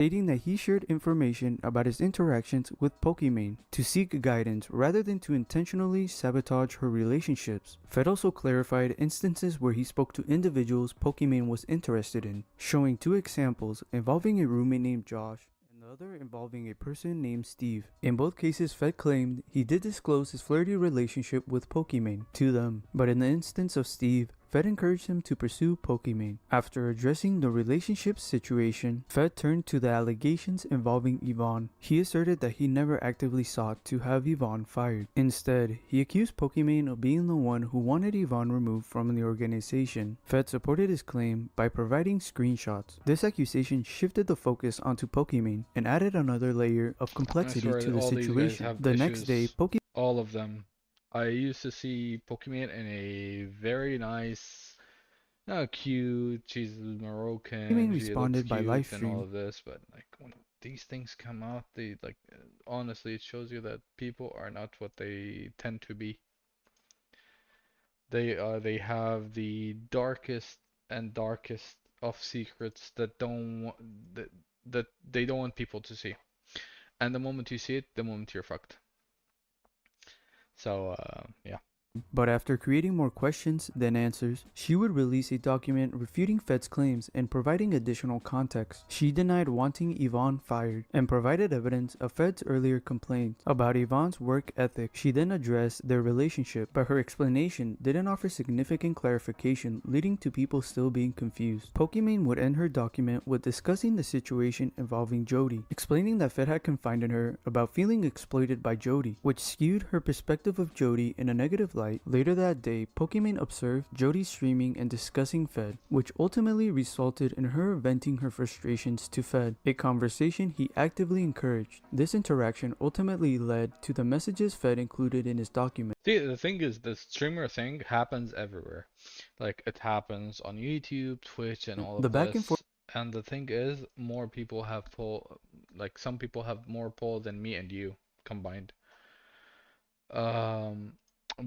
stating that he shared information about his interactions with Pokimane to seek guidance rather than to intentionally sabotage her relationships. Fed also clarified instances where he spoke to individuals Pokimane was interested in, showing 2 examples involving a roommate named Josh and the other involving a person named Steve. In both cases, Fed claimed he did disclose his flirty relationship with Pokimane to them, but in the instance of Steve, Fed encouraged him to pursue Pokimane. After addressing the relationship situation, Fed turned to the allegations involving Yvonne. He asserted that he never actively sought to have Yvonne fired. Instead, he accused Pokimane of being the one who wanted Yvonne removed from the organization. Fed supported his claim by providing screenshots. This accusation shifted the focus onto Pokimane and added another layer of I complexity swear to the all these guys situation. have The next day, issues. All of them. I used to see Pokemon in a very nice, cute. She's Moroccan. Pokimane She looks responded by cute and all livestream. of this, but like when these things come out, they like honestly, it shows you that people are not what they tend to be. They have the darkest and darkest of secrets that don't that they don't want people to see. And the moment you see it, the moment you're fucked. So, yeah. But after creating more questions than answers, she would release a document refuting Fed's claims and providing additional context. She denied wanting Yvonne fired and provided evidence of Fed's earlier complaints about Yvonne's work ethic. She then addressed their relationship, but her explanation didn't offer significant clarification, leading to people still being confused. Pokimane would end her document with discussing the situation involving Jody, explaining that Fed had confided her about feeling exploited by Jody, which skewed her perspective of Jody in a negative light. Later that day, Pokimane observed Jody streaming and discussing Fed, which ultimately resulted in her venting her frustrations to Fed, a conversation he actively encouraged. This interaction ultimately led to the messages Fed included in his document. See, the thing is, the streamer thing happens everywhere. Like, it happens on YouTube, Twitch, and all The of back and forth this. And the thing is, more people have pull, like, some people have more pull than me and you combined. Um,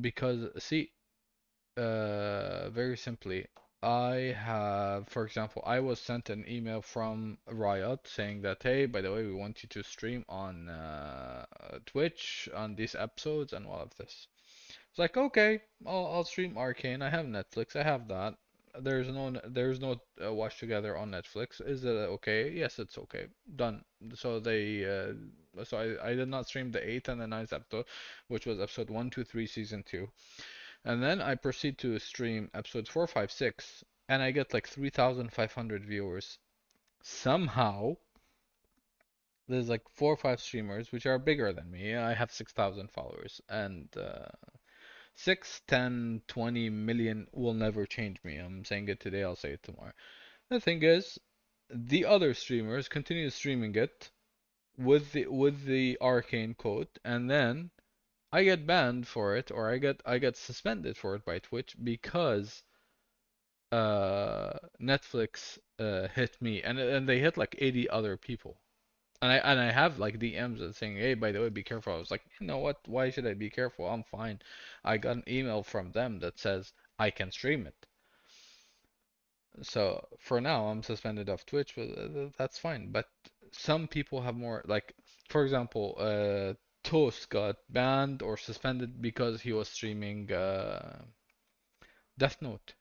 because, see, very simply, I have, for example, I was sent an email from Riot saying that, hey, by the way, we want you to stream on Twitch on these episodes and all of this. It's like, okay, I'll stream Arcane. I have Netflix. I have that. There's no Watch Together on Netflix. Is it okay? Yes, it's okay. Done. So I did not stream the eighth and the ninth episode, which was episode 1, 2, 3, season 2. And then I proceed to stream episodes 4, 5, 6, and I get like 3,500 viewers. Somehow, there's like 4 or 5 streamers which are bigger than me. I have 6,000 followers, and 6, 10, 20 million will never change me. I'm saying it today, I'll say it tomorrow. The thing is, the other streamers continue streaming it with the arcane code, and then I get banned for it, or I get suspended for it by Twitch because Netflix hit me, and they hit like 80 other people. And I have like DMs that saying, "Hey, by the way, be careful." I was like, "You know what? Why should I be careful? I'm fine." I got an email from them that says I can stream it. So for now, I'm suspended off Twitch, but that's fine. But some people have more, like, for example, Toast got banned or suspended because he was streaming Death Note.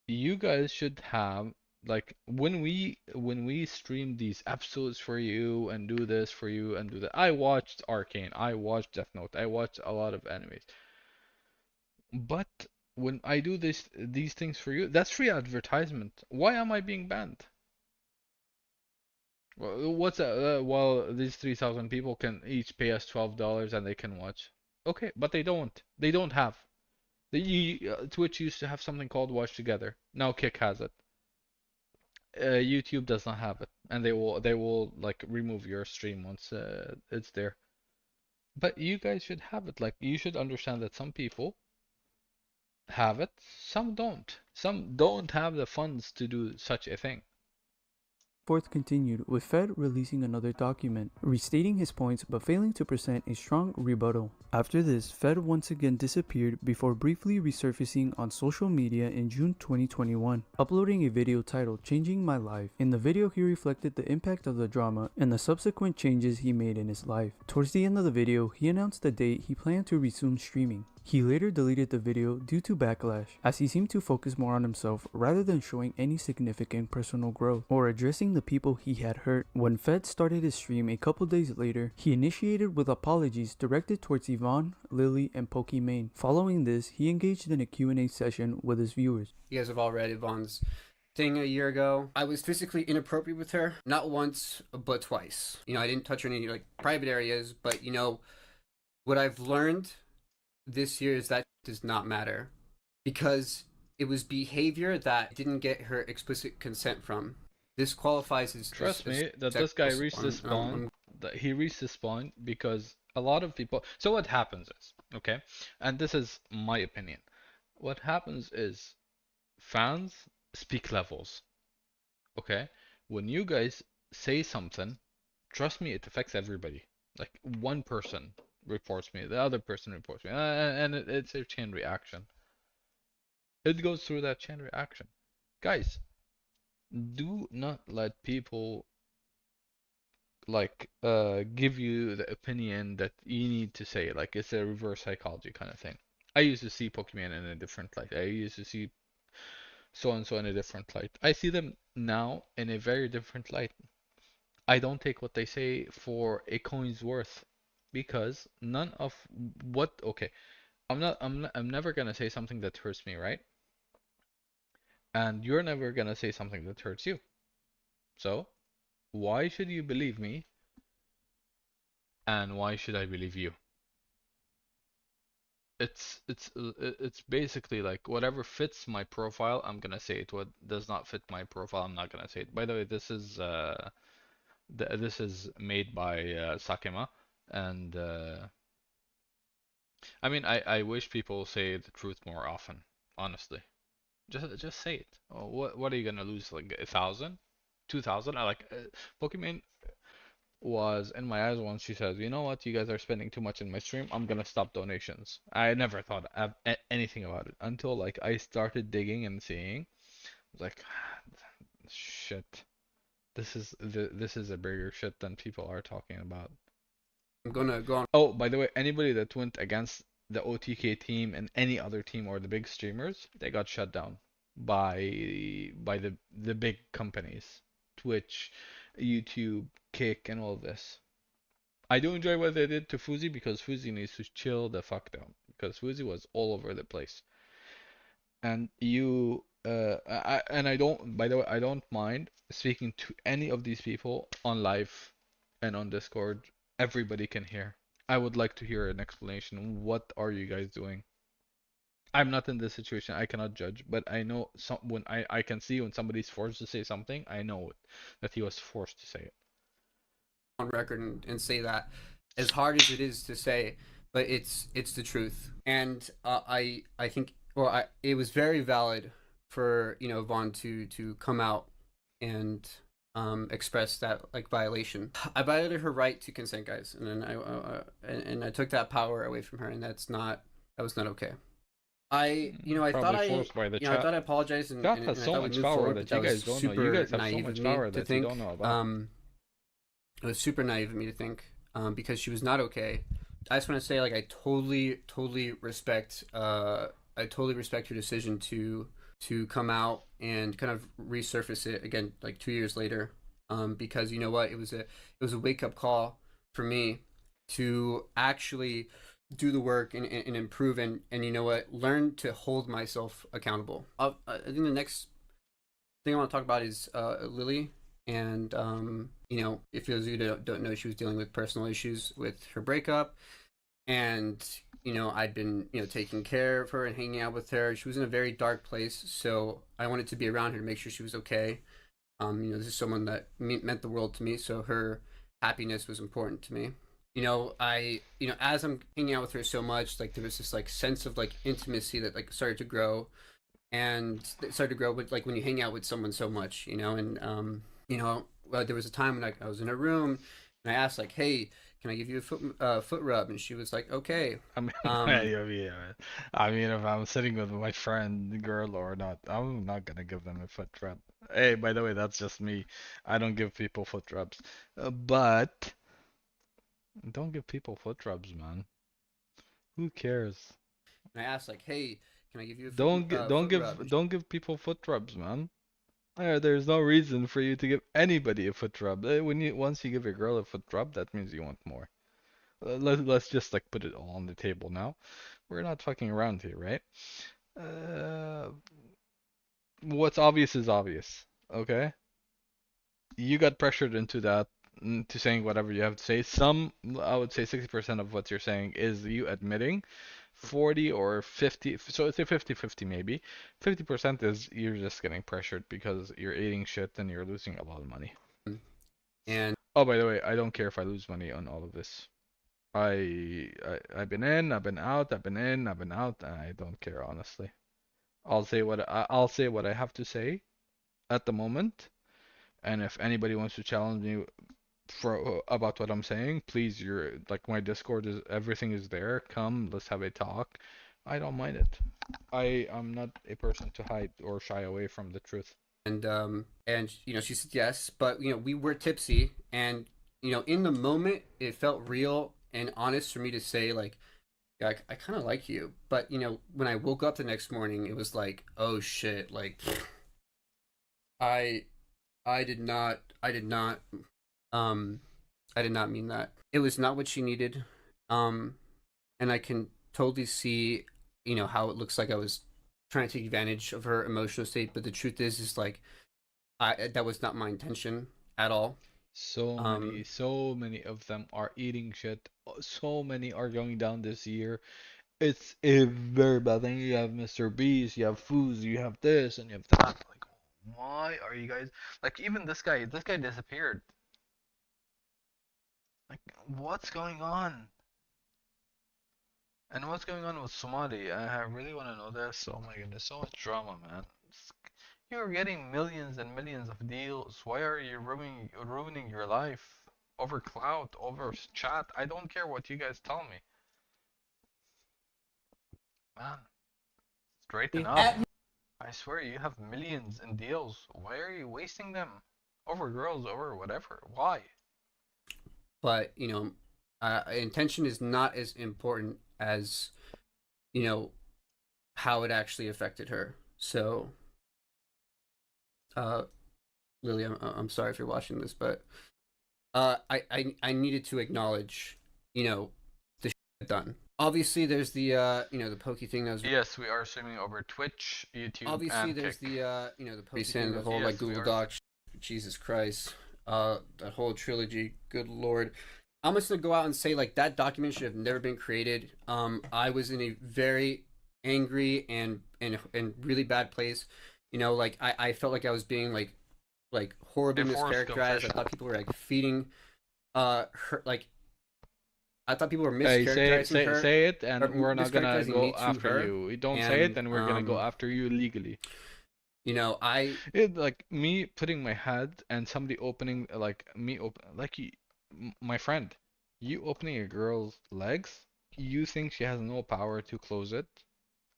You guys should have, like, when we stream these episodes for you and do this for you and do that. I watched Arcane, I watched Death Note, I watched a lot of animes. But when I do these things for you, that's free advertisement. Why am I being banned? What's well, these 3,000 people can each pay us $12 and they can watch. Okay, but they don't. They don't have. Twitch used to have something called Watch Together. Now Kick has it. YouTube does not have it, and they will like remove your stream once it's there. But you guys should have it. Like, you should understand that some people have it, some don't. Some don't have the funds to do such a thing. Forth continued, with Fed releasing another document, restating his points but failing to present a strong rebuttal. After this, Fed once again disappeared before briefly resurfacing on social media in June 2021, uploading a video titled Changing My Life. In the video, he reflected the impact of the drama and the subsequent changes he made in his life. Towards the end of the video, he announced the date he planned to resume streaming. He later deleted the video due to backlash, as he seemed to focus more on himself rather than showing any significant personal growth or addressing the people he had hurt. When Fed started his stream a couple days later, he initiated with apologies directed towards Yvonne, Lily, and Pokimane. Following this, he engaged in a Q&A session with his viewers. You guys have all read Yvonne's thing a year ago. I was physically inappropriate with her, not once, but twice. I didn't touch her in any like private areas, but what I've learned this year is that does not matter, because it was behavior that didn't get her explicit consent from. This qualifies as Trust me that this guy reached this point. That he reached this point because a lot of people. So what happens is, okay, and this is my opinion. What happens is fans speak levels. Okay, when you guys say something, trust me, it affects everybody. Like one person reports me, the other person reports me, and it's a chain reaction. It goes through that chain reaction. Guys, do not let people give you the opinion that you need to say. Like, it's a reverse psychology kind of thing. I used to see Pokemon in a different light. I used to see so and so in a different light. I see them now in a very different light. I don't take what they say for a coin's worth, because none of what okay, I'm never gonna say something that hurts me, right? And you're never gonna say something that hurts you. So why should you believe me? And why should I believe you? It's basically like whatever fits my profile, I'm gonna say it. What does not fit my profile, I'm not gonna say it. By the way, this is made by Sakema, and I mean, I wish people say the truth more often. Honestly, just say it. Oh, what are you gonna lose? Like 1,000, 2,000? Pokemon was in my eyes once. She says, "You know what? You guys are spending too much in my stream. I'm gonna stop donations." I never thought anything about it until like I started digging and seeing. I was like, shit. This is a bigger shit than people are talking about. I'm gonna go on. Oh, by the way, anybody that went against the OTK team and any other team or the big streamers, they got shut down by the big companies, Twitch, YouTube, Kick, and all this. I do enjoy what they did to Fuzi, because Fuzi needs to chill the fuck down, because Fuzi was all over the place. And I don't, by the way, I don't mind speaking to any of these people on live and on Discord. Everybody can hear. I would like to hear an explanation. What are you guys doing? I'm not in this situation. I cannot judge, but I know when I can see when somebody's forced to say something, I know that he was forced to say it. On record and say that, as hard as it is to say, but it's the truth. And I think, well, it was very valid for Vaughn to come out and express that like violation. I violated her right to consent, guys, and then I took that power away from her, and that was not okay. I thought I apologized, and That and has I so thought we much moved power forward, that but you guys don't know. You guys have so much power that you don't know about. It was super naive of me to think, because she was not okay. I just want to say, like, I totally respect her decision to come out and kind of resurface it again, like 2 years later, because you know what, it was a wake up call for me to actually do the work and improve, and you know what, learn to hold myself accountable. I think the next thing I want to talk about is Lily. And if those of you don't know, she was dealing with personal issues with her breakup, and I'd been taking care of her and hanging out with her. She was in a very dark place, so I wanted to be around her to make sure she was okay. This is someone that meant the world to me, so her happiness was important to me. As I'm hanging out with her so much, like, there was this like sense of like intimacy that like started to grow, and it started to grow with like when you hang out with someone so much, and there was a time when I was in a room and I asked like, "Hey, can I give you a foot rub?" And she was like, "Okay." I mean, Um, I mean, if I'm sitting with my friend, girl or not, I'm not gonna give them a foot rub. Hey, by the way, that's just me. I don't give people foot rubs. But don't give people foot rubs, man. Who cares? and I asked like, "Hey, can I give you a Don't foot rub?" And don't give people foot rubs, man. There's no reason for you to give anybody a foot rub. When you once you give a girl a foot rub, that means you want more. Let's just like put it all on the table now. We're not fucking around here, right? Uh, what's obvious is obvious. Okay? You got pressured into that, into saying whatever you have to say. I would say 60% of what you're saying is you admitting. 40 or 50, so it's a 50-50 maybe. 50% is you're just getting pressured because you're eating shit and you're losing a lot of money. and Oh, by the way, I don't care if I lose money on all of this. I've been in, I've been out, I've been in, I've been out, and I don't care honestly. I'll say what I have to say at the moment, and if anybody wants to challenge me for about what I'm saying, please, you're like my Discord is everything is there. Come, let's have a talk. I don't mind it. I'm not a person to hide or shy away from the truth. and she said yes, but we were tipsy, and in the moment it felt real and honest for me to say like, yeah, I kind of like you, but when I woke up the next morning, it was like, oh shit, like I um I did not mean that. It was not what she needed. Um and I can totally see, how it looks like I was trying to take advantage of her emotional state, but the truth is like that was not my intention at all. Um So many of them are eating shit. So many are going down this year. It's a very bad thing. You have Mr. Beast, you have Foos, you have this, and you have that. Like, why are you guys like even this guy? This guy disappeared. Like, what's going on? And what's going on with Somali? I really want to know this. Oh my goodness, so much drama, man. You're getting millions and millions of deals. Why are you ruining your life over clout, over chat? I don't care what you guys tell me, man. Straighten up. I swear you have millions in deals. Why are you wasting them over girls, over whatever? Why? but intention is not as important as how it actually affected her. So Lily, I'm sorry if you're watching this, but I needed to acknowledge the shit done. Obviously there's the the pokey thing that was Yes, we are streaming over Twitch, YouTube, obviously and there's Kick. the the pokey thing, the whole like Google Docs. Jesus Christ, that whole trilogy, good lord. I'm just gonna go out and say like that document should have never been created. I was in a very angry and really bad place. Like I felt like I was being like horribly mischaracterized. I thought people were like feeding her, like I thought people were Hey, mischaracterizing her, say it, and or we're not gonna mischaracterizing me go to after her. you. You don't say it, And and we're gonna go after you legally. I It like me putting my head and somebody opening like me open like you, my friend, you opening a girl's legs. You think she has no power to close it?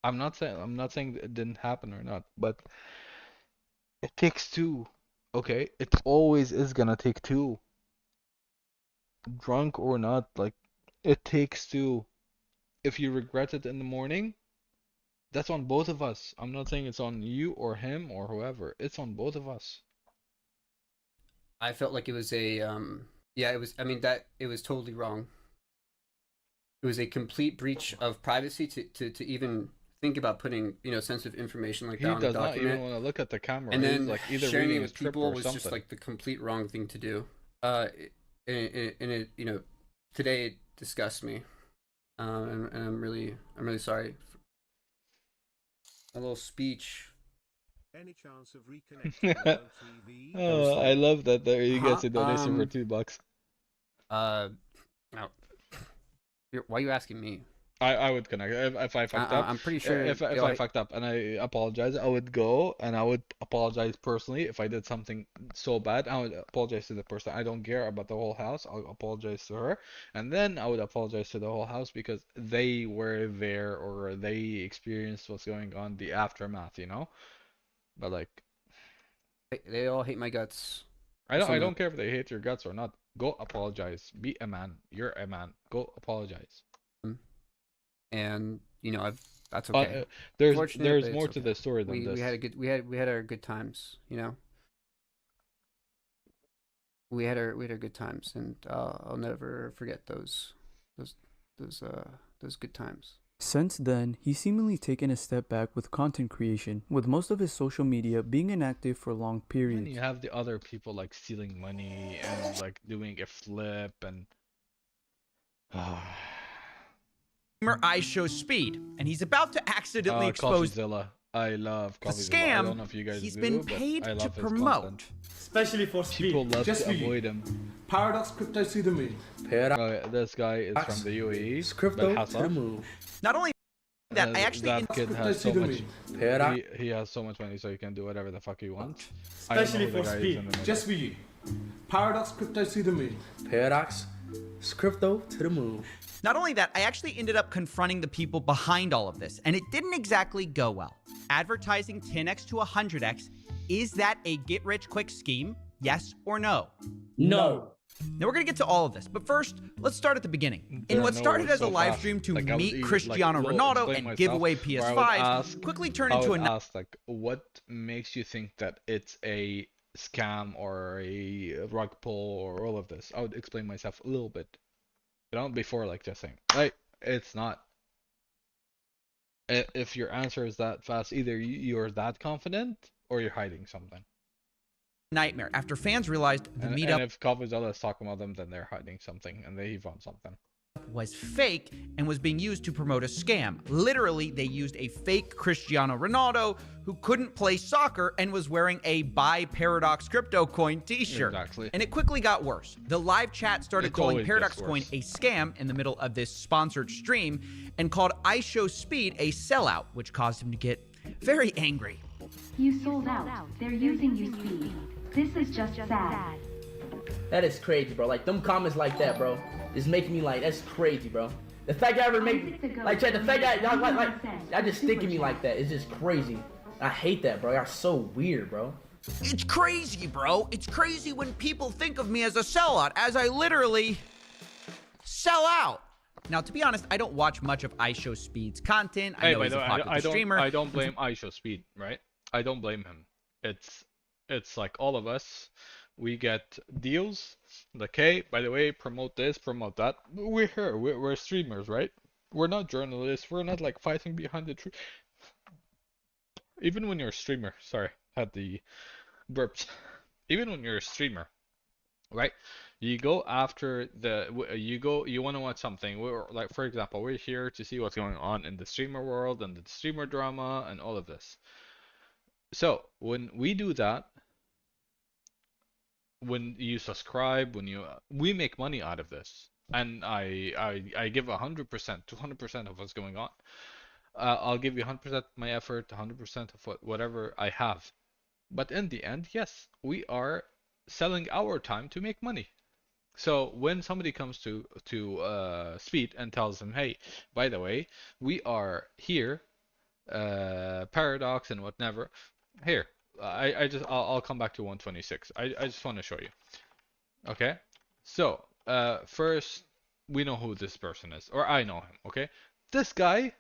I'm not saying it didn't happen or not, but it takes two. Okay, it always is gonna take two, drunk or not. Like it takes two. If you regret it in the morning, that's on both of us. I'm not saying it's on you or him or whoever. It's on both of us. felt like it was a yeah, it was, I mean, that it was totally wrong. It was a complete breach of privacy to even think about putting sensitive information like that He on a does not even document, want to look at the camera. and He's then like either sharing reading it his with script people or was just something. like the complete wrong thing to do. uh and it today it disgusts me. And I'm really sorry. A little speech. Any chance of reconnecting with OTV? Oh, I love that there you Huh? get a donation for $2. No. Why are you asking me? I would connect if I fucked up. I'm pretty sure If they'll I hate. fucked up and I apologize, I would go and I would apologize personally. If I did something so bad, I would apologize to the person. I don't care about the whole house. I'll apologize to her, and then I would apologize to the whole house because they were there or they experienced what's going on, the aftermath, you know? But like, They all hate my guts. I Some of don't care if they hate your guts or not. Go apologize. Be a man. You're a man. Go apologize. them, and that's But okay. there's Fortunate, but it's more to okay. the story than We this. had a good we had our good times. We had our good times, and I'll never forget those those good times. Since then, he's seemingly taken a step back with content creation, with most of his social media being inactive for long Then periods. you have the other people like stealing money and like doing a flip and Streamer I show speed, and he's about to accidentally expose Coffeezilla. I love the Coffeezilla. I don't know scam if you guys he's do, been but paid I to love his promote. content. Especially for People speed. love Just to for you. avoid him. Paradox Crypto to the moon. This guy is from the UAE, Crypto to the Belhassa. move. Not only that, I actually that kid Crypto has to so the much. moon. Paradox. He has so much money, so he can do whatever the fuck he wants. I don't know Especially who the for guy is speed. in the middle. Just for you. Paradox Crypto to the moon. Paradox. Crypto to the move. Not only that, I actually ended up confronting the people behind all of this, and it didn't exactly go well. Advertising 10x to 100x, is that a get-rich-quick scheme? Yes or no? No. Now we're gonna get to all of this, but first, let's start at the beginning. There In are what no started words as a so live fast. stream to Like, I would meet even, Cristiano like, Ronaldo explain and myself, give away where I would PS5s, ask- quickly turned I into would a ask like, what makes you think that it's a scam or a rug pull or all of this? I would explain myself a little bit, before like just saying, like, it's not. If your answer is that fast, either you're that confident or you're hiding something. nightmare after fans realized the And meetup if Coffeezilla is talking about them, then they're hiding something and they found something. was fake and was being used to promote a scam. Literally, they used a fake Cristiano Ronaldo who couldn't play soccer and was wearing a Buy Paradox Crypto Coin t-shirt. Exactly. And it quickly got worse. The live chat started It calling always Paradox gets Coin worse. a scam in the middle of this sponsored stream and called I Show Speed a sellout, which caused him to get very angry. You sold out. They're using you speed. This is just sad. That is crazy, bro. Like, them comments like that, bro, is making me like, that's crazy, bro. The fact y'all ever make me, like, chat, the fact y'all, y'all just sticking me like that is just crazy. I hate that, bro. Y'all so weird, bro. It's crazy, bro. It's crazy when people think of me as a sellout, as I literally sell out. Now, to be honest, I don't watch much of I Show Speed's content. I know he's a popular streamer. I don't blame ISO Speed, right? I don't blame him. It's like all of us. We get deals. Like, hey, by the way, promote this, promote that. We're here. We're streamers, right? We're not journalists. We're not like fighting behind the tree. Even when you're a streamer, sorry, had the burps. Even when you're a streamer, right? You go after you want to watch something. We're like, for example, we're here to see what's going on in the streamer world and the streamer drama and all of this. So when we do that, when you subscribe, we make money out of this, and I give 100%, 200% of what's going on. I'll give you 100% of my effort, 100% of whatever I have. But in the end, yes, we are selling our time to make money. So when somebody comes to Speed and tells them, hey, by the way, we are here, Paradox and whatever. Here, I'll come back to 126. I just want to show you. Okay, so first we know who this person is, or I know him. Okay, this guy,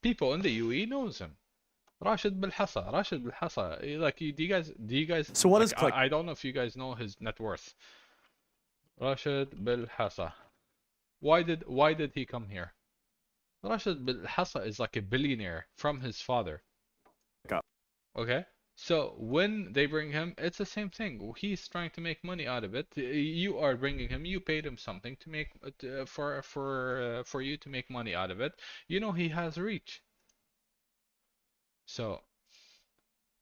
people in the UAE knows him. Rashid Belhassa. Rashid Belhassa. Like, do you guys? So what like, is Click? I don't know if you guys know his net worth. Rashid Belhassa. Why did he come here? Rashid Belhassa is like a billionaire from his father. Okay? So when they bring him, it's the same thing. He's trying to make money out of it. You are bringing him. You paid him something to make for you to make money out of it. You know he has reach. So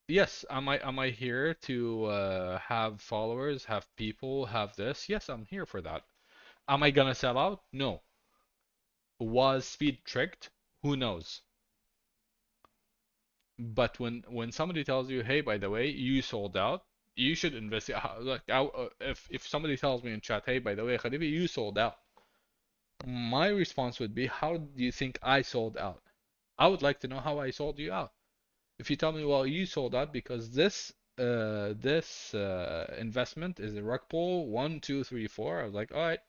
yes, am I here to have followers, have people, have this? Yes, I'm here for that. Am I gonna sell out? No. Was Speed tricked? Who knows? But when somebody tells you, hey, by the way, you sold out, you should investigate. Like, if somebody tells me in chat, hey, by the way, Khalifa, you sold out, my response would be, how do you think I sold out? I would like to know how I sold you out. If you tell me, well, you sold out because this investment is a rug pull 1, 2, 3, 4. I was like, all right,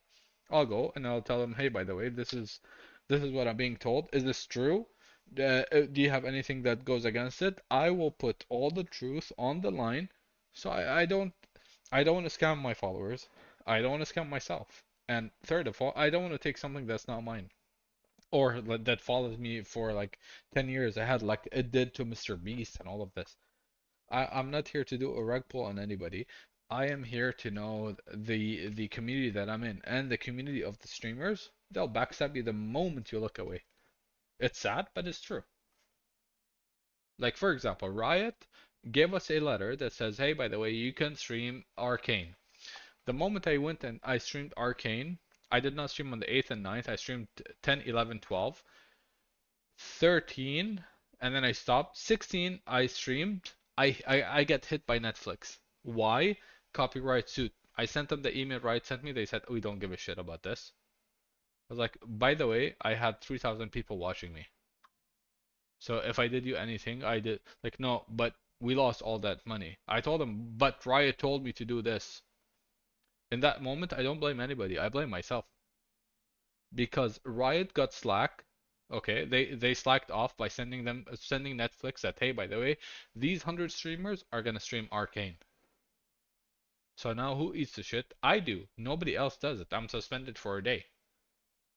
I'll go and I'll tell them, hey, by the way, this is what I'm being told. Is this true? Do you have anything that goes against it? I will put all the truth on the line, so I don't want to scam my followers. I don't want to scam myself. And third of all, I don't want to take something that's not mine, or that follows me for like 10 years ahead, like it did to Mr. Beast and all of this. I'm not here to do a rug pull on anybody. I am here to know the community that I'm in, and the community of the streamers. They'll backstab you the moment you look away. It's sad, but it's true. Like, for example, Riot gave us a letter that says, hey, by the way, you can stream Arcane. The moment I went and I streamed Arcane, I did not stream on the 8th and 9th. I streamed 10, 11, 12. 13, and then I stopped. 16, I streamed. I get hit by Netflix. Why? Copyright suit. I sent them the email Riot sent me. They said, we don't give a shit about this. I was like, by the way, I had 3,000 people watching me. So if I did you anything, I did. Like, no, but we lost all that money. I told them, but Riot told me to do this. In that moment, I don't blame anybody. I blame myself. Because Riot got slack. Okay, they slacked off by sending Netflix that, hey, by the way, these 100 streamers are gonna stream Arcane. So now who eats the shit? I do. Nobody else does it. I'm suspended for a day.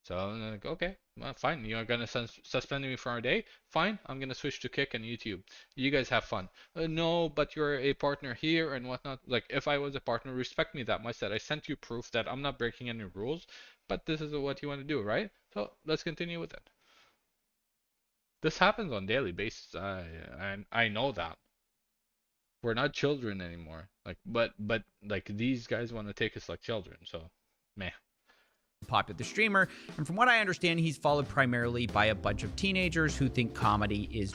So I'm like, okay, well, fine. You're gonna suspend me for a day? Fine. I'm gonna switch to Kick and YouTube. You guys have fun. No, but you're a partner here and whatnot. Like, if I was a partner, respect me that much that I sent you proof that I'm not breaking any rules. But this is what you want to do, right? So let's continue with it. This happens on a daily basis. I know that. We're not children anymore. Like, but like these guys want to take us like children. So, meh. Popular streamer, and from what I understand, he's followed primarily by a bunch of teenagers who think comedy is.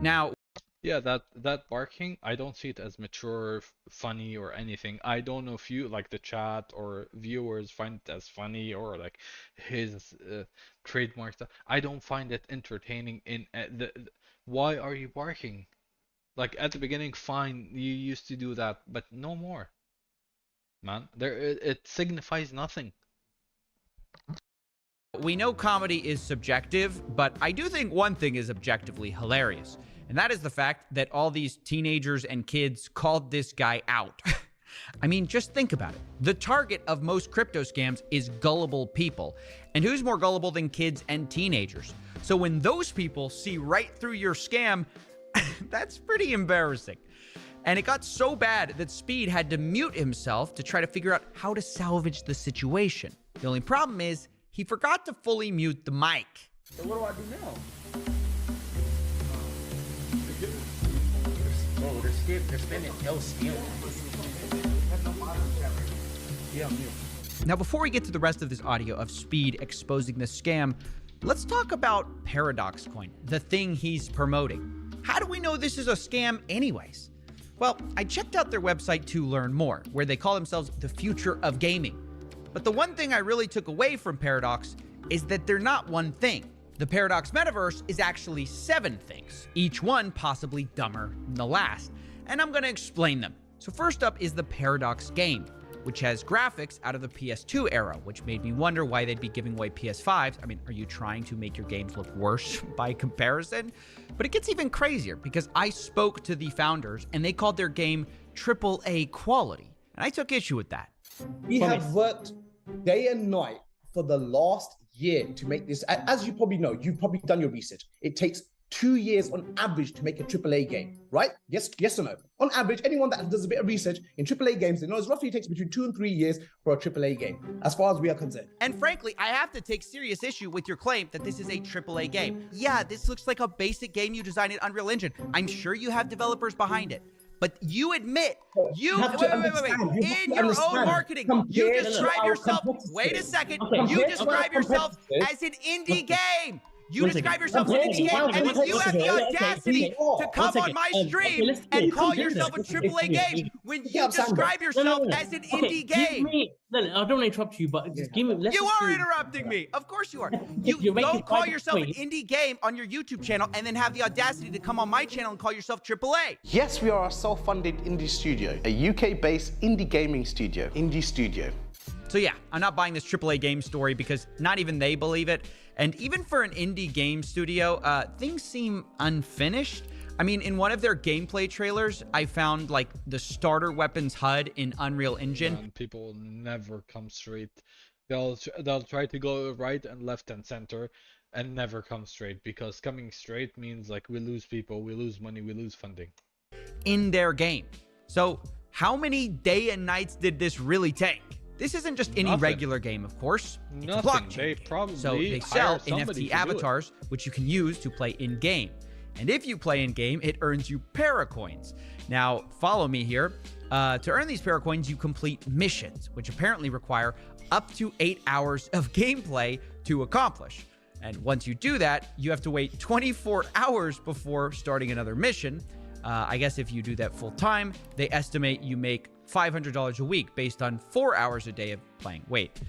Now, yeah, that barking, I don't see it as mature, funny, or anything. I don't know if you, like the chat or viewers, find it as funny or like his trademark stuff. I don't find it entertaining. Why are you barking? Like at the beginning, fine, you used to do that, but no more. Man, it signifies nothing. We know comedy is subjective, but I do think one thing is objectively hilarious, and that is the fact that all these teenagers and kids called this guy out. I mean, just think about it. The target of most crypto scams is gullible people, and who's more gullible than kids and teenagers? So when those people see right through your scam, that's pretty embarrassing. And it got so bad that Speed had to mute himself to try to figure out how to salvage the situation. The only problem is, he forgot to fully mute the mic. So what do I do now? Bro, they're spending LCM. Yeah, I'm mute. Now, before we get to the rest of this audio of Speed exposing the scam, let's talk about Paradox Coin, the thing he's promoting. How do we know this is a scam anyways? Well, I checked out their website to learn more, where they call themselves the future of gaming. But the one thing I really took away from Paradox is that they're not one thing. The Paradox Metaverse is actually 7 things, each one possibly dumber than the last, and I'm going to explain them. So first up is the Paradox game, which has graphics out of the PS2 era, which made me wonder why they'd be giving away PS5s. I mean, are you trying to make your games look worse by comparison? But it gets even crazier because I spoke to the founders and they called their game AAA quality. And I took issue with that. We have worked day and night for the last year to make this. As you probably know, you've probably done your research. It takes 2 years on average to make a AAA game, right? Yes or no? On average, anyone that does a bit of research in AAA games, they know it roughly takes between 2 and 3 years for a AAA game, as far as we are concerned. And frankly, I have to take serious issue with your claim that this is a AAA game. Yeah, this looks like a basic game you designed in Unreal Engine. I'm sure you have developers behind it. But you admit, you have to understand, you have in to your own understand. marketing, you Compared to describe our yourself. competitors. Wait a second. Okay, You compared to describe our yourself competitors. as an indie game. You One describe second. yourself as an Compared indie to game, our and then you have the competitors. audacity Okay, to one come on second. my Okay, stream let's and do call this. yourself a Let's AAA game when you up, Sandra. describe yourself as an indie Give game. me, no, I don't want to interrupt you, but just give me. Let's You just are do- interrupting me. Of course you are. You You're making don't call quite a yourself an point. indie game on your YouTube channel and then have the audacity to come on my channel and call yourself AAA. Yes, we are a self-funded indie studio, a UK-based indie gaming studio, Indie Studio. So yeah, I'm not buying this AAA game story because not even they believe it. And even for an indie game studio, things seem unfinished. I mean, in one of their gameplay trailers, I found like the starter weapons HUD in Unreal Engine. And people will never come straight. They'll try to go right and left and center and never come straight, because coming straight means like we lose people, we lose money, we lose funding. In their game. So how many day and nights did this really take? This isn't just any Nothing. regular game, of course. It's a Nothing. blockchain They game. probably So they sell hired somebody to NFT do it. avatars, which you can use to play in-game. And if you play in-game, it earns you Paracoins. Now, follow me here. To earn these Paracoins, you complete missions, which apparently require up to 8 hours of gameplay to accomplish. And once you do that, you have to wait 24 hours before starting another mission. I guess if you do that full time, they estimate you make $500 a week based on 4 hours a day of playing. Wait,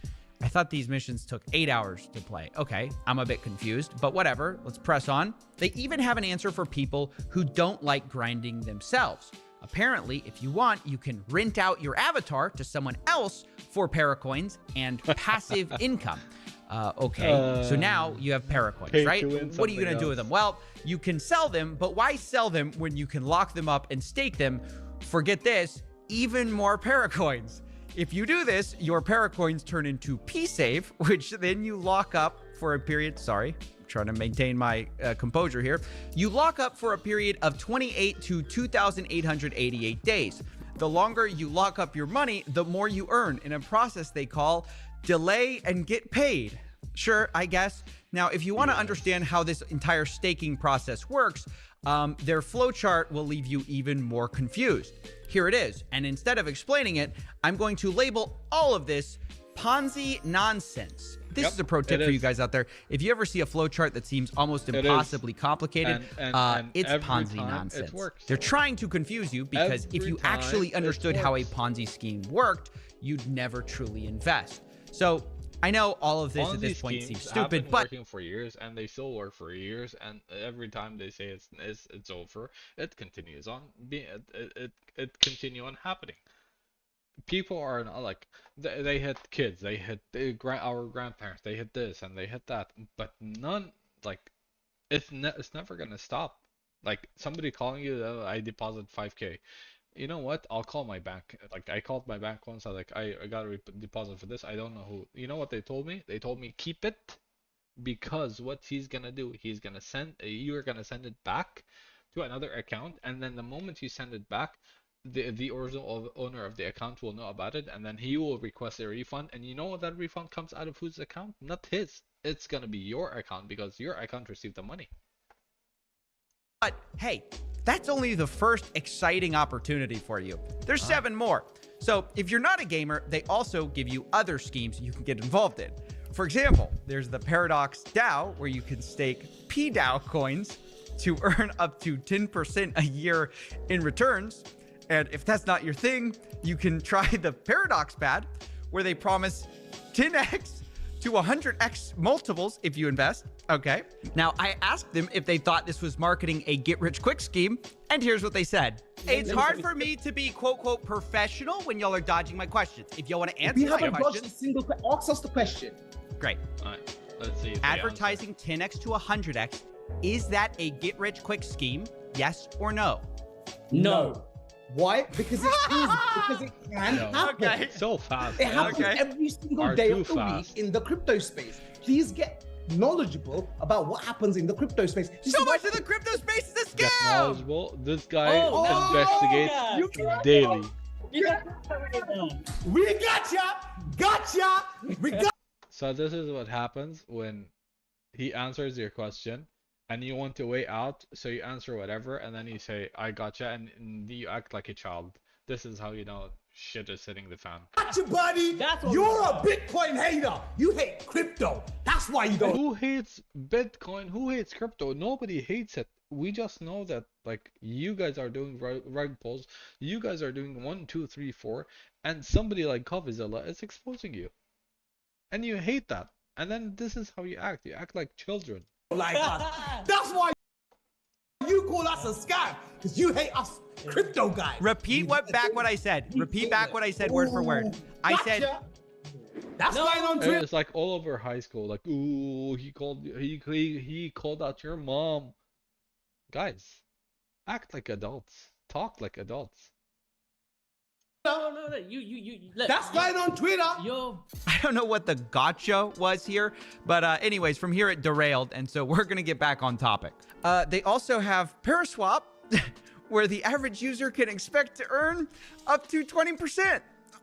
I thought these missions took 8 hours to play. Okay, I'm a bit confused, but whatever. Let's press on. They even have an answer for people who don't like grinding themselves. Apparently, if you want, you can rent out your avatar to someone else for Paracoins and passive income. Okay, so now you have Paracoins, pay right? to win What are you going to something do with them? Well, you can sell them, but why sell them when you can lock them up and stake them? Forget this, even more Paracoins. If you do this, your Paracoins turn into P-Save, which then you lock up for a period, sorry, I'm trying to maintain my composure here. You lock up for a period of 28 to 2,888 days. The longer you lock up your money, the more you earn in a process they call delay and get paid. Sure, I guess. Now, if you want to understand how this entire staking process works, their flowchart will leave you even more confused. Here it is. And instead of explaining it, I'm going to label all of this Ponzi nonsense. This is a pro tip for you guys out there. If you ever see a flowchart that seems almost impossibly complicated, And it's every Ponzi time nonsense. it works. They're trying to confuse you because if Every you time actually it understood how a works. Ponzi scheme worked, you'd never truly invest. So I know all of this at this point seems have stupid, been but working for years, and they still work for years, and every time they say it's over, it continues on being it continue on happening. People are not like they hit kids, they hit our grandparents, they hit this and they hit that, but none like it's never gonna stop. Like somebody calling you, I deposit 5K. You know what? I'll call my bank. Like I called my bank once. I got a deposit for this. I don't know who. You know what they told me? They told me keep it, because what he's gonna do, he's gonna send you're gonna send it back to another account, and then the moment you send it back, the original owner of the account will know about it, and then he will request a refund. And you know what? That refund comes out of whose account? Not his. It's gonna be your account, because your account received the money. But hey, that's only the first exciting opportunity for you. There's 7 more. So if you're not a gamer, they also give you other schemes you can get involved in. For example, there's the Paradox DAO, where you can stake PDAO coins to earn up to 10% a year in returns. And if that's not your thing, you can try the Paradox Pad, where they promise 10x to 100x multiples if you invest. Okay. Now, I asked them if they thought this was marketing a get-rich-quick scheme, and here's what they said. It's hard for me to be quote-quote professional when y'all are dodging my questions. If y'all want to answer We my haven't dodged a questions, single question. Ask us the question. great. All right, let's see. If they Advertising 10x to 100x, is that a get-rich-quick scheme? Yes or no? No. Why? Because it's easy. Because it can No. happen. Okay. So fast. It man. happens Okay. every single Are day too of the fast. week in the crypto space. Please get knowledgeable about what happens in the crypto space. This So is why- much of the crypto space is a Get scam! knowledgeable. This guy Oh, investigates You got daily. We gotcha! Gotcha! We got So this is what happens when he answers your question, and you want to way out, so you answer whatever, and then you say, I gotcha, and you act like a child. This is how you know shit is hitting the fan. Gotcha, buddy. You're a Bitcoin hater. You hate crypto. That's why you don't. Who hates Bitcoin? Who hates crypto? Nobody hates it. We just know that, like, you guys are doing rug pulls, you guys are doing 1, 2, 3, 4, and somebody like Coffeezilla is exposing you. And you hate that. And then this is how you act. You act like children. Like us. That's why you call us a scam, because you hate us crypto guys. Repeat back what I said. Repeat back what I said word for word. I said. That's going on Twitter. It's like all over high school. Like, ooh, he called out your mom. Guys, act like adults. Talk like adults. No. Look, That's going on Twitter. I don't know what the gotcha was here, but anyways, from here it derailed, and so we're gonna get back on topic. They also have Paraswap, where the average user can expect to earn up to 20%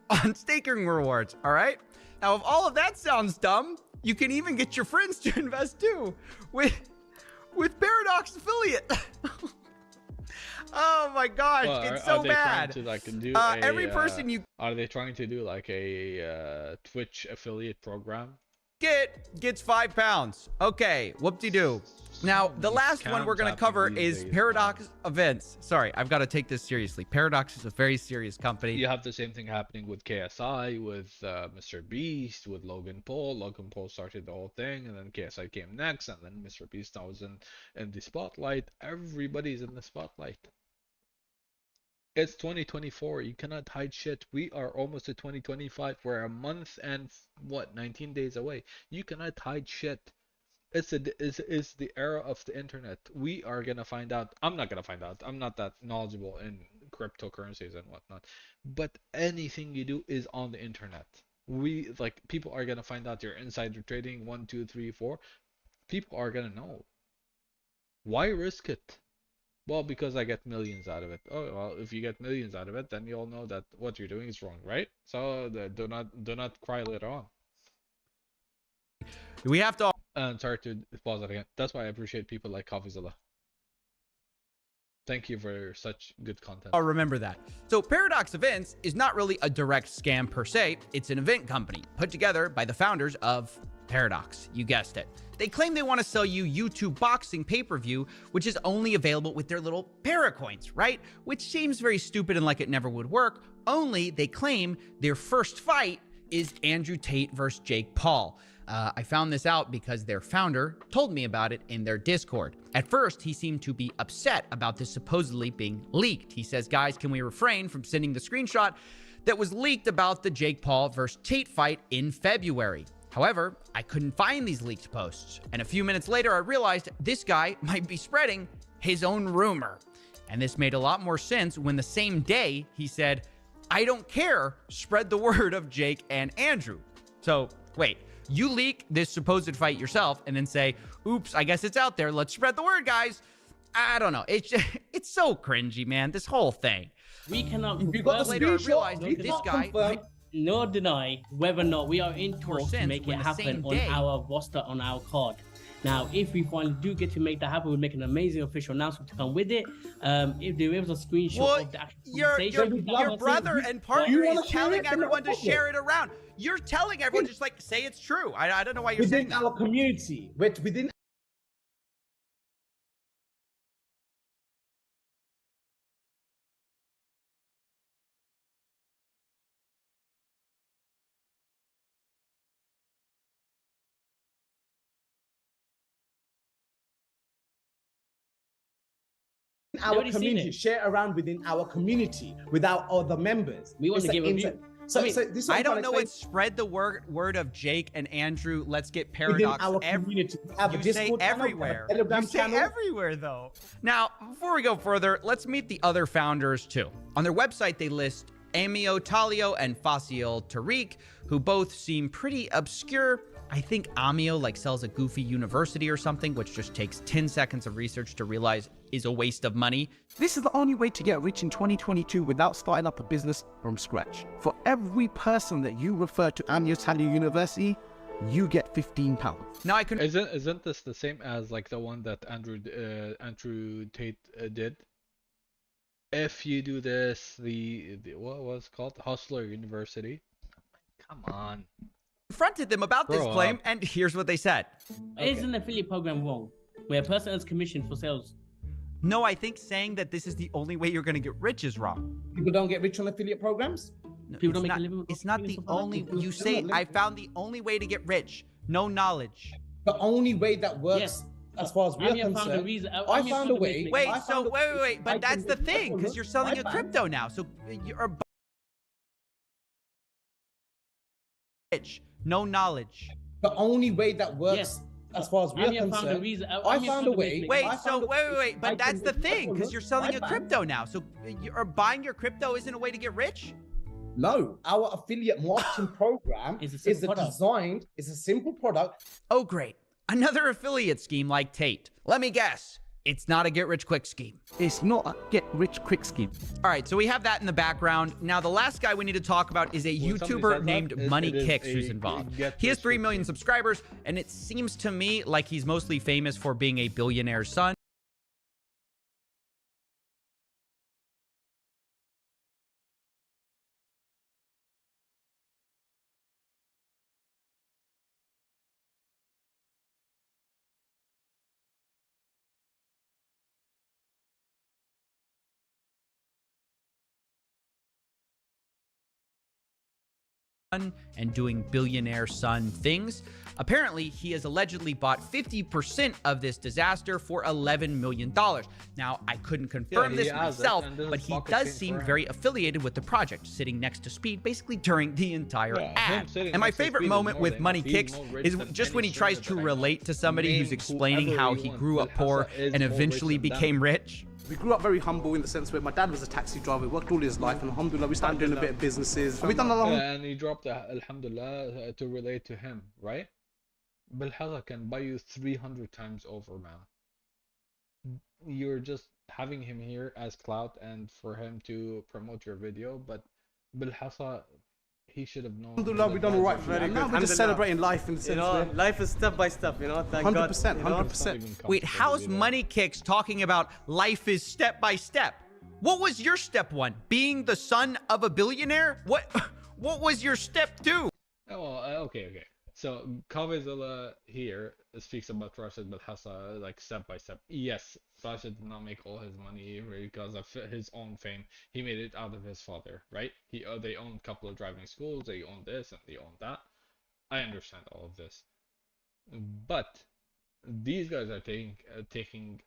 on staking rewards. All right. Now, if all of that sounds dumb, you can even get your friends to invest too with Paradox Affiliate. Oh my gosh, Well, it's so bad. To, like, do every person you are they trying to do like a Twitch affiliate program? gets £5. Okay, whoop-de-doo. Now, the last one we're going to cover is Paradox Events. Sorry, I've got to take this seriously. Paradox is a very serious company. You have the same thing happening with KSI, with Mr. Beast, with Logan Paul. Logan Paul started the whole thing, and then KSI came next, and then Mr. Beast now is in the spotlight. Everybody's in the spotlight. It's 2024. You cannot hide shit. We are almost to 2025. We're a month and 19 days away. You cannot hide shit. It's the era of the internet. We are gonna find out. I'm not gonna find out. I'm not that knowledgeable in cryptocurrencies and whatnot. But anything you do is on the internet. People are gonna find out your insider trading 1, 2, 3, 4. People are gonna know. Why risk it? Well, because I get millions out of it. Oh, well, if you get millions out of it, then you'll know that what you're doing is wrong, right? So do not cry later on. We have to. Sorry to pause that again. That's why I appreciate people like Coffeezilla. Thank you for such good content. I'll remember that. So Paradox Events is not really a direct scam per se. It's an event company put together by the founders of Paradox. You guessed it. They claim they want to sell you YouTube boxing pay-per-view, which is only available with their little Paracoins, right? Which seems very stupid and like it never would work. Only they claim their first fight is Andrew Tate versus Jake Paul. I found this out because their founder told me about it in their Discord. At first, he seemed to be upset about this supposedly being leaked. He says, guys, can we refrain from sending the screenshot that was leaked about the Jake Paul versus Tate fight in February? However, I couldn't find these leaked posts. And a few minutes later, I realized this guy might be spreading his own rumor. And this made a lot more sense when the same day he said, I don't care, spread the word of Jake and Andrew. So wait, you leak this supposed fight yourself and then say, oops, I guess it's out there. Let's spread the word, guys. I don't know. It's so cringy, man. This whole thing. We cannot. You got the later I screenshot. realized You this cannot guy confirm. nor deny whether or not we are in talks to sense make it when the happen same on day- our roster, on our card. Now, if we finally do get to make that happen, we'll make an amazing official announcement to come with it. If there is a screenshot Well, of the actual your conversation, brother and partner wanna is share telling it? Then everyone to fuck it. share it around. You're telling everyone just like say it's true. I don't know why you're saying Within that. our community, within our already seen community, it. share around within our community without other members. We want It's to give the a view. inter- So, I mean, so this is I what I'm don't trying know to what spread the word of Jake and Andrew. Let's get explain. Within Paradox. our community, we have a You say Discord channel, we have a everywhere. Telegram You say channel. everywhere, though. Now, before we go further, let's meet the other founders, too. On their website, they list Amio Talio and Faciel Tariq, who both seem pretty obscure. I think Amio sells a goofy university or something, which just takes 10 seconds of research to realize is a waste of money. This is the only way to get rich in 2022 without starting up a business from scratch. For every person that you refer to Amio Talio University, you get £15. Now I can. Isn't this the same as like the one that Andrew Tate did? If you do this, the what was it called, Hustler University. Come on. Confronted them about this Grow claim, up. and here's what they said. Is an affiliate program wrong, where a person earns commission for sales? No, I think saying that this is the only way you're going to get rich is wrong. People don't get rich on affiliate programs. No, People it's don't make not, a living with it's not the only. You say I found the only way to get rich. No knowledge. The only way that works, Yes. as far as we're Amir found a concerned, reason. I Amir found found a a way to way. make Wait, I so found a- wait, I but that's can- the thing, because you're selling my a bad. crypto now, so you're rich. No knowledge. The only way that works, Yes. as far as we're Amir found a concerned, reason. I Amir found found a a way to way. make Wait, I so found a- wait, I but that's can the make thing, because look, you're selling my a bad. crypto now, so you're buying your crypto isn't a way to get rich. No, our affiliate marketing program It's a is simple product. designed. It's a simple product. Oh, great. Another affiliate scheme like Tate. Let me guess. It's not a get-rich-quick scheme. It's not a get-rich-quick scheme. All right, so we have that in the background. Now, the last guy we need to talk about is a When somebody YouTuber says that, named it Money is Kicks a who's involved. get He has rich 3 quick million scheme. subscribers, and it seems to me like he's mostly famous for being a billionaire's son. And doing billionaire son things. Apparently, he has allegedly bought 50% of this disaster for $11 million. Now, I couldn't confirm he this has it, myself, and this is but he pocket does change seem for him. very affiliated with the project, sitting next to Speed basically during the entire Yeah, him ad. sitting And my next to favorite Speed is moment more with than Money enough. He's Kicks more rich is than just any when he tries streamer to that I know. relate to somebody who's Name explaining whoever how you he want, grew but up poor Hassa is and more rich eventually than them. became rich. We grew up very humble in the sense where my dad was a taxi driver, worked all his life, and alhamdulillah, we started doing a bit of businesses. We done a lot. And he dropped Alhamdulillah to relate to him, right? Bilhassa can buy you 300 times over, man. You're just having him here as clout and for him to promote your video, but Bilhassa, he should have known. Alhamdulillah, we done all right for it. Now we're just celebrating life in the sense where life is step by step, 100%, 100%. Wait, how's Money Kicks talking about life is step by step? What was your step one? Being the son of a billionaire? What was your step two? Oh, okay. So Kavizilla here speaks about Rashid Bilhassa like step by step. Yes, Rashid did not make all his money because of his own fame. He made it out of his father, right? They own a couple of driving schools, they own this and they own that. I understand all of this, but these guys are taking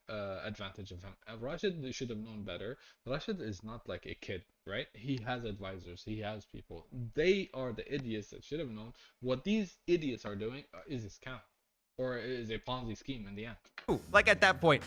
advantage of him. Rashid should have known better. Rashid is not like a kid, right? He has advisors, he has people. They are the idiots that should have known what these idiots are doing is a scam or is a Ponzi scheme in the end. Like at that point,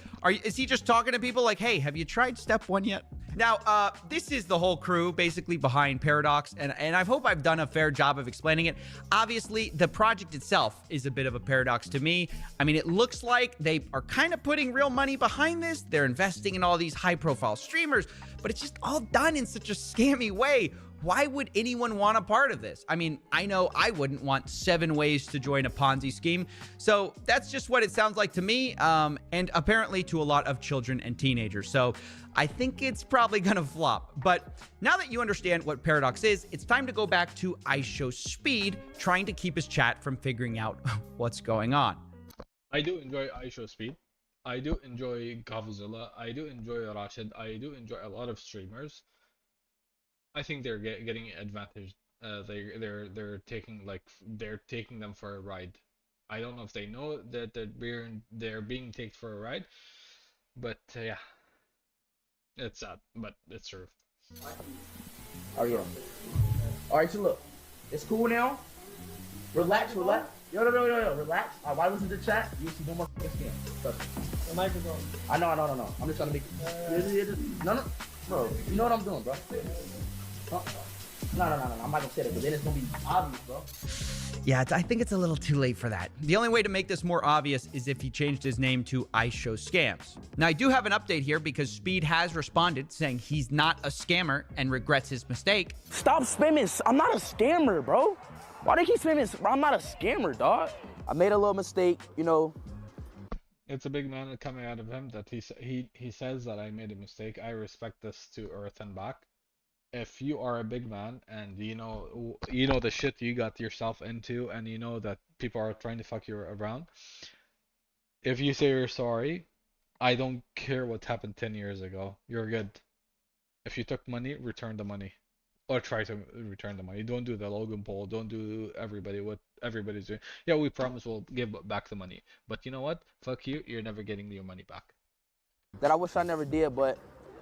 is he just talking to people like, hey, have you tried step one yet? Now, this is the whole crew basically behind Paradox, and I hope I've done a fair job of explaining it. Obviously, the project itself is a bit of a paradox to me. I mean, it looks like they are kind of putting real money behind this. They're investing in all these high-profile streamers, but it's just all done in such a scammy way. Why would anyone want a part of this? I mean, I know I wouldn't want 7 ways to join a Ponzi scheme. So that's just what it sounds like to me, and apparently to a lot of children and teenagers. So I think it's probably gonna flop. But now that you understand what Paradox is, it's time to go back to IShowSpeed, trying to keep his chat from figuring out what's going on. I do enjoy IShowSpeed. I do enjoy Kavizilla. I do enjoy Rashid. I do enjoy a lot of streamers. I think they're getting advantage. They're taking them for a ride. I don't know if they know that they're being taken for a ride, but yeah, it's sad, but it's true. Alright, so look, it's cool now. Relax. Yo, relax. Why listen to the chat? You see no more scams. Trust me. The microphone. I know. I'm just trying to make No, bro. You know what I'm doing, bro. No. I'm not gonna say that, but then it's gonna be obvious, bro. Yeah, I think it's a little too late for that. The only way to make this more obvious is if he changed his name to IShowScams. Now, I do have an update here because Speed has responded saying he's not a scammer and regrets his mistake. Stop spamming. I'm not a scammer, bro. Why they keep saying this? Bro, I'm not a scammer, dog. I made a little mistake, you know. It's a big man coming out of him that he says that I made a mistake. I respect this to earth and back. If you are a big man and you know the shit you got yourself into, and you know that people are trying to fuck you around, if you say you're sorry, I don't care what happened 10 years ago. You're good. If you took money, return the money. Or try to return the money. Don't do the Logan Paul. Don't do what everybody's doing. Yeah, we promise we'll give back the money. But you know what? Fuck you. You're never getting your money back. That I wish I never did, but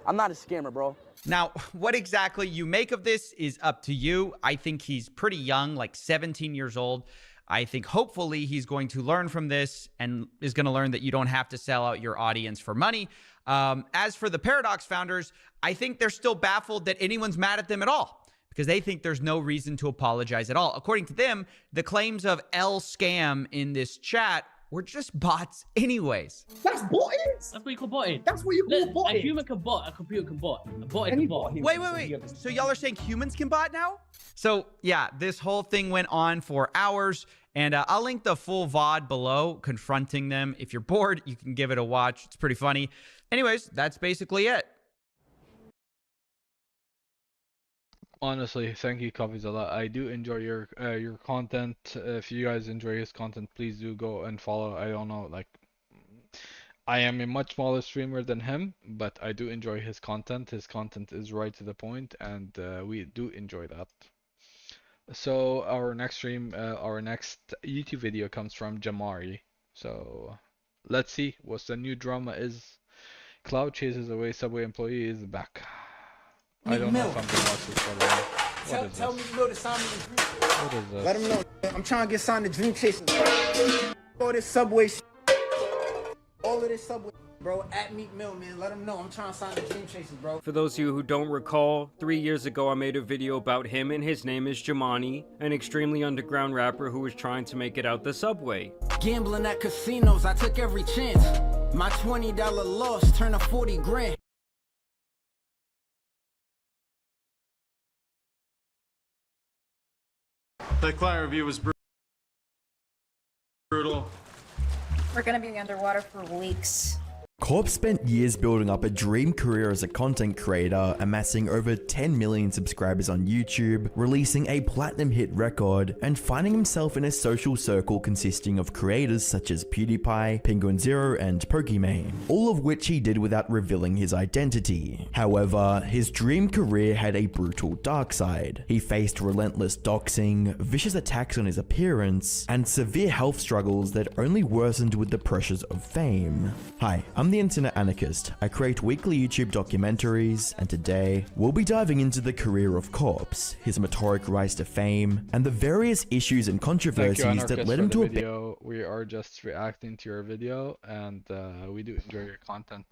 I'm not a scammer, bro. Now, what exactly you make of this is up to you. I think he's pretty young, like 17 years old. I think hopefully he's going to learn from this and is going to learn that you don't have to sell out your audience for money. As for the Paradox founders, I think they're still baffled that anyone's mad at them at all because they think there's no reason to apologize at all. According to them, the claims of L scam in this chat were just bots anyways. That's botted. That's what you call botted. That's what you call botted. A human can bot, a computer can bot. A bot can bot. Wait. So y'all are saying humans can bot now? So yeah, this whole thing went on for hours, and I'll link the full VOD below confronting them. If you're bored, you can give it a watch. It's pretty funny. Anyways, that's basically it. Honestly, thank you, Coffees, a lot. I do enjoy your content. If you guys enjoy his content, please do go and follow. I don't know, like, I am a much smaller streamer than him, but I do enjoy his content. His content is right to the point, and we do enjoy that. So our next stream, our next YouTube video comes from Jamari. So let's see what the new drama is. Cloud chases away Subway employee is back. I don't know if I'm gonna watch this for long. Tell me you know the sign of the dream. What is this? Let him know. I'm trying to get signed to Dream Chasing. All this Subway all of this Subway, bro, at Meek Mill, man. Let him know. I'm trying to sign the Dream Chasers, bro. For those of you who don't recall, 3 years ago I made a video about him, and his name is Jamani, an extremely underground rapper who was trying to make it out the subway. Gambling at casinos, I took every chance. My $20 loss turned to 40 grand. That client review was brutal. We're gonna be underwater for weeks. Corp spent years building up a dream career as a content creator, amassing over 10 million subscribers on YouTube, releasing a platinum hit record, and finding himself in a social circle consisting of creators such as PewDiePie, Penguin Zero, and Pokimane, all of which he did without revealing his identity. However, his dream career had a brutal dark side. He faced relentless doxing, vicious attacks on his appearance, and severe health struggles that only worsened with the pressures of fame. Hi, I'm the Internet Anarchist. I create weekly YouTube documentaries, and today we'll be diving into the career of Corpse, his meteoric rise to fame, and the various issues and controversies that led him to a video. We are just reacting to your video, and we do enjoy your content.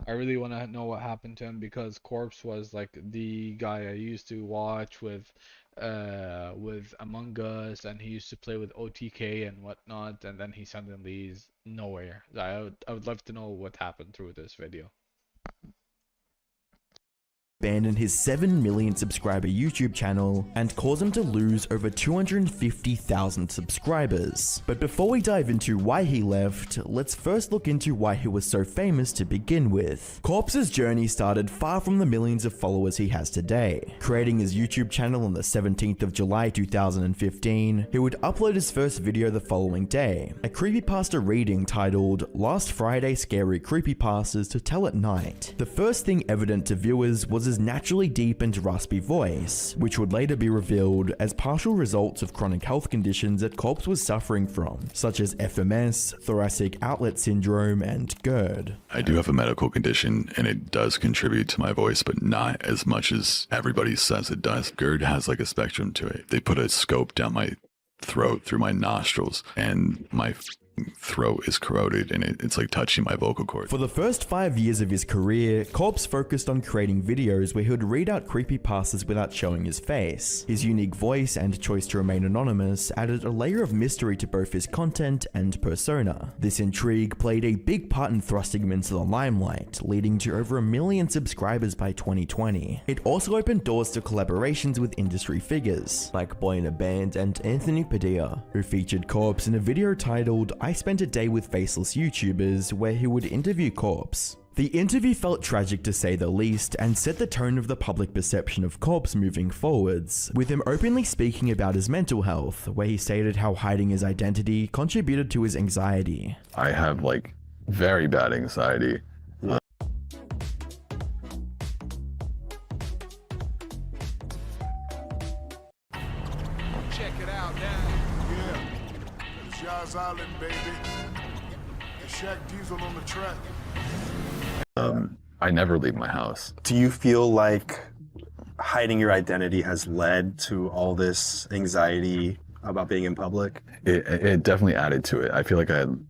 I really want to know what happened to him, because Corpse was like the guy I used to watch with Among Us, and he used to play with OTK and whatnot, and then he suddenly is nowhere. I would love to know what happened through this video. abandon his 7 million subscriber YouTube channel and cause him to lose over 250,000 subscribers. But before we dive into why he left, let's first look into why he was so famous to begin with. Corpse's journey started far from the millions of followers he has today. Creating his YouTube channel on the 17th of July 2015, he would upload his first video the following day, a creepypasta reading titled Last Friday Scary Creepypastas to Tell at Night. The first thing evident to viewers was his naturally deep and raspy voice, which would later be revealed as partial results of chronic health conditions that Corpse was suffering from, such as FMS, thoracic outlet syndrome, and GERD. I do have a medical condition and it does contribute to my voice, but not as much as everybody says it does. GERD has like a spectrum to it. They put a scope down my throat through my nostrils and my throat is corroded and it's like touching my vocal cords. For the first 5 years of his career, Corpse focused on creating videos where he would read out creepypastas without showing his face. His unique voice and choice to remain anonymous added a layer of mystery to both his content and persona. This intrigue played a big part in thrusting him into the limelight, leading to over 1 million subscribers by 2020. It also opened doors to collaborations with industry figures, like Boy in a Band and Anthony Padilla, who featured Corpse in a video titled I Spent a Day with Faceless YouTubers, where he would interview Corpse. The interview felt tragic to say the least and set the tone of the public perception of Corpse moving forwards, with him openly speaking about his mental health, where he stated how hiding his identity contributed to his anxiety. I have like very bad anxiety. Check it out now. Yeah, it's Yas Island, baby. It's Shaq Diesel on the track. I never leave my house. Do you feel like hiding your identity has led to all this anxiety about being in public? It definitely added to it. I feel like I had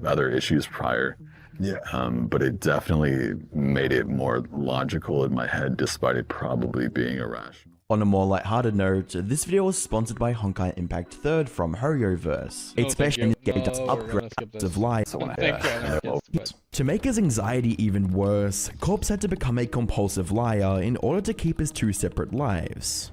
other issues prior. Yeah. But it definitely made it more logical in my head, despite it probably being irrational. On a more lighthearted note, this video was sponsored by Honkai Impact 3rd from Horioverse. Its special game does upgrade of life. To make his anxiety even worse, Corpse had to become a compulsive liar in order to keep his 2 separate lives.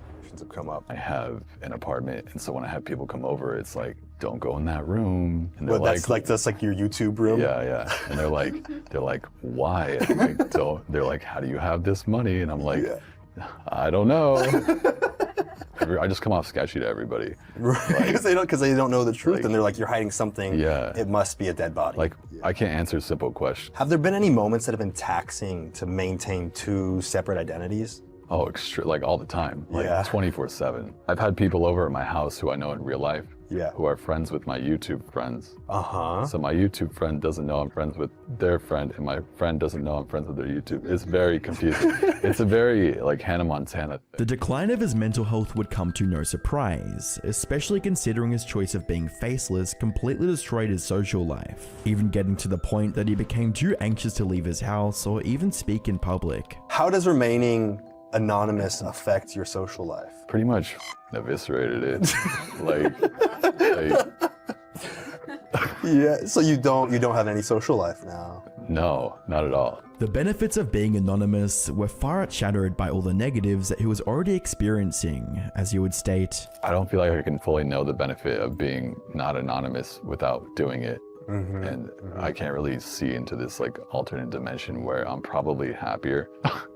Come up. I have an apartment, and so when I have people come over, it's like, don't go in that room. And well, that's like your YouTube room. Yeah. And they're like, why? And I'm like, don't. They're like, how do you have this money? And I'm like, I don't know. I just come off sketchy to everybody. Right, because they don't know the truth, and they're like, you're hiding something. Yeah. It must be a dead body. Like, I can't answer simple questions. Have there been any moments that have been taxing to maintain 2 separate identities? Oh, like all the time, like 24/7. I've had people over at my house who I know in real life, who are friends with my YouTube friends. So my YouTube friend doesn't know I'm friends with their friend, and my friend doesn't know I'm friends with their YouTube. It's very confusing. It's a very like Hannah Montana thing. The decline of his mental health would come to no surprise, especially considering his choice of being faceless completely destroyed his social life, even getting to the point that he became too anxious to leave his house or even speak in public. How does remaining anonymous affect your social life? Pretty much eviscerated it. like yeah, so you don't have any social life now? No, not at all. The benefits of being anonymous were far outshadowed by all the negatives that he was already experiencing, as he would state, I don't feel like I can fully know the benefit of being not anonymous without doing it. And I can't really see into this like alternate dimension where I'm probably happier.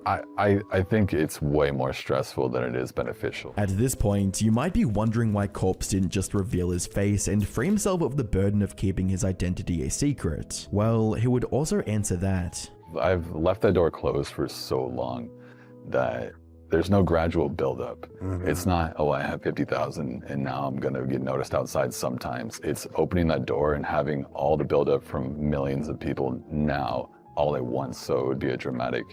I think it's way more stressful than it is beneficial. At this point, you might be wondering why Corpse didn't just reveal his face and free himself of the burden of keeping his identity a secret. Well, he would also answer that. I've left that door closed for so long that there's no gradual buildup. It's not, oh, I have 50,000 and now I'm gonna get noticed outside sometimes. It's opening that door and having all the buildup from millions of people now all at once. So it would be a dramatic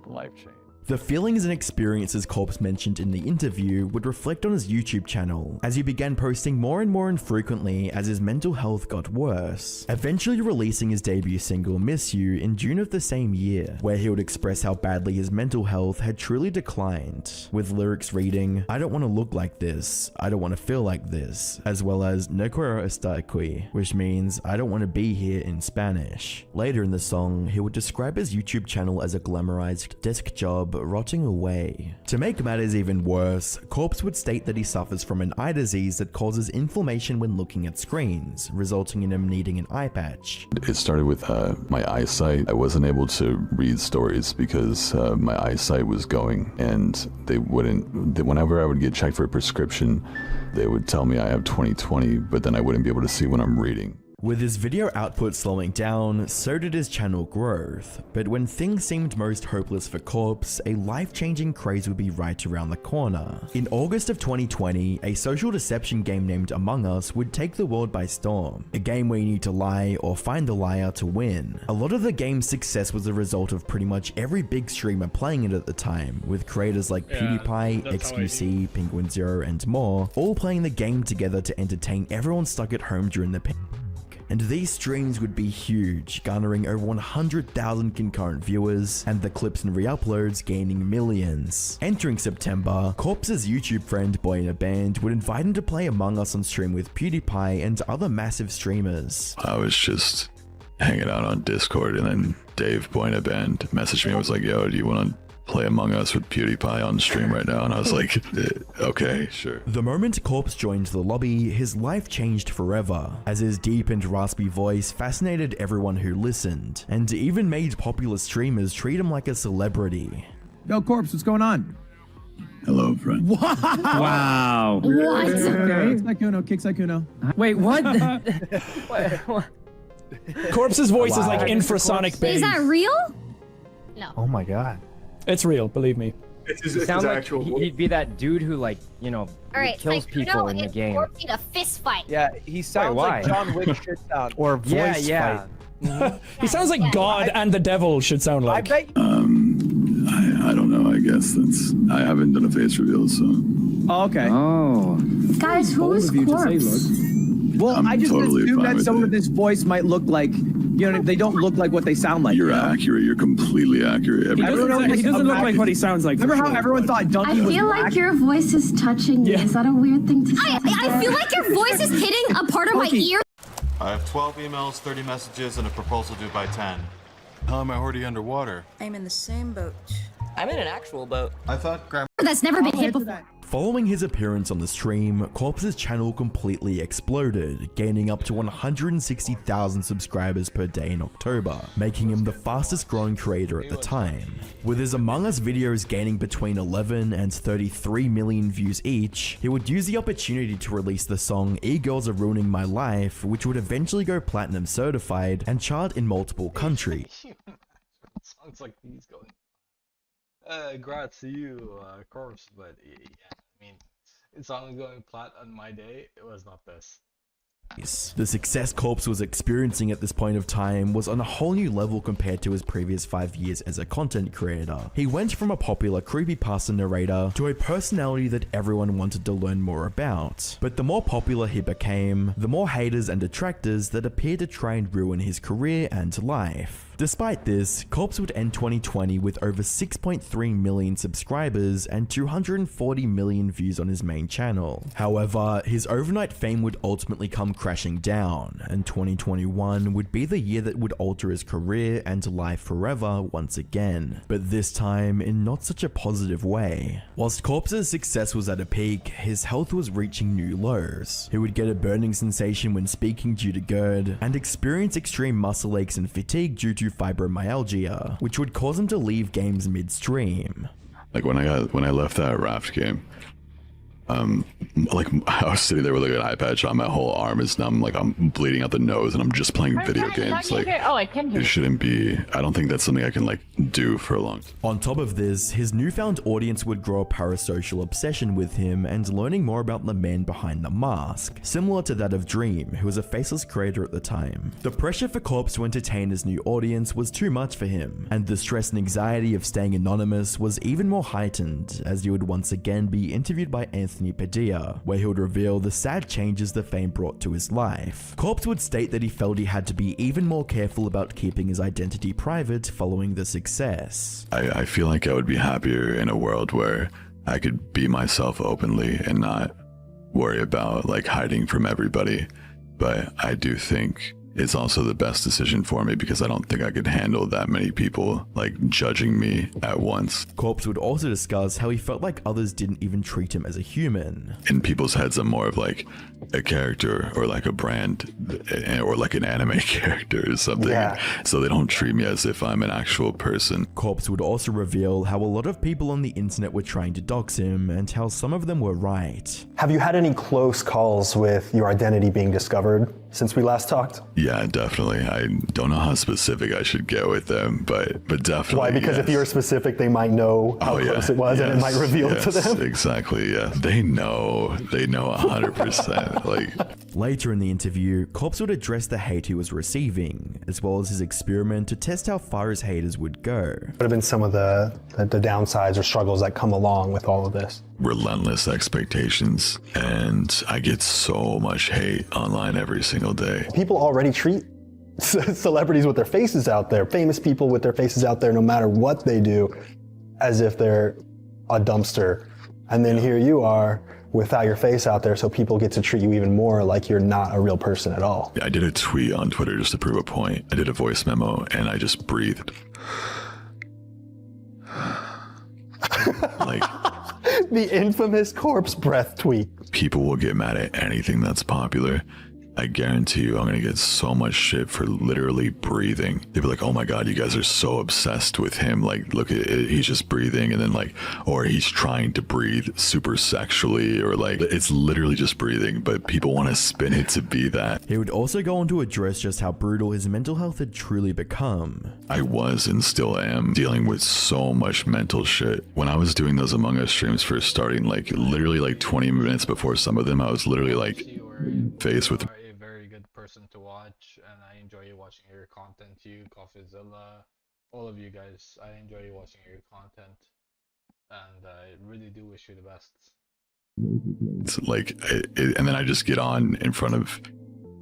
life change. The feelings and experiences Corpse mentioned in the interview would reflect on his YouTube channel, as he began posting more and more infrequently as his mental health got worse, eventually releasing his debut single Miss You in June of the same year, where he would express how badly his mental health had truly declined, with lyrics reading, I don't want to look like this, I don't want to feel like this, as well as No quiero estar aquí, which means I don't want to be here in Spanish. Later in the song, he would describe his YouTube channel as a glamorized desk job rotting away. To make matters even worse, Corpse would state that he suffers from an eye disease that causes inflammation when looking at screens, resulting in him needing an eye patch. It started with my eyesight. I wasn't able to read stories because my eyesight was going, and whenever I would get checked for a prescription, they would tell me I have 20/20, but then I wouldn't be able to see when I'm reading. With his video output slowing down, so did his channel growth, but when things seemed most hopeless for Corpse, a life-changing craze would be right around the corner. In August of 2020, a social deception game named Among Us would take the world by storm, a game where you need to lie or find the liar to win. A lot of the game's success was a result of pretty much every big streamer playing it at the time, with creators like PewDiePie, XQC, Penguin Zero, and more, all playing the game together to entertain everyone stuck at home during the pandemic. and these streams would be huge, garnering over 100,000 concurrent viewers, and the clips and re-uploads gaining millions. Entering September, Corpse's YouTube friend Boy in a Band would invite him to play Among Us on stream with PewDiePie and other massive streamers. I was just hanging out on Discord, and then Dave Boy in a Band messaged me and was like, yo, do you want to play Among Us with PewDiePie on stream right now? And I was like, okay, sure. The moment Corpse joined the lobby, his life changed forever, as his deep and raspy voice fascinated everyone who listened, and even made popular streamers treat him like a celebrity. Yo, Corpse, what's going on? Hello, friend. Wow. What? Kicks like Uno. Wait, what? Corpse's voice is like infrasonic bass. Is that real? No. Oh my god. It's real, believe me. It sounds like he'd be that dude who, like, you know, Alright, kills people in the game. Need a fist fight. Yeah, he sounds like John Wick should sound. Or voice fight. He sounds like God and the devil should sound like. I don't know, I guess I haven't done a face reveal, so. Oh, okay. Oh. Guys, who is Corpse? Well, I just totally assume fine that with someone it. with this voice might look like, you know, they don't look like what they sound like. You're accurate, you're completely accurate. He doesn't look like what he sounds like. Remember how everyone thought Donkey was I feel black? like your voice is touching me. Is that a weird thing to say? I feel like your voice is hitting a part of my ear. I have 12 emails, 30 messages, and a proposal due by 10. How am I already underwater? I'm in the same boat. I'm in an actual boat. I thought Grandma. That's never been hit before. Following his appearance on the stream, Corpse's channel completely exploded, gaining up to 160,000 subscribers per day in October, making him the fastest growing creator at the time. With his Among Us videos gaining between 11 and 33 million views each, he would use the opportunity to release the song E-Girls Are Ruining My Life, which would eventually go platinum certified and chart in multiple countries. Sounds like he's going. Congrats to you, Corpse, but yeah, I mean, it's only going plat on my day. It was not this. The success Corpse was experiencing at this point of time was on a whole new level compared to his previous 5 years as a content creator. He went from a popular creepypasta narrator to a personality that everyone wanted to learn more about. But the more popular he became, the more haters and detractors that appeared to try and ruin his career and life. Despite this, Corpse would end 2020 with over 6.3 million subscribers and 240 million views on his main channel. However, his overnight fame would ultimately come crashing down, and 2021 would be the year that would alter his career and life forever once again, but this time in not such a positive way. Whilst Corpse's success was at a peak, his health was reaching new lows. He would get a burning sensation when speaking due to GERD, and experience extreme muscle aches and fatigue due to fibromyalgia, which would cause him to leave games midstream. Like when I left that raft game, like I was sitting there with like an eye patch on, my whole arm is numb, like I'm bleeding out the nose, and I'm just playing video games. Like, I can hear. it shouldn't be. I don't think that's something I can like do for a long time. On top of this, his newfound audience would grow a parasocial obsession with him and learning more about the man behind the mask, similar to that of Dream, who was a faceless creator at the time. The pressure for Corpse to entertain his new audience was too much for him, and the stress and anxiety of staying anonymous was even more heightened, as he would once again be interviewed by Anthony Padilla, where he would reveal the sad changes the fame brought to his life. Corpse would state that he felt he had to be even more careful about keeping his identity private following the success. I feel like I would be happier in a world where I could be myself openly and not worry about like hiding from everybody. But I do think it's also the best decision for me because I don't think I could handle that many people like judging me at once. Corpse would also discuss how he felt like others didn't even treat him as a human. In people's heads, I'm more of like a character or like a brand or like an anime character or something. Yeah. So they don't treat me as if I'm an actual person. Corpse would also reveal how a lot of people on the internet were trying to dox him and how some of them were right. Have you had any close calls with your identity being discovered since we last talked? Yeah, definitely. I don't know how specific I should get with them, but definitely. Why? Because if you're specific, they might know how close it was, and it might reveal it to them. Exactly. Yeah, they know 100%. Like Later in the interview, Corpse would address the hate he was receiving, as well as his experiment to test how far his haters would go. What have been some of the downsides or struggles that come along with all of this? relentless expectations, and I get so much hate online every single day. People already treat celebrities with their faces out there, famous people with their faces out there, no matter what they do, as if they're a dumpster. And then here you are without your face out there, so people get to treat you even more like you're not a real person at all. I did a tweet on Twitter just to prove a point. I did a voice memo and I just breathed. Like the infamous corpse breath tweet. People will get mad at anything that's popular. I guarantee you I'm gonna get so much shit for literally breathing. They'll be like, oh my god, you guys are so obsessed with him. Like, look at it, he's just breathing, and then like, or he's trying to breathe super sexually, or like, it's literally just breathing, but people want to spin it to be that. He would also go on to address just how brutal his mental health had truly become. I was and still am dealing with so much mental shit. When I was doing those Among Us streams first starting, like literally like 20 minutes before some of them, I was literally like faced with person to watch, and I enjoy watching your content. You, CoffeeZilla, all of you guys, I enjoy watching your content, and I really do wish you the best. It's like, and then I just get on in front of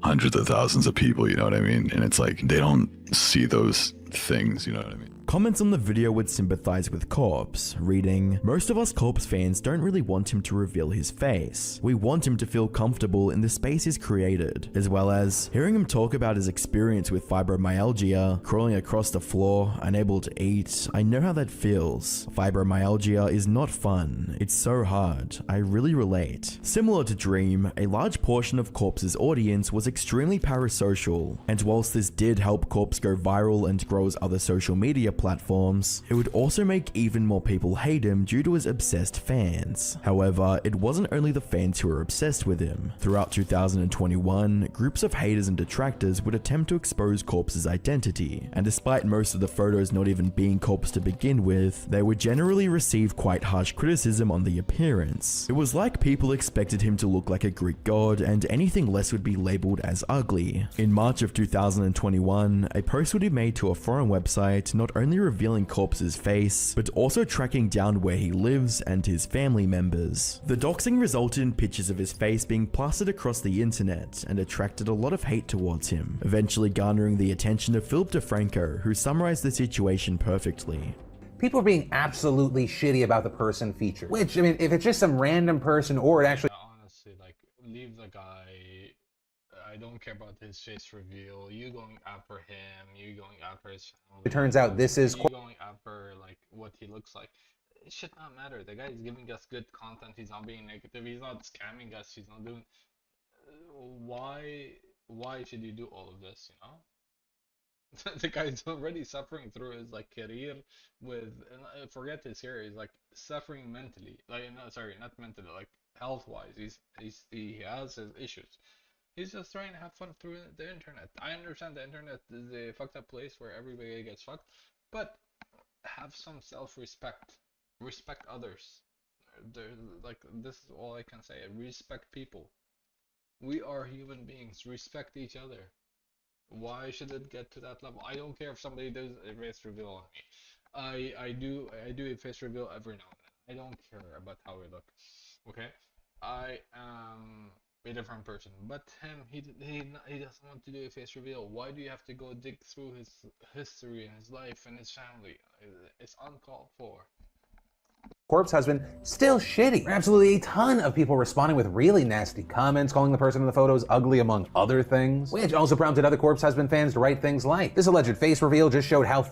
hundreds of thousands of people, you know what I mean? And it's like, they don't see those things, you know what I mean? Comments on the video would sympathize with Corpse, reading, "Most of us Corpse fans don't really want him to reveal his face. We want him to feel comfortable in the space he's created," as well as hearing him talk about his experience with fibromyalgia, crawling across the floor, unable to eat. "I know how that feels. Fibromyalgia is not fun. It's so hard. I really relate." Similar to Dream, a large portion of Corpse's audience was extremely parasocial, and whilst this did help Corpse go viral and grow his other social media platforms, it would also make even more people hate him due to his obsessed fans. However, it wasn't only the fans who were obsessed with him. Throughout 2021, groups of haters and detractors would attempt to expose Corpse's identity, and despite most of the photos not even being Corpse to begin with, they would generally receive quite harsh criticism on the appearance. It was like people expected him to look like a Greek god, and anything less would be labeled as ugly. In March of 2021, a post would be made to a forum website not only revealing Corpse's face, but also tracking down where he lives and his family members. The doxing resulted in pictures of his face being plastered across the internet and attracted a lot of hate towards him, eventually garnering the attention of Philip DeFranco, who summarized the situation perfectly. People are being absolutely shitty about the person featured, which, I mean, if it's just some random person or it actually... Honestly, like, leave the guy. I don't care about his face reveal. You going after him, you going after his family. It turns out this is... You going after, like, what he looks like. It should not matter. The guy is giving us good content. He's not being negative. He's not scamming us. He's not doing... Why should you do all of this, you know? The guy's already suffering through his, like, career with... forget his career. He's, like, suffering mentally. Like, no, sorry, not mentally. Like, health-wise. He has his issues. He's just trying to have fun through the internet. I understand the internet is a fucked up place where everybody gets fucked, but have some self-respect. Respect others. Like, this is all I can say. Respect people. We are human beings. Respect each other. Why should it get to that level? I don't care if somebody does a face reveal on me. I do a face reveal every now and then. I don't care about how we look. Okay? I am a different person, but him, he doesn't want to do a face reveal. Why do you have to go dig through his history and his life and his family? It's uncalled for. Corpse has been still shitty. Absolutely a ton of people responding with really nasty comments, calling the person in the photos ugly, among other things, which also prompted other Corpse Husband fans to write things like, "This alleged face reveal just showed how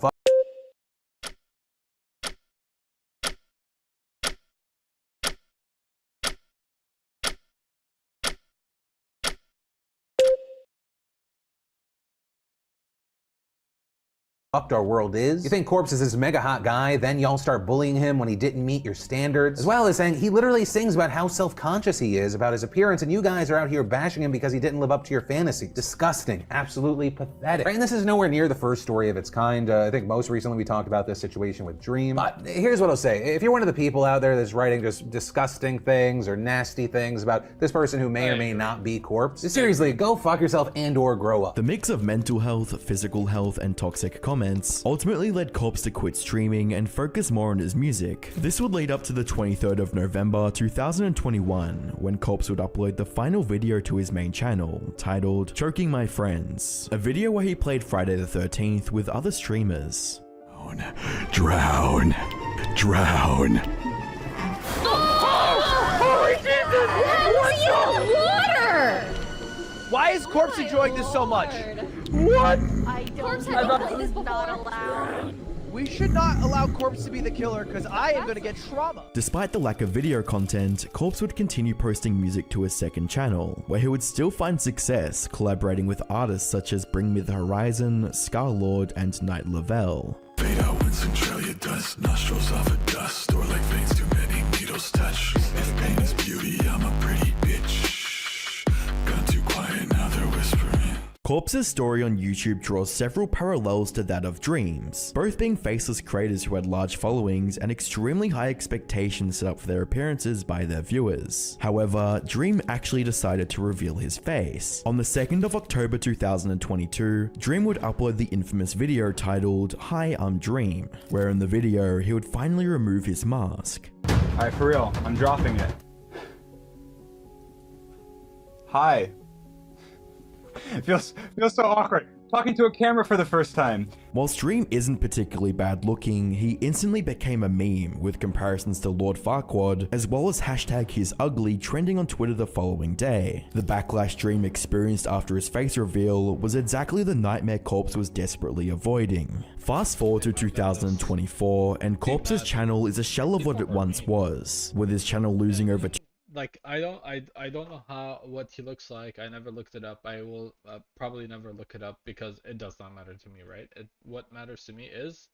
fucked our world is. You think Corpse is this mega hot guy, then y'all start bullying him when he didn't meet your standards. As well as saying he literally sings about how self-conscious he is about his appearance, and you guys are out here bashing him because he didn't live up to your fantasies. Disgusting. Absolutely pathetic. Right? And this is nowhere near the first story of its kind. I think most recently we talked about this situation with Dream. But here's what I'll say. If you're one of the people out there that's writing just disgusting things or nasty things about this person who may or may not be Corpse, seriously, go fuck yourself and/or grow up. The mix of mental health, physical health, and toxic comments ultimately led Corpse to quit streaming and focus more on his music. This would lead up to the 23rd of November 2021, when Corpse would upload the final video to his main channel, titled Choking My Friends, a video where he played Friday the 13th with other streamers. Drown. Drown. Holy Jesus! Water! Why is Corpse enjoying this so much? What? Corpse has played this not allowed. We should not allow Corpse to be the killer because I am gonna get trauma. Despite the lack of video content, Corpse would continue posting music to his second channel, where he would still find success collaborating with artists such as Bring Me the Horizon, Scarlord, and Night Lavelle. Fade out when Centralia dust, nostrils off a dust, or like veins too many needles touch. If pain is beauty, I'm a pretty bitch. Got too quiet, now they're whispering. Corpse's story on YouTube draws several parallels to that of Dream's, both being faceless creators who had large followings and extremely high expectations set up for their appearances by their viewers. However, Dream actually decided to reveal his face. On the 2nd of October 2022, Dream would upload the infamous video titled Hi, I'm Dream, where in the video he would finally remove his mask. Alright, for real, I'm dropping it. Hi. It feels so awkward. Talking to a camera for the first time. While Dream isn't particularly bad looking, he instantly became a meme with comparisons to Lord Farquaad, as well as hashtag He's Ugly trending on Twitter the following day. The backlash Dream experienced after his face reveal was exactly the nightmare Corpse was desperately avoiding. Fast forward to 2024, and Corpse's channel is a shell of what it once was, with his channel losing over Like I don't know what he looks like. I never looked it up. I will probably never look it up because it does not matter to me, right? What matters to me is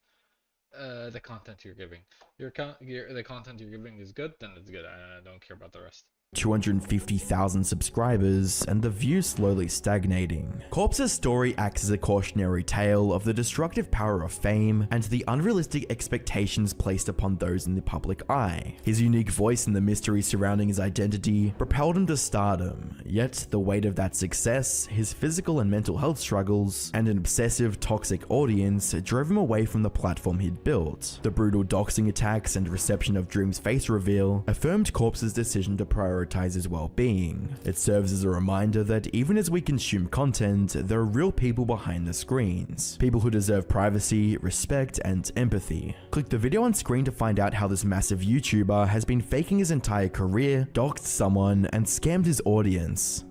the content you're giving. The content you're giving is good, then it's good. I don't care about the rest. 250,000 subscribers, and the views slowly stagnating. Corpse's story acts as a cautionary tale of the destructive power of fame and the unrealistic expectations placed upon those in the public eye. His unique voice and the mystery surrounding his identity propelled him to stardom, yet the weight of that success, his physical and mental health struggles, and an obsessive, toxic audience drove him away from the platform he'd built. The brutal doxing attacks and reception of Dream's face reveal affirmed Corpse's decision to prioritize his well-being. It serves as a reminder that even as we consume content, there are real people behind the screens. People who deserve privacy, respect, and empathy. Click the video on screen to find out how this massive YouTuber has been faking his entire career, doxed someone, and scammed his audience.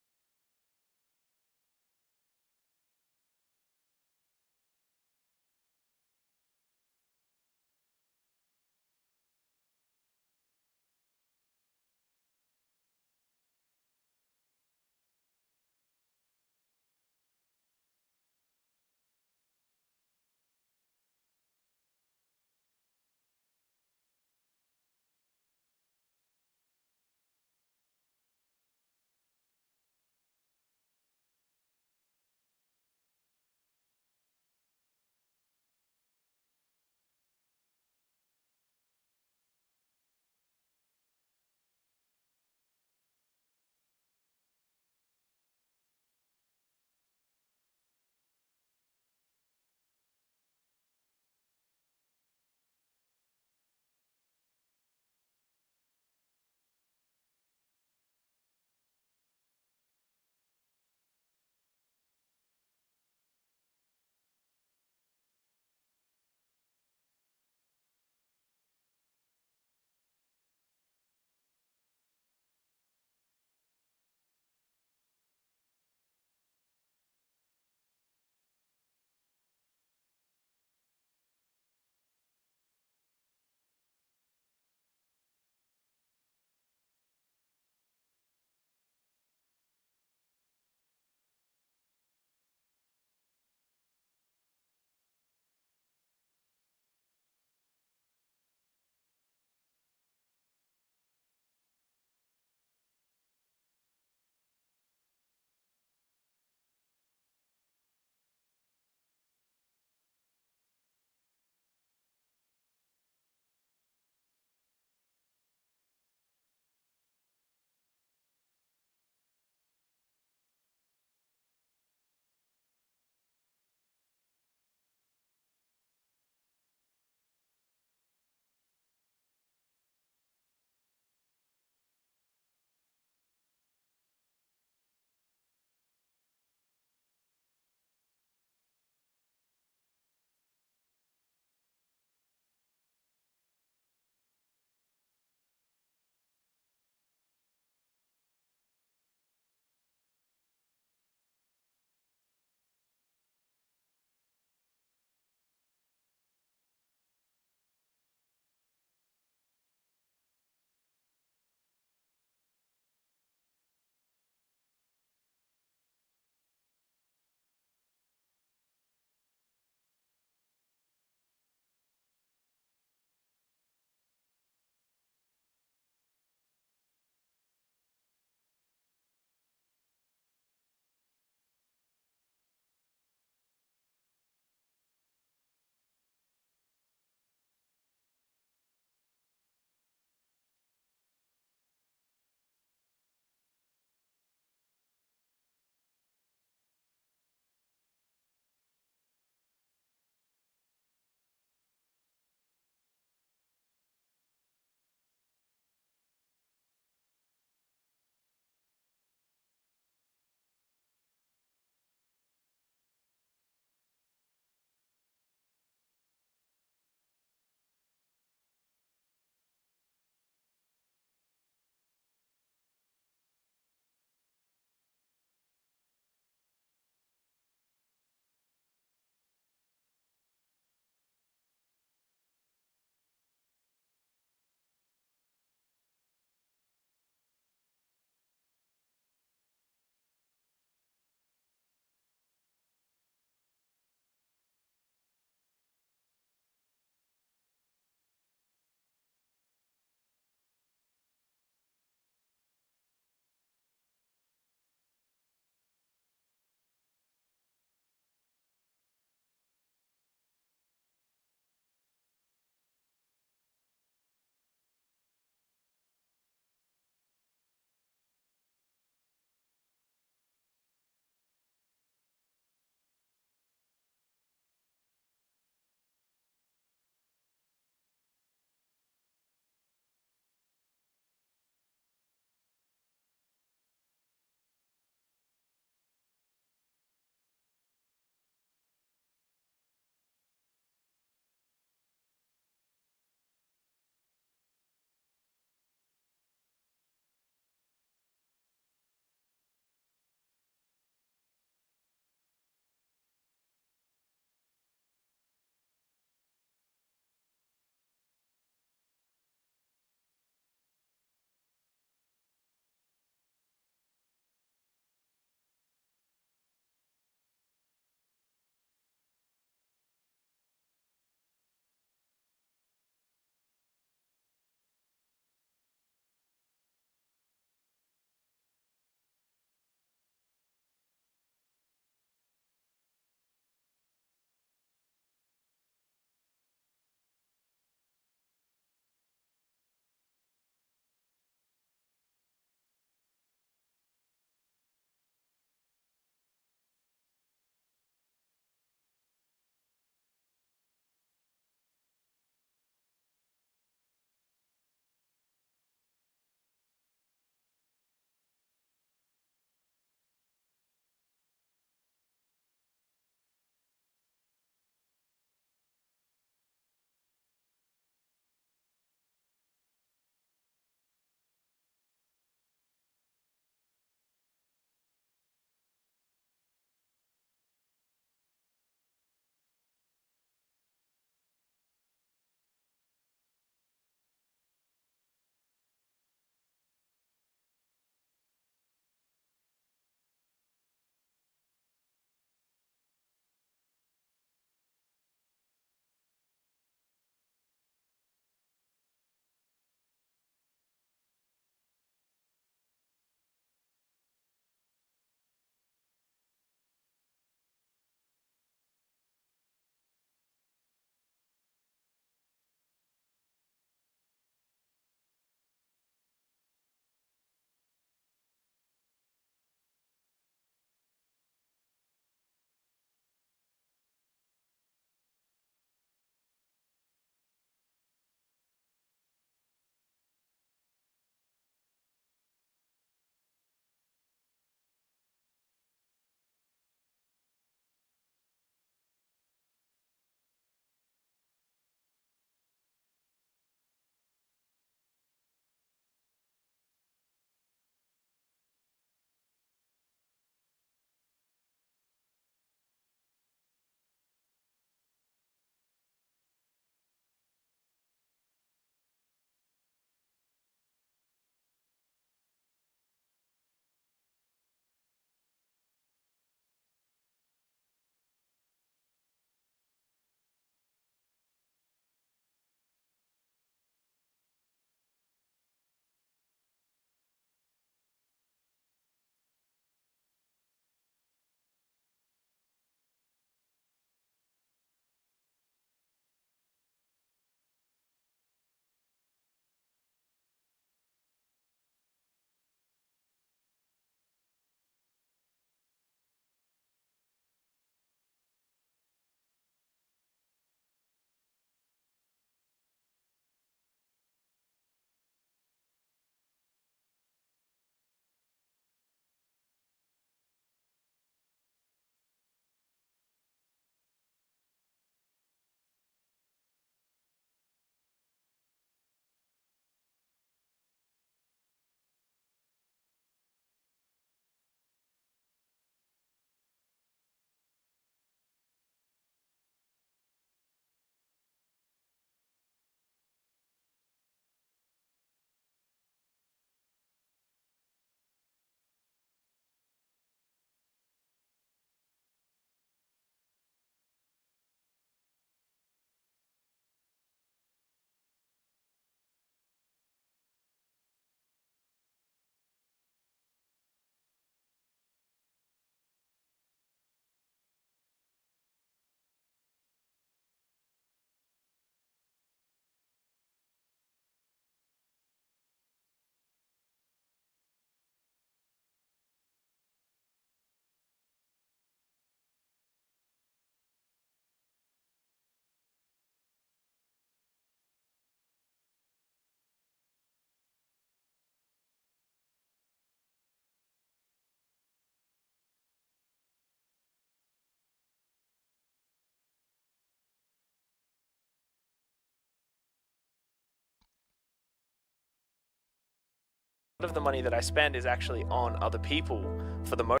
of the money that I spend is actually on other people for the most.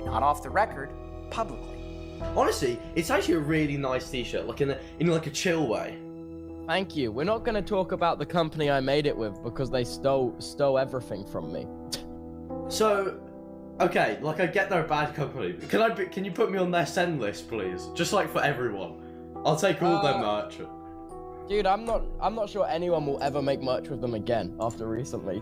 Not off the record, publicly. Honestly, it's actually a really nice t-shirt, like in like a chill way. Thank you. We're not going to talk about the company I made it with because they stole everything from me. So, okay, like I get they're a bad company. Can you put me on their send list, please? Just like for everyone. I'll take all their merch. Dude, I'm not sure anyone will ever make merch with them again after recently.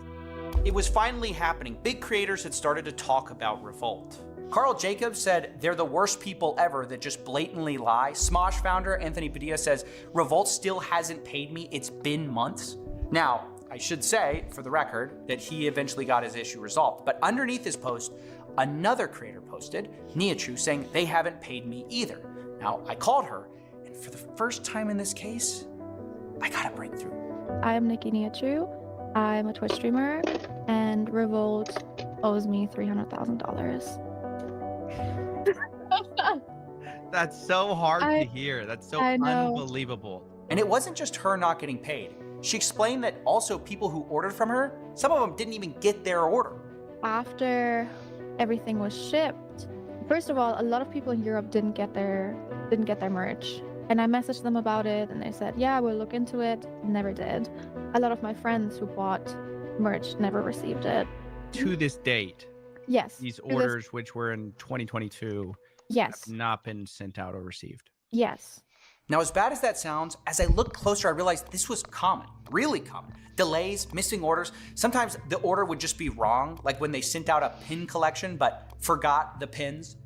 It was finally happening. Big creators had started to talk about Revolt. Carl Jacobs said they're the worst people ever that just blatantly lie. Smosh founder Anthony Padilla says Revolt still hasn't paid me. It's been months. Now, I should say, for the record, that he eventually got his issue resolved. But underneath his post, another creator posted, Niachu, saying they haven't paid me either. Now, I called her, and for the first time in this case, I got a breakthrough. I'm Nikki Niachu. I'm a Twitch streamer, and Revolt owes me $300,000. That's so hard to hear. That's so unbelievable. And it wasn't just her not getting paid. She explained that also people who ordered from her, some of them didn't even get their order. After everything was shipped, first of all, a lot of people in Europe didn't get their merch. And I messaged them about it, and they said, yeah, we'll look into it. Never did. A lot of my friends who bought merch never received it. To this date, yes, these orders, which were in 2022, yes, have not been sent out or received. Yes. Now, as bad as that sounds, as I looked closer, I realized this was common, really common. Delays, missing orders. Sometimes the order would just be wrong, like when they sent out a pin collection but forgot the pins.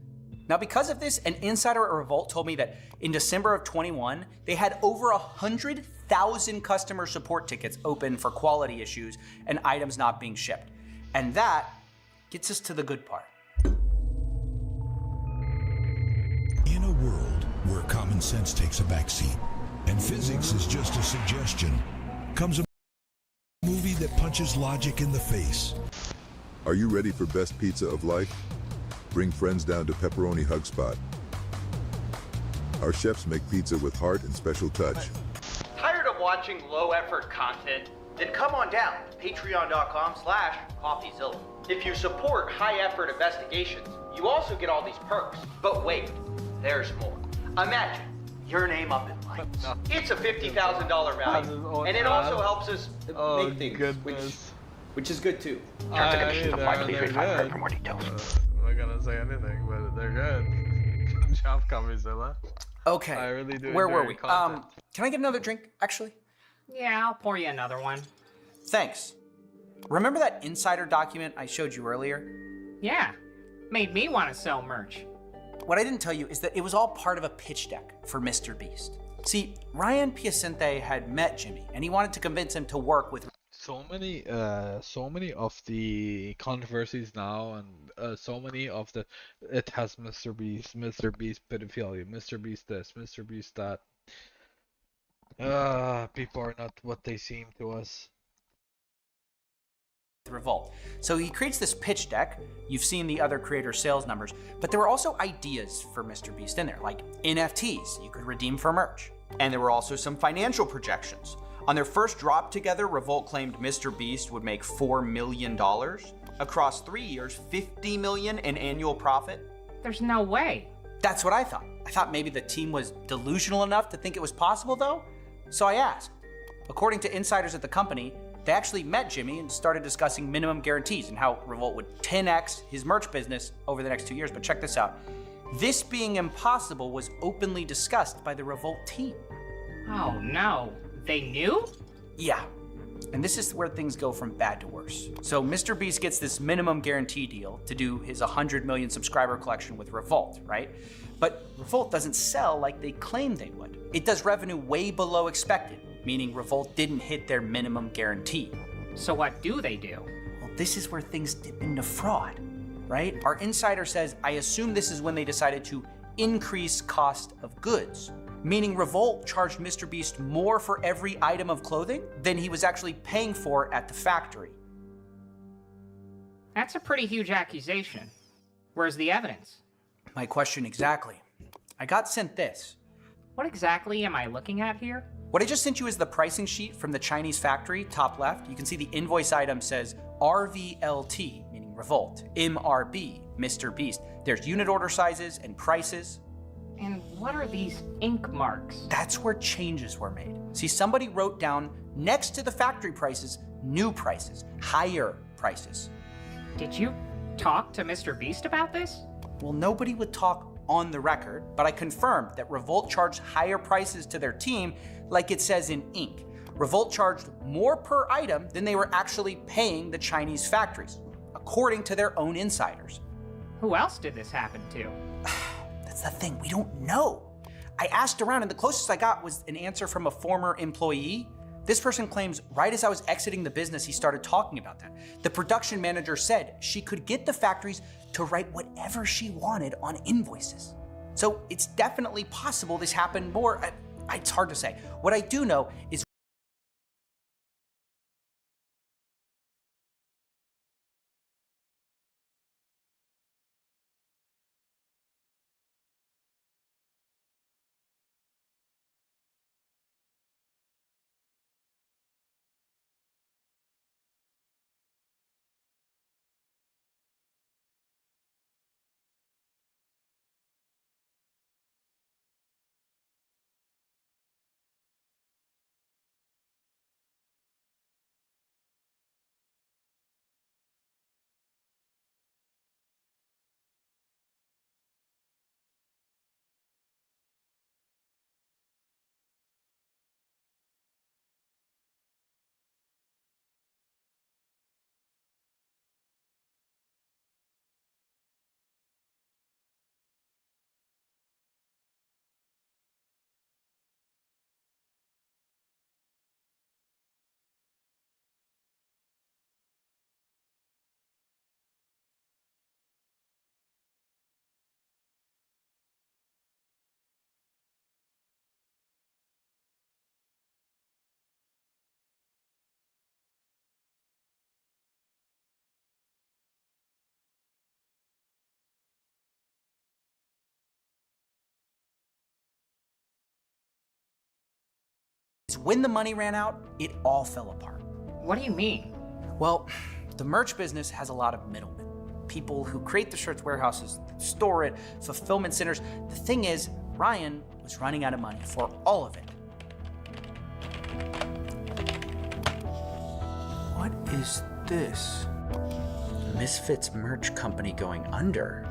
Now, because of this, an insider at Revolt told me that in December of 21, they had over 100,000 customer support tickets open for quality issues and items not being shipped. And that gets us to the good part. In a world where common sense takes a backseat and physics is just a suggestion, comes a movie that punches logic in the face. Are you ready for best pizza of life? Bring friends down to Pepperoni Hug Spot. Our chefs make pizza with heart and special touch. Tired of watching low-effort content? Then come on down to patreon.com/CoffeeZilla. If you support high-effort investigations, you also get all these perks. But wait, there's more. Imagine your name up in lights. It's a $50,000 value, and it also helps us make things, which is good too. Terms and conditions apply. Please read time for more details. I'm not gonna say anything, but they're good. Good job, CoffeeZilla. Okay. I really do. Where were enjoy we? content. Can I get another drink, actually? Yeah, I'll pour you another one. Thanks. Remember that insider document I showed you earlier? Yeah, made me want to sell merch. What I didn't tell you is that it was all part of a pitch deck for Mr. Beast. See, Ryan Piacente had met Jimmy, and he wanted to convince him to work with. So many of the controversies now, and so many of the it has Mr. Beast pedophilia, Mr. Beast this, Mr. Beast that. People are not what they seem to us. Revolt. So he creates this pitch deck. You've seen the other creator sales numbers, but there were also ideas for Mr. Beast in there, like NFTs you could redeem for merch. And there were also some financial projections. On their first drop together, Revolt claimed Mr. Beast would make $4 million. Across 3 years, $50 million in annual profit. There's no way. That's what I thought. I thought maybe the team was delusional enough to think it was possible, though. So I asked. According to insiders at the company, they actually met Jimmy and started discussing minimum guarantees and how Revolt would 10x his merch business over the next 2 years. But check this out. This being impossible was openly discussed by the Revolt team. Oh no, they knew? Yeah, and this is where things go from bad to worse. So Mr. Beast gets this minimum guarantee deal to do his 100 million subscriber collection with Revolt, right? But Revolt doesn't sell like they claimed they would. It does revenue way below expected, meaning Revolt didn't hit their minimum guarantee. So what do they do? Well, this is where things dip into fraud, right? Our insider says, I assume this is when they decided to increase cost of goods, meaning Revolt charged Mr. Beast more for every item of clothing than he was actually paying for at the factory. That's a pretty huge accusation. Where's the evidence? My question exactly. I got sent this. What exactly am I looking at here? What I just sent you is the pricing sheet from the Chinese factory, top left. You can see the invoice item says RVLT, meaning Revolt, MRB, Mr. Beast. There's unit order sizes and prices. And what are these ink marks? That's where changes were made. See, somebody wrote down next to the factory prices, new prices, higher prices. Did you talk to Mr. Beast about this? Well, nobody would talk on the record, but I confirmed that Revolt charged higher prices to their team, like it says in ink. Revolt charged more per item than they were actually paying the Chinese factories, according to their own insiders. Who else did this happen to? That's the thing, we don't know. I asked around and the closest I got was an answer from a former employee. This person claims right as I was exiting the business, he started talking about that. The production manager said she could get the factories to write whatever she wanted on invoices. So it's definitely possible this happened more. It's hard to say. What I do know is when the money ran out, it all fell apart. What do you mean? Well, the merch business has a lot of middlemen. People who create the shirts, warehouses, store it, fulfillment centers. The thing is, Ryan was running out of money for all of it. What is this? Misfits Merch Company going under.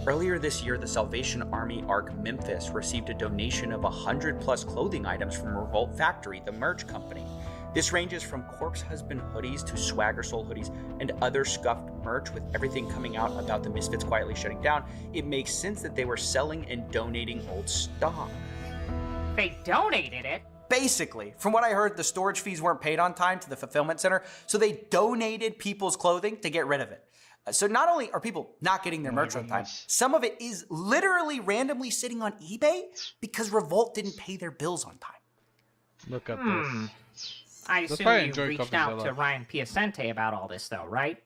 Earlier this year, the Salvation Army Arc Memphis received a donation of 100+ clothing items from Revolt Factory, the merch company. This ranges from Corpse Husband hoodies to Swagger Soul hoodies and other scuffed merch. With everything coming out about the Misfits quietly shutting down, it makes sense that they were selling and donating old stock. They donated it? Basically, from what I heard, the storage fees weren't paid on time to the fulfillment center, so they donated people's clothing to get rid of it. So not only are people not getting their merch on time, some of it is literally randomly sitting on eBay because Revolt didn't pay their bills on time. Look at this. I assume you reached out to Ryan Piacente about all this though, right?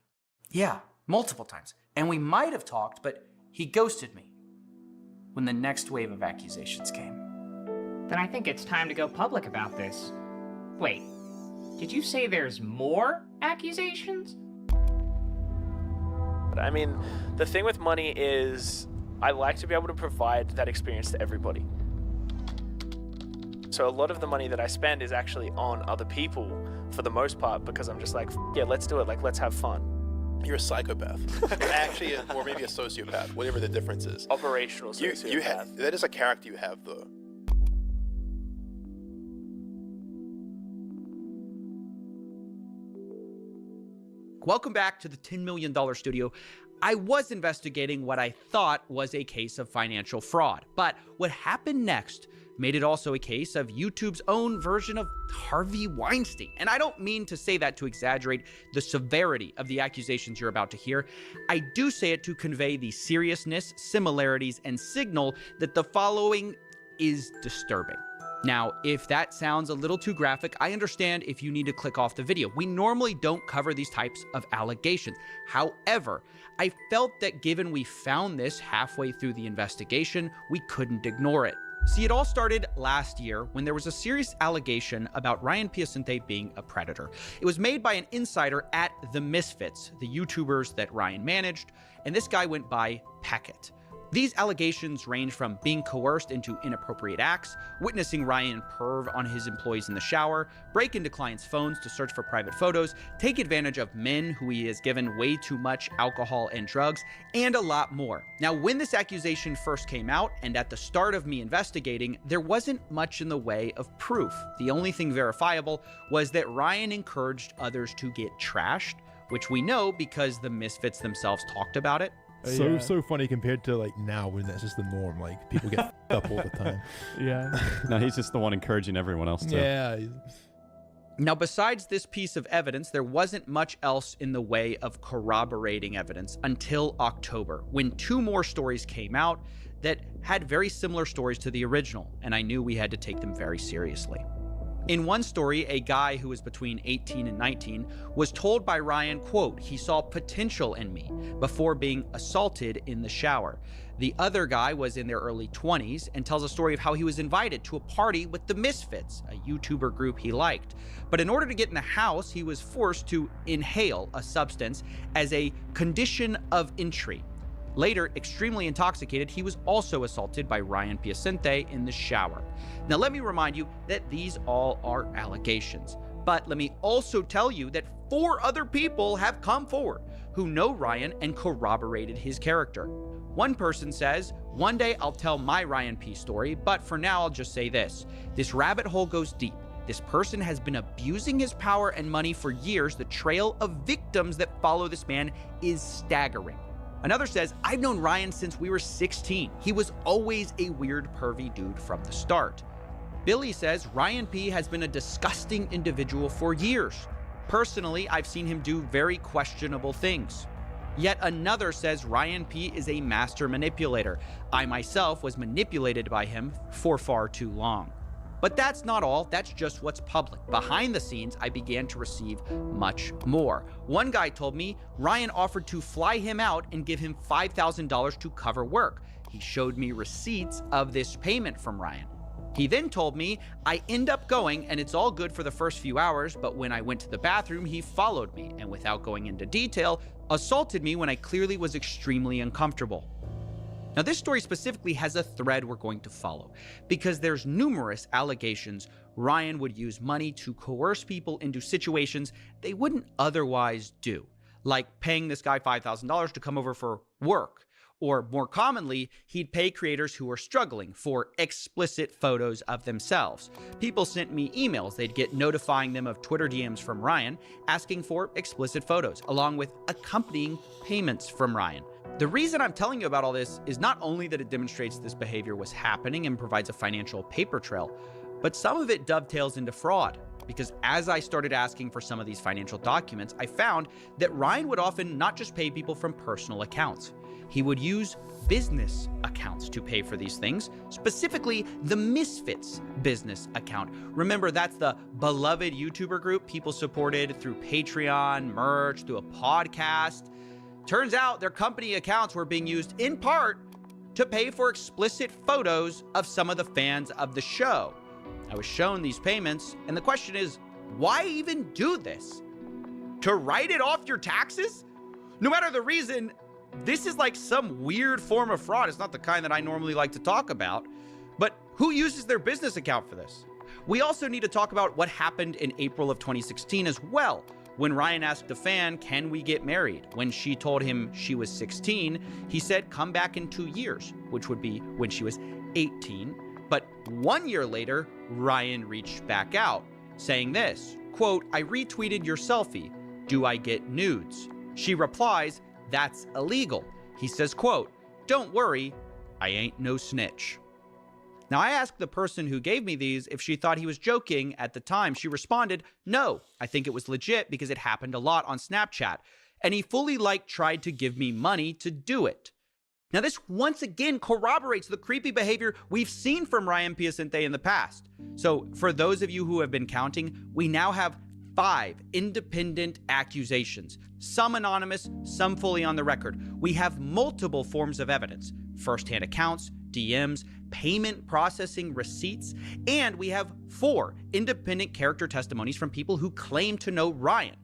Yeah, multiple times. And we might have talked, but he ghosted me when the next wave of accusations came. Then I think it's time to go public about this. Wait, did you say there's more accusations? I mean, the thing with money is I like to be able to provide that experience to everybody. So a lot of the money that I spend is actually on other people for the most part because I'm just like, yeah, let's do it. Like, let's have fun. You're a psychopath. You're actually, or maybe a sociopath, whatever the difference is. Operational sociopath. That is a character you have, though. Welcome back to the $10 million studio. I was investigating what I thought was a case of financial fraud, but what happened next made it also a case of YouTube's own version of Harvey Weinstein. And I don't mean to say that to exaggerate the severity of the accusations you're about to hear. I do say it to convey the seriousness, similarities, and signal that the following is disturbing. Now, if that sounds a little too graphic, I understand if you need to click off the video. We normally don't cover these types of allegations. However, I felt that given we found this halfway through the investigation, we couldn't ignore it. See, it all started last year when there was a serious allegation about Ryan Piacente being a predator. It was made by an insider at The Misfits, the YouTubers that Ryan managed, and this guy went by Peckett. These allegations range from being coerced into inappropriate acts, witnessing Ryan perv on his employees in the shower, break into clients' phones to search for private photos, take advantage of men who he has given way too much alcohol and drugs, and a lot more. Now, when this accusation first came out, and at the start of me investigating, there wasn't much in the way of proof. The only thing verifiable was that Ryan encouraged others to get trashed, which we know because the Misfits themselves talked about it. So funny compared to like now when that's just the norm. Like people get f***ed up all the time. No, he's just the one encouraging everyone else to. Yeah. Now, besides this piece of evidence, there wasn't much else in the way of corroborating evidence until October, when 2 more stories came out that had very similar stories to the original, and I knew we had to take them very seriously. In one story, a guy who was between 18 and 19 was told by Ryan, quote, he saw potential in me before being assaulted in the shower. The other guy was in their early 20s and tells a story of how he was invited to a party with the Misfits, a YouTuber group he liked. But in order to get in the house, he was forced to inhale a substance as a condition of entry. Later, extremely intoxicated, he was also assaulted by Ryan Piacente in the shower. Now, let me remind you that these all are allegations. But let me also tell you that 4 other people have come forward who know Ryan and corroborated his character. One person says, one day I'll tell my Ryan P story, but for now I'll just say this. This rabbit hole goes deep. This person has been abusing his power and money for years. The trail of victims that follow this man is staggering. Another says, I've known Ryan since we were 16. He was always a weird, pervy dude from the start. Billy says, Ryan P has been a disgusting individual for years. Personally, I've seen him do very questionable things. Yet another says Ryan P is a master manipulator. I myself was manipulated by him for far too long. But that's not all, that's just what's public. Behind the scenes, I began to receive much more. One guy told me Ryan offered to fly him out and give him $5,000 to cover work. He showed me receipts of this payment from Ryan. He then told me I end up going and it's all good for the first few hours, but when I went to the bathroom, he followed me and without going into detail, assaulted me when I clearly was extremely uncomfortable. Now, this story specifically has a thread we're going to follow because there's numerous allegations Ryan would use money to coerce people into situations they wouldn't otherwise do, like paying this guy $5,000 to come over for work, or more commonly, he'd pay creators who are struggling for explicit photos of themselves. People sent me emails they'd get notifying them of Twitter DMs from Ryan asking for explicit photos, along with accompanying payments from Ryan. The reason I'm telling you about all this is not only that it demonstrates this behavior was happening and provides a financial paper trail, but some of it dovetails into fraud. Because as I started asking for some of these financial documents, I found that Ryan would often not just pay people from personal accounts. He would use business accounts to pay for these things, specifically the Misfits business account. Remember, that's the beloved YouTuber group people supported through Patreon, merch, through a podcast. Turns out their company accounts were being used in part to pay for explicit photos of some of the fans of the show. I was shown these payments, and the question is, why even do this? To write it off your taxes? No matter the reason, this is like some weird form of fraud. It's not the kind that I normally like to talk about, but who uses their business account for this? We also need to talk about what happened in April of 2016 as well, when Ryan asked a fan, can we get married? When she told him she was 16, he said, come back in 2 years, which would be when she was 18. But 1 year later, Ryan reached back out, saying this, quote, I retweeted your selfie. Do I get nudes? She replies, that's illegal. He says, quote, don't worry, I ain't no snitch. Now, I asked the person who gave me these if she thought he was joking at the time. She responded, no, I think it was legit because it happened a lot on Snapchat. And he fully tried to give me money to do it. Now, this once again corroborates the creepy behavior we've seen from Ryan Piacente in the past. So for those of you who have been counting, we now have 5 independent accusations, some anonymous, some fully on the record. We have multiple forms of evidence, firsthand accounts, DMs, payment processing receipts, and we have 4 independent character testimonies from people who claim to know Ryan.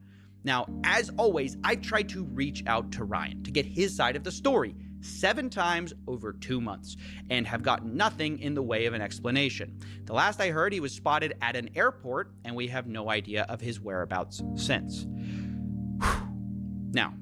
Now, as always, I've tried to reach out to Ryan to get his side of the story 7 times over 2 months and have gotten nothing in the way of an explanation. The last I heard, he was spotted at an airport, and we have no idea of his whereabouts since. Now,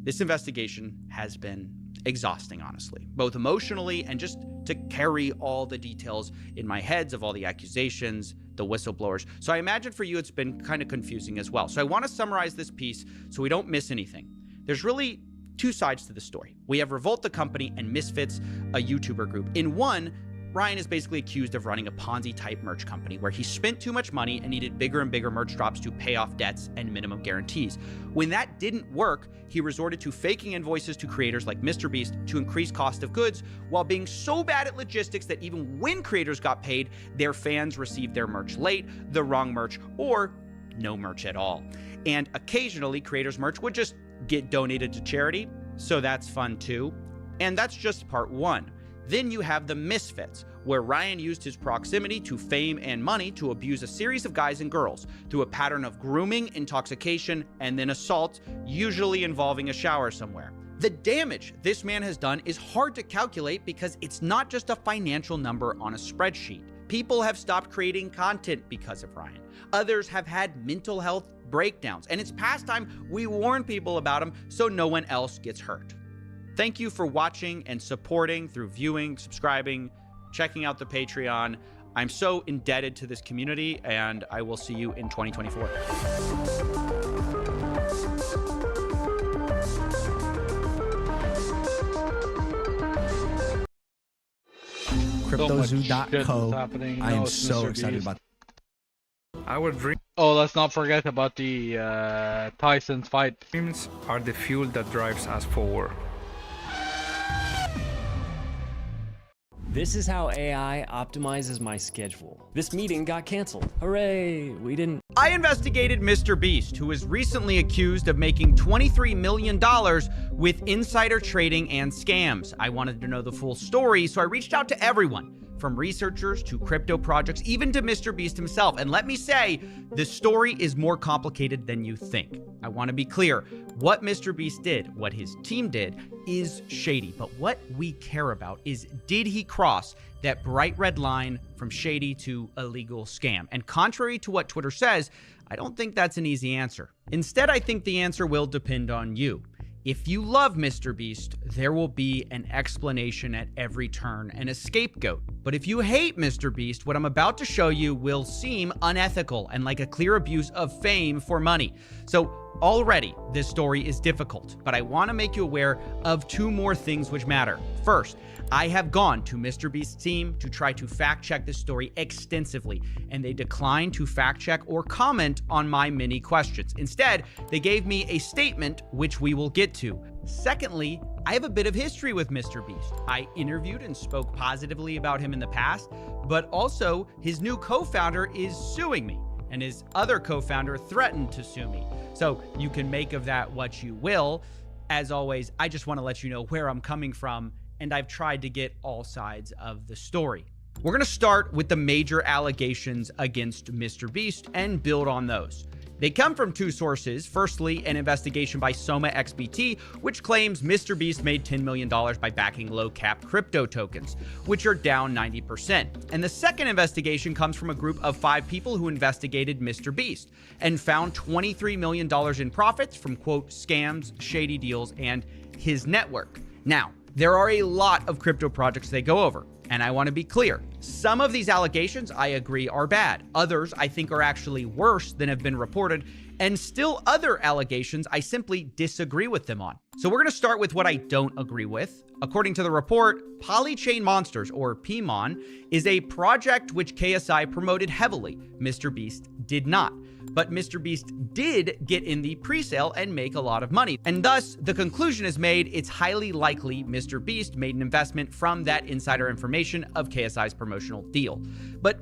this investigation has been exhausting, honestly, both emotionally and just to carry all the details in my heads of all the accusations, the whistleblowers. So I imagine for you it's been kind of confusing as well. So I want to summarize this piece so we don't miss anything. There's really 2 sides to the story. We have Revolt the company and Misfits, a YouTuber group. In one, Ryan is basically accused of running a Ponzi-type merch company where he spent too much money and needed bigger and bigger merch drops to pay off debts and minimum guarantees. When that didn't work, he resorted to faking invoices to creators like MrBeast to increase cost of goods while being so bad at logistics that even when creators got paid, their fans received their merch late, the wrong merch, or no merch at all. And occasionally, creators' merch would just get donated to charity, so that's fun too. And that's just part 1. Then you have the Misfits, where Ryan used his proximity to fame and money to abuse a series of guys and girls through a pattern of grooming, intoxication, and then assault, usually involving a shower somewhere. The damage this man has done is hard to calculate because it's not just a financial number on a spreadsheet. People have stopped creating content because of Ryan. Others have had mental health breakdowns, and it's past time we warn people about him so no one else gets hurt. Thank you for watching and supporting through viewing, subscribing, checking out the Patreon. I'm so indebted to this community, and I will see you in 2024. CryptoZoo.co. I am so excited about Oh, let's not forget about the Tyson's fight. Dreams are the fuel that drives us forward. This is how AI optimizes my schedule. This meeting got canceled. Hooray, we didn't. I investigated MrBeast, who was recently accused of making $23 million with insider trading and scams. I wanted to know the full story, so I reached out to everyone, from researchers to crypto projects, even to MrBeast himself. And let me say, the story is more complicated than you think. I want to be clear. What MrBeast did, what his team did, is shady. But what we care about is, did he cross that bright red line from shady to illegal scam? And contrary to what Twitter says, I don't think that's an easy answer. Instead, I think the answer will depend on you. If you love MrBeast, there will be an explanation at every turn and a scapegoat. But if you hate MrBeast, what I'm about to show you will seem unethical and like a clear abuse of fame for money. So already, this story is difficult, but I want to make you aware of 2 more things which matter. First, I have gone to MrBeast's team to try to fact check this story extensively, and they declined to fact check or comment on my many questions. Instead, they gave me a statement which we will get to. Secondly, I have a bit of history with MrBeast. I interviewed and spoke positively about him in the past, but also his new co-founder is suing me, and his other co-founder threatened to sue me. So you can make of that what you will. As always, I just want to let you know where I'm coming from, and I've tried to get all sides of the story. We're going to start with the major allegations against MrBeast and build on those. They come from 2 sources. Firstly, an investigation by Soma XBT, which claims MrBeast made $10 million by backing low-cap crypto tokens, which are down 90%. And the second investigation comes from a group of 5 people who investigated MrBeast and found $23 million in profits from, quote, scams, shady deals, and his network. Now, there are a lot of crypto projects they go over, and I want to be clear. Some of these allegations I agree are bad. Others I think are actually worse than have been reported, and still other allegations I simply disagree with them on. So we're going to start with what I don't agree with. According to the report, Polychain Monsters, or PMON, is a project which KSI promoted heavily. MrBeast did not. But MrBeast did get in the presale and make a lot of money. And thus, the conclusion is made, it's highly likely MrBeast made an investment from that insider information of KSI's promotional deal. But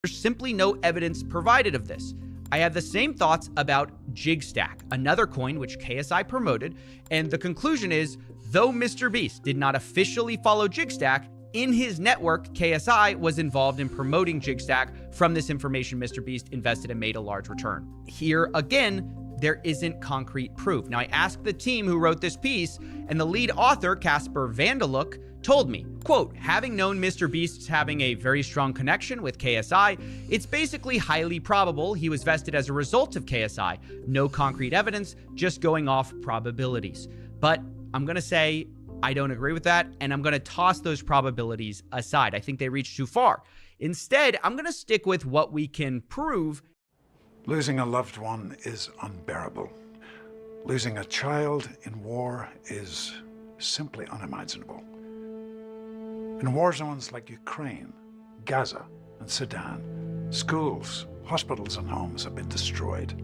simply no evidence provided of this. I have the same thoughts about Jigstack, another coin which KSI promoted, and the conclusion is, though MrBeast did not officially follow Jigstack, in his network, KSI was involved in promoting Jigstack. From this information, MrBeast invested and made a large return. Here again, there isn't concrete proof. Now, I asked the team who wrote this piece, and the lead author, Casper Vandeluk, told me, quote, having known MrBeast's having a very strong connection with KSI, it's basically highly probable he was vested as a result of KSI. No concrete evidence, just going off probabilities. But I'm going to say I don't agree with that, and I'm going to toss those probabilities aside. I think they reach too far. Instead, I'm going to stick with what we can prove. Losing a loved one is unbearable. Losing a child in war is simply unimaginable. In war zones like Ukraine, Gaza, and Sudan, schools, hospitals, and homes have been destroyed.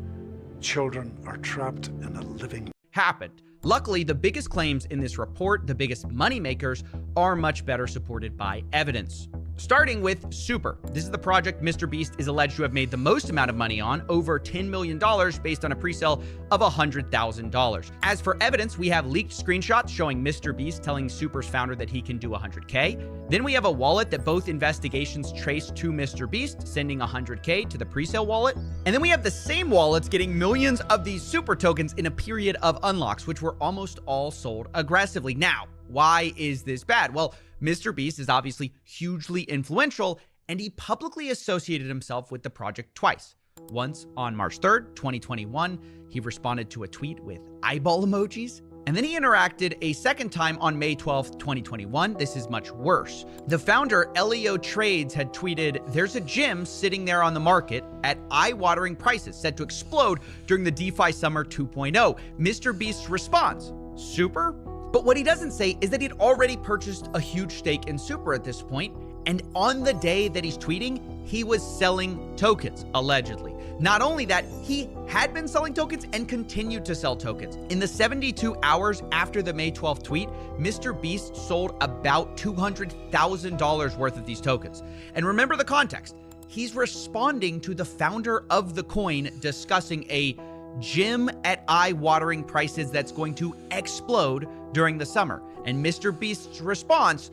Children are trapped in a living happened. Luckily, the biggest claims in this report, the biggest moneymakers, are much better supported by evidence. Starting with Super. This is the project MrBeast is alleged to have made the most amount of money on, over $10 million based on a pre-sale of $100,000. As for evidence, we have leaked screenshots showing MrBeast telling Super's founder that he can do $100K. Then we have a wallet that both investigations trace to MrBeast, sending $100K to the pre-sale wallet. And then we have the same wallets getting millions of these Super tokens in a period of unlocks, which were almost all sold aggressively. Now, why is this bad? Well, MrBeast is obviously hugely influential, and he publicly associated himself with the project twice. Once on March 3rd, 2021, he responded to a tweet with eyeball emojis, and then he interacted a second time on May 12th, 2021. This is much worse. The founder, Elio Trades, had tweeted, "There's a gym sitting there on the market at eye-watering prices set to explode during the DeFi Summer 2.0. MrBeast's response, Super? But what he doesn't say is that he'd already purchased a huge stake in Super at this point, and on the day that he's tweeting, he was selling tokens, allegedly. Not only that, he had been selling tokens and continued to sell tokens. In the 72 hours after the May 12th tweet, MrBeast sold about $200,000 worth of these tokens. And remember the context. He's responding to the founder of the coin discussing a gym at eye-watering prices that's going to explode during the summer. And MrBeast's response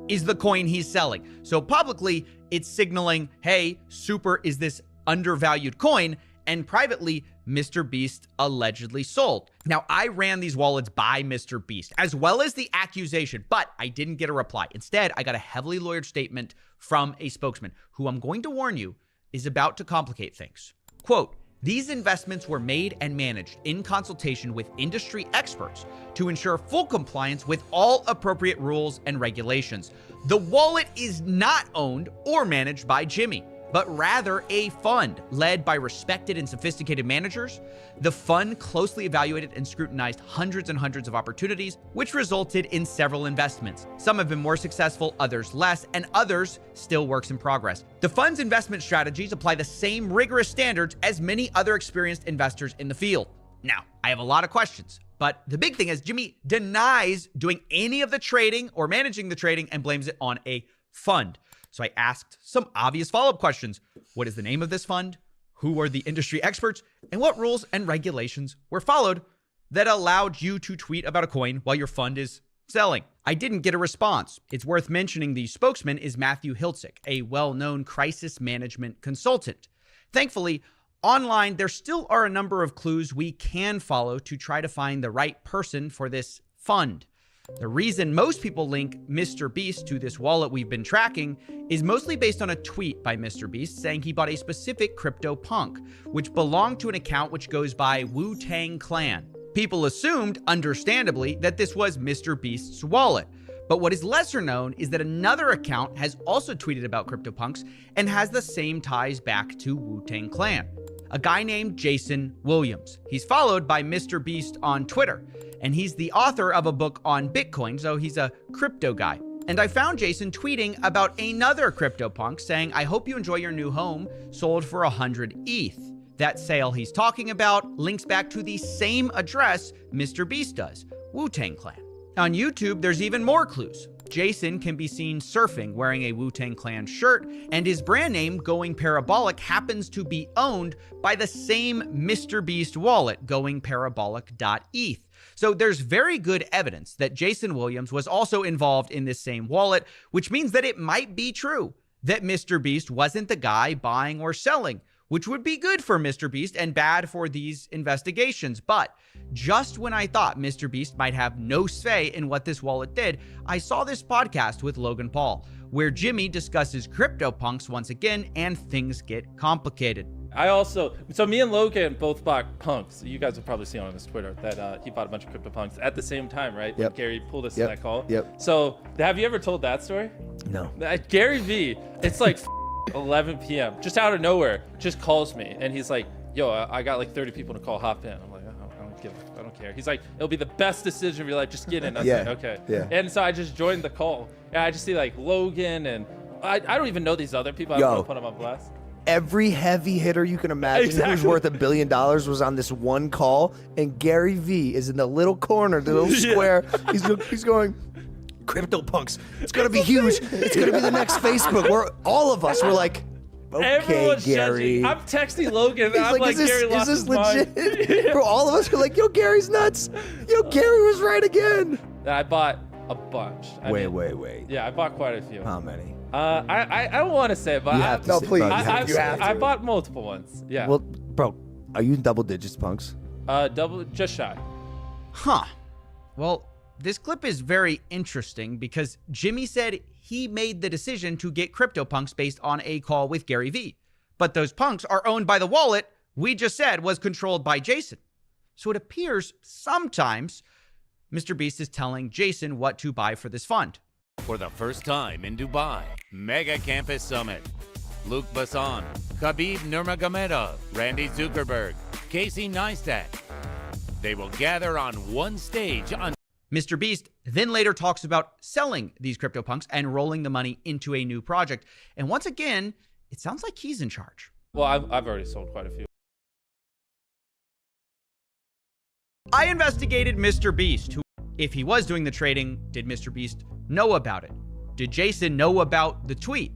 is the coin he's selling. So publicly, it's signaling, hey, Super is this undervalued coin, and privately, MrBeast allegedly sold. Now, I ran these wallets by MrBeast, as well as the accusation, but I didn't get a reply. Instead, I got a heavily lawyered statement from a spokesman, who I'm going to warn you is about to complicate things. Quote, these investments were made and managed in consultation with industry experts to ensure full compliance with all appropriate rules and regulations. The wallet is not owned or managed by Jimmy, but rather a fund led by respected and sophisticated managers. The fund closely evaluated and scrutinized hundreds and hundreds of opportunities, which resulted in several investments. Some have been more successful, others less, and others still works in progress. The fund's investment strategies apply the same rigorous standards as many other experienced investors in the field. Now, I have a lot of questions, but the big thing is Jimmy denies doing any of the trading or managing the trading and blames it on a fund. So I asked some obvious follow-up questions. What is the name of this fund? Who are the industry experts? And what rules and regulations were followed that allowed you to tweet about a coin while your fund is selling? I didn't get a response. It's worth mentioning the spokesman is Matthew Hiltzik, a well-known crisis management consultant. Thankfully, online, there still are a number of clues we can follow to try to find the right person for this fund. The reason most people link MrBeast to this wallet we've been tracking is mostly based on a tweet by MrBeast saying he bought a specific CryptoPunk, which belonged to an account which goes by Wu-Tang Clan. People assumed, understandably, that this was MrBeast's wallet. But what is lesser known is that another account has also tweeted about CryptoPunks and has the same ties back to Wu-Tang Clan. A guy named Jason Williams. He's followed by MrBeast on Twitter, and he's the author of a book on Bitcoin, so he's a crypto guy. And I found Jason tweeting about another CryptoPunk saying, I hope you enjoy your new home, sold for 100 ETH. That sale he's talking about links back to the same address MrBeast does, Wu-Tang Clan. On YouTube, there's even more clues. Jason can be seen surfing wearing a Wu-Tang Clan shirt, and his brand name, Going Parabolic, happens to be owned by the same MrBeast wallet, goingparabolic.eth. So there's very good evidence that Jason Williams was also involved in this same wallet, which means that it might be true that MrBeast wasn't the guy buying or selling, which would be good for MrBeast and bad for these investigations. But just when I thought MrBeast might have no say in what this wallet did, I saw this podcast with Logan Paul, where Jimmy discusses CryptoPunks once again, and things get complicated. So me and Logan both bought punks. You guys have probably seen on his Twitter that he bought a bunch of CryptoPunks at the same time, right? Yep. Gary pulled us Yep. in that call. Yep. So have you ever told that story? No. Gary V, it's like 11 p.m. just out of nowhere, just calls me and he's like, yo, I got like 30 people to call, hop in. I'm like, I don't care. He's like, it'll be the best decision of your life, just get in. I was Yeah. like, okay. Yeah. And so I just joined the call and I just see like Logan and I don't even know these other people. I don't want to put them on blast. Every heavy hitter you can imagine who's worth $1 billion was on this one call, and Gary V is in the little corner, the little square. He's going, CryptoPunks. It's gonna be huge. It's gonna be the next Facebook. All of us were like, okay, Everyone's Gary. judging. I'm texting Logan. He's I'm like, Gary is lost this his mind. legit? Bro, all of us were like, yo, Gary's nuts. Yo, Gary was right again. I bought a bunch. Wait. Yeah, I bought quite a few. How many? I don't want to say, but You have to say, please. bro, you have to. I bought multiple ones. Yeah. Well, bro, are you in double digits, Punks? Just shy. Huh. Well, this clip is very interesting because Jimmy said he made the decision to get CryptoPunks based on a call with Gary V. But those punks are owned by the wallet we just said was controlled by Jason. So it appears sometimes MrBeast is telling Jason what to buy for this fund. For the first time in Dubai, Mega Campus Summit. Luke Besson, Khabib Nurmagomedov, Randy Zuckerberg, Casey Neistat. They will gather on one stage on MrBeast then later talks about selling these CryptoPunks and rolling the money into a new project. And once again, it sounds like he's in charge. Well, I've already sold quite a few. I investigated MrBeast, who, if he was doing the trading, did MrBeast know about it? Did Jason know about the tweet?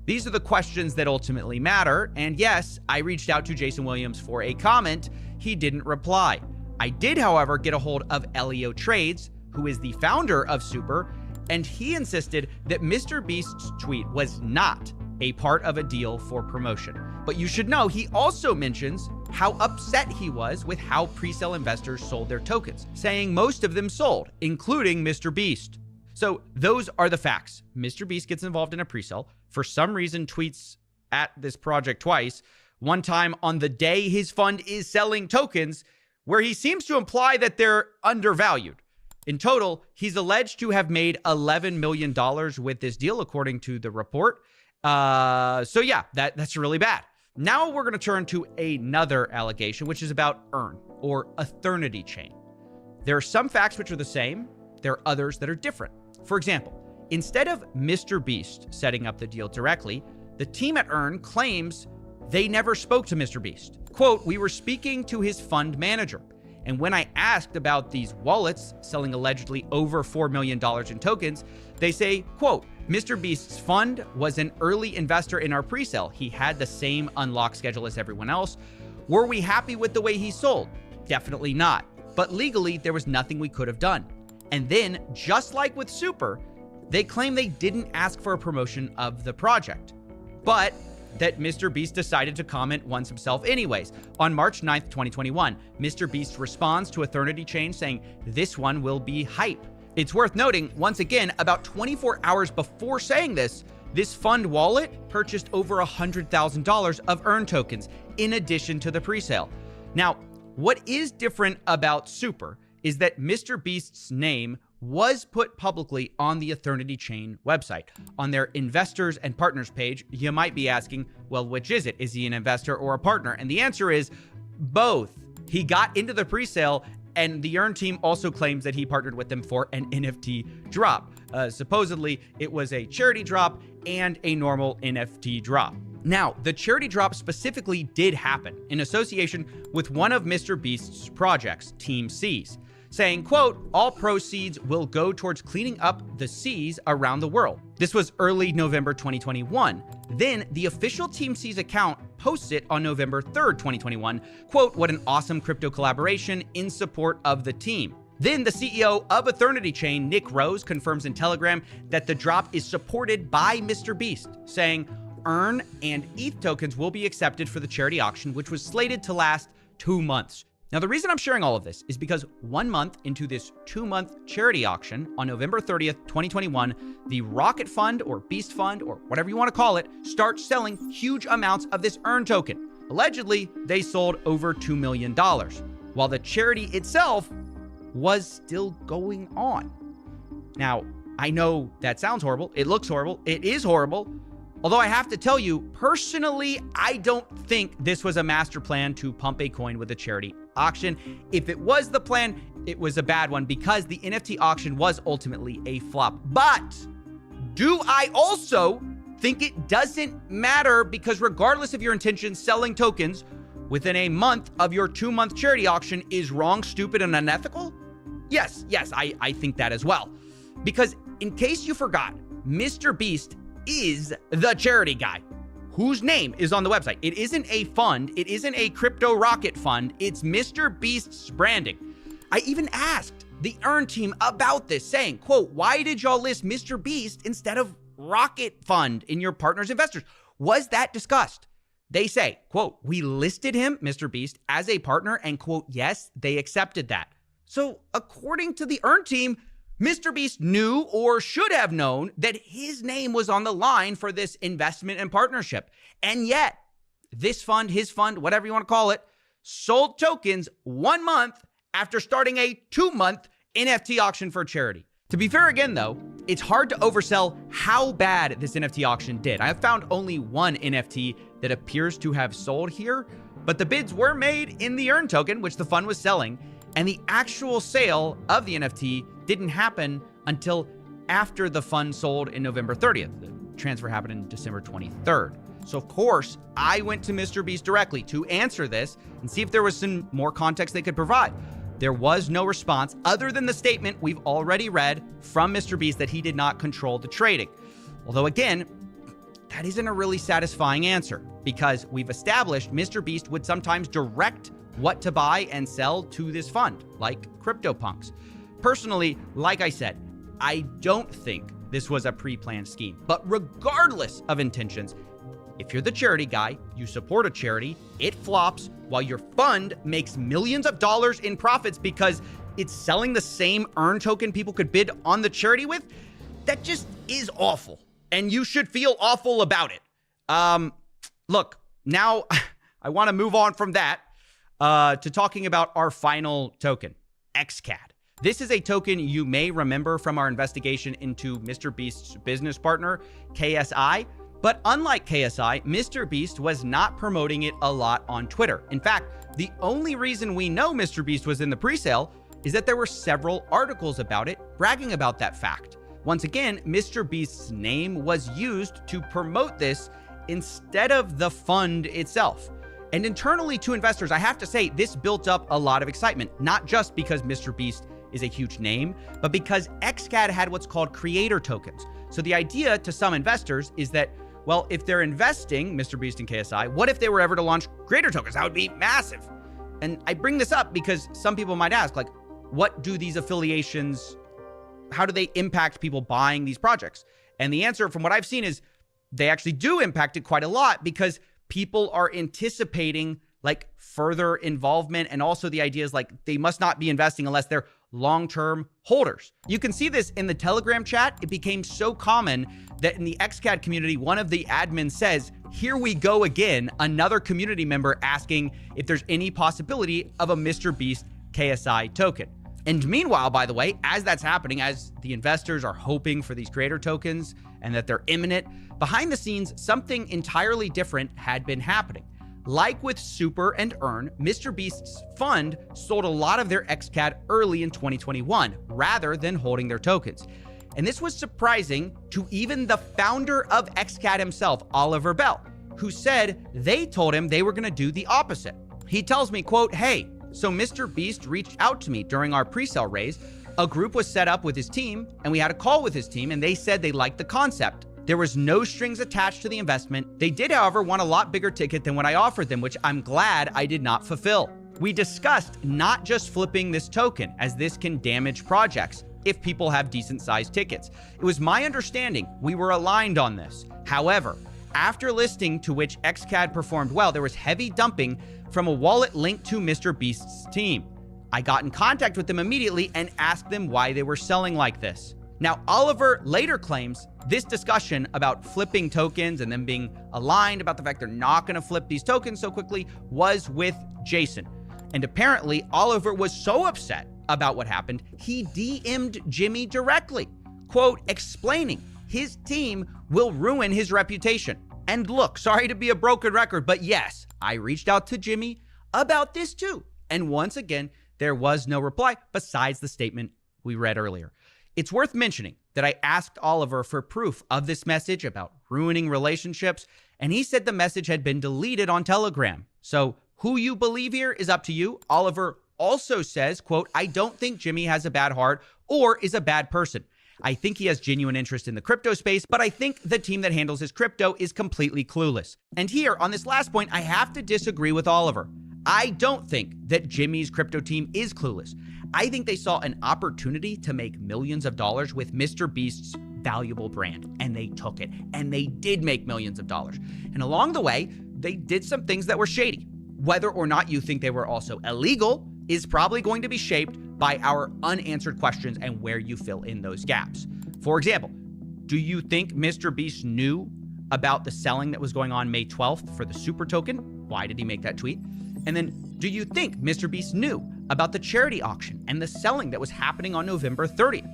These are the questions that ultimately matter, and yes, I reached out to Jason Williams for a comment. He didn't reply. I did, however, get a hold of Elio Trades, who is the founder of Super, and he insisted that MrBeast's tweet was not a part of a deal for promotion. But you should know, he also mentions how upset he was with how pre-sale investors sold their tokens, saying most of them sold, including MrBeast. So those are the facts. MrBeast gets involved in a pre-sale, for some reason tweets at this project twice, one time on the day his fund is selling tokens, where he seems to imply that they're undervalued. In total, he's alleged to have made $11 million with this deal, according to the report. So yeah, that's really bad. Now we're going to turn to another allegation, which is about Earn, or Ethernity Chain. There are some facts which are the same. There are others that are different. For example, instead of MrBeast setting up the deal directly, the team at Earn claims they never spoke to MrBeast. Quote, "We were speaking to his fund manager, and when I asked about these wallets selling allegedly over $4 million in tokens, they say, quote, MrBeast's fund was an early investor in our presale. He had the same unlock schedule as everyone else. Were we happy with the way he sold? Definitely not. But legally, there was nothing we could have done." And then, just like with Super, they claim they didn't ask for a promotion of the project, but that MrBeast decided to comment once himself anyways. On March 9th, 2021, MrBeast responds to Ethernity Chain saying this one will be hype. It's worth noting, once again, about 24 hours before saying this fund wallet purchased over $100,000 of Earn tokens in addition to the presale. Now, what is different about Super is that MrBeast's name was put publicly on the Ethernity Chain website. On their investors and partners page, you might be asking, well, which is it? Is he an investor or a partner? And the answer is both. He got into the presale, and the Earn team also claims that he partnered with them for an NFT drop. Supposedly, it was a charity drop and a normal NFT drop. Now, the charity drop specifically did happen in association with one of MrBeast's projects, Team Seas. saying, quote, all proceeds will go towards cleaning up the seas around the world. This was early November 2021. Then the official Team Seas account posts it on November 3rd, 2021. Quote, what an awesome crypto collaboration in support of the team. Then the CEO of Ethernity Chain, Nick Rose, confirms in Telegram that the drop is supported by Mr. Beast, saying EARN and ETH tokens will be accepted for the charity auction, which was slated to last 2 months. Now, the reason I'm sharing all of this is because 1 month into this 2-month charity auction on November 30th, 2021, the Rocket Fund or Beast Fund or whatever you want to call it starts selling huge amounts of this EARN token. Allegedly, they sold over $2 million, while the charity itself was still going on. Now, I know that sounds horrible. It looks horrible. It is horrible. Although I have to tell you, personally, I don't think this was a master plan to pump a coin with a charity auction. If it was the plan, it was a bad one because the NFT auction was ultimately a flop. But do I also think it doesn't matter because regardless of your intentions, selling tokens within a month of your 2-month charity auction is wrong, stupid, and unethical? Yes, I think that as well. Because in case you forgot, Mr. Beast is the charity guy whose name is on the website. It isn't a fund. It isn't a crypto rocket fund. It's Mr. Beast's branding. I even asked the EARN team about this, saying, quote, why did y'all list Mr. Beast instead of Rocket Fund in your partners' investors? Was that discussed? They say, quote, we listed him, Mr. Beast, as a partner and, quote, yes, they accepted that. So according to the EARN team, Mr. Beast knew or should have known that his name was on the line for this investment and partnership. And yet, this fund, his fund, whatever you want to call it, sold tokens 1 month after starting a 2-month NFT auction for charity. To be fair again, though, it's hard to oversell how bad this NFT auction did. I have found only one NFT that appears to have sold here, but the bids were made in the EARN token, which the fund was selling, and the actual sale of the NFT didn't happen until after the fund sold in November 30th. The transfer happened in December 23rd. So of course, I went to Mr. Beast directly to answer this and see if there was some more context they could provide. There was no response other than the statement we've already read from Mr. Beast that he did not control the trading. Although again, that isn't a really satisfying answer because we've established Mr. Beast would sometimes direct what to buy and sell to this fund, like CryptoPunks. Personally, like I said, I don't think this was a pre-planned scheme. But regardless of intentions, if you're the charity guy, you support a charity, it flops while your fund makes millions of dollars in profits because it's selling the same EARN token people could bid on the charity with, that just is awful. And you should feel awful about it. Look, now I want to move on from that to talking about our final token, XCAD. This is a token you may remember from our investigation into Mr. Beast's business partner, KSI. But unlike KSI, Mr. Beast was not promoting it a lot on Twitter. In fact, the only reason we know Mr. Beast was in the presale is that there were several articles about it bragging about that fact. Once again, Mr. Beast's name was used to promote this instead of the fund itself. And internally to investors, I have to say, this built up a lot of excitement, not just because Mr. Beast is a huge name, but because XCAD had what's called creator tokens. So the idea to some investors is that, well, if they're investing Mr. Beast and KSI, what if they were ever to launch creator tokens? That would be massive. And I bring this up because some people might ask, like, what do these affiliations, how do they impact people buying these projects? And the answer from what I've seen is they actually do impact it quite a lot because people are anticipating like further involvement. And also the idea is like they must not be investing unless they're long-term holders. You can see this in the Telegram chat. It became so common that in the XCAD community, one of the admins says, here we go again, another community member asking if there's any possibility of a Mr. Beast KSI token. And meanwhile, by the way, as that's happening, as the investors are hoping for these creator tokens and that they're imminent, behind the scenes, something entirely different had been happening. Like with Super and EARN, Mr. Beast's fund sold a lot of their XCAD early in 2021, rather than holding their tokens. And this was surprising to even the founder of XCAD himself, Oliver Bell, who said they told him they were gonna do the opposite. He tells me, quote, hey, So Mr. Beast reached out to me during our pre-sale raise. A group was set up with his team, and we had a call with his team, and they said they liked the concept. There was no strings attached to the investment. They did, however, want a lot bigger ticket than what I offered them, which I'm glad I did not fulfill. We discussed not just flipping this token, as this can damage projects if people have decent sized tickets. It was my understanding we were aligned on this. However, after listing to which XCAD performed well, there was heavy dumping from a wallet linked to Mr. Beast's team. I got in contact with them immediately and asked them why they were selling like this. Now, Oliver later claims this discussion about flipping tokens and them being aligned about the fact they're not going to flip these tokens so quickly was with Jason. And apparently, Oliver was so upset about what happened, he DM'd Jimmy directly, quote, explaining his team will ruin his reputation. And look, sorry to be a broken record, but yes, I reached out to Jimmy about this too. And once again, there was no reply besides the statement we read earlier. It's worth mentioning that I asked Oliver for proof of this message about ruining relationships, and he said the message had been deleted on Telegram. So who you believe here is up to you. Oliver also says, quote, I don't think Jimmy has a bad heart or is a bad person. I think he has genuine interest in the crypto space, but I think the team that handles his crypto is completely clueless. And here, on this last point, I have to disagree with Oliver. I don't think that Jimmy's crypto team is clueless. I think they saw an opportunity to make millions of dollars with Mr. Beast's valuable brand, and they took it, and they did make millions of dollars. And along the way, they did some things that were shady. Whether or not you think they were also illegal is probably going to be shaped by our unanswered questions and where you fill in those gaps. For example, do you think Mr. Beast knew about the selling that was going on May 12th for the super token? Why did he make that tweet? And then, do you think Mr. Beast knew about the charity auction and the selling that was happening on November 30th?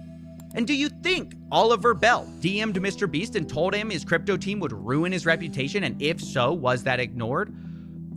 And do you think Oliver Bell DM'd Mr. Beast and told him his crypto team would ruin his reputation? And if so, was that ignored?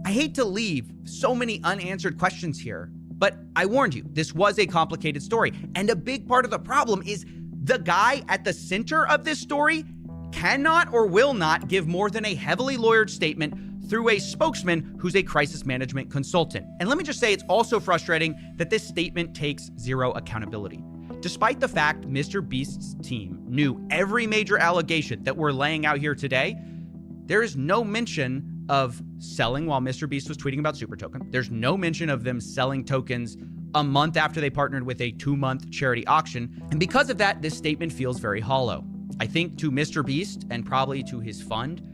I hate to leave so many unanswered questions here, but I warned you, this was a complicated story. And a big part of the problem is the guy at the center of this story cannot or will not give more than a heavily lawyered statement through a spokesman who's a crisis management consultant. And let me just say, it's also frustrating that this statement takes zero accountability. Despite the fact Mr. Beast's team knew every major allegation that we're laying out here today, there is no mention of selling while Mr. Beast was tweeting about Super Token. There's no mention of them selling tokens a month after they partnered with a 2-month charity auction. And because of that, this statement feels very hollow. I think to Mr. Beast and probably to his fund,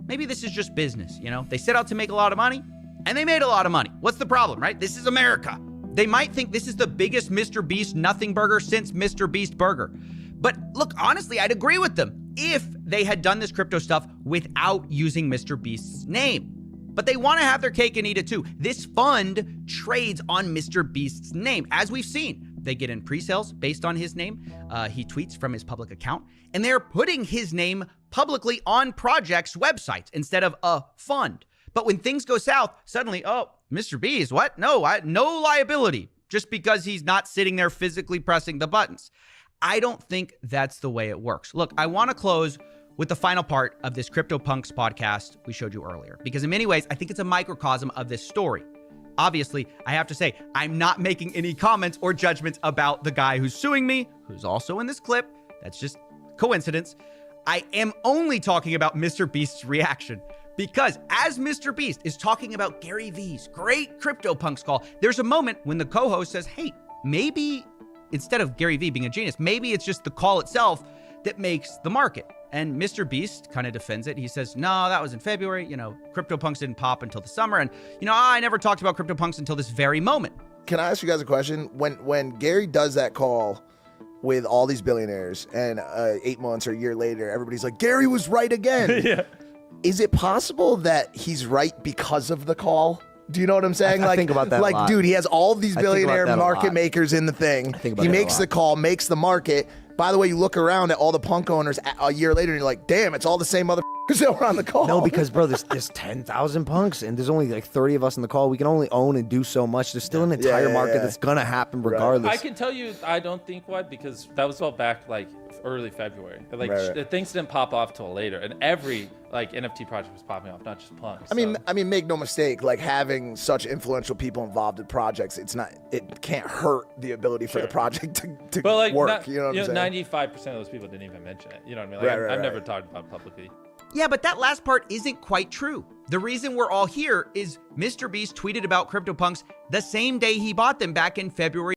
maybe this is just business, you know? They set out to make a lot of money, and they made a lot of money. What's the problem, right? This is America. They might think this is the biggest Mr. Beast nothing burger since Mr. Beast Burger. But look, honestly, I'd agree with them if they had done this crypto stuff without using Mr. Beast's name. But they want to have their cake and eat it too. This fund trades on Mr. Beast's name, as we've seen. They get in pre-sales based on his name. He tweets from his public account, and they're putting his name publicly on projects' websites instead of a fund. But when things go south, suddenly, oh, Mr. Beast, what? No, no liability, just because he's not sitting there physically pressing the buttons. I don't think that's the way it works. Look, I want to close with the final part of this CryptoPunks podcast we showed you earlier, because in many ways, I think it's a microcosm of this story. Obviously, I have to say, I'm not making any comments or judgments about the guy who's suing me, who's also in this clip. That's just coincidence. I am only talking about Mr. Beast's reaction, because as Mr. Beast is talking about Gary V's great CryptoPunks call, there's a moment when the co-host says, hey, maybe instead of Gary V being a genius, maybe it's just the call itself that makes the market. And Mr. Beast kind of defends it. He says, no, that was in February. You know, CryptoPunks didn't pop until the summer. And, you know, I never talked about CryptoPunks until this very moment. Can I ask you guys a question? When Gary does that call with all these billionaires and 8 months or a year later, everybody's like, Gary was right again. Yeah. Is it possible that he's right because of the call? Do you know what I'm saying? I think about that a lot. Dude, he has all these I think about billionaire that a market lot. makers in the thing. think about He that a makes lot. the call, makes the market. By the way, you look around at all the punk owners a year later and you're like, damn, it's all the same mother Because they were on the call. No, because bro, there's 10,000 punks, and there's only like 30 of us in the call. We can only own and do so much. There's still an entire market that's gonna happen regardless. I can tell you, I don't think why, because that was all back like early February. Like things didn't pop off till later, and every like NFT project was popping off, not just punks. I mean, make no mistake. Like having such influential people involved in projects, it can't hurt the ability for the project to but like, work. You know what I'm saying? 95% of those people didn't even mention it. You know what I mean? Like, I've never talked about it publicly. Yeah, but that last part isn't quite true. The reason we're all here is Mr. Beast tweeted about CryptoPunks the same day he bought them back in February.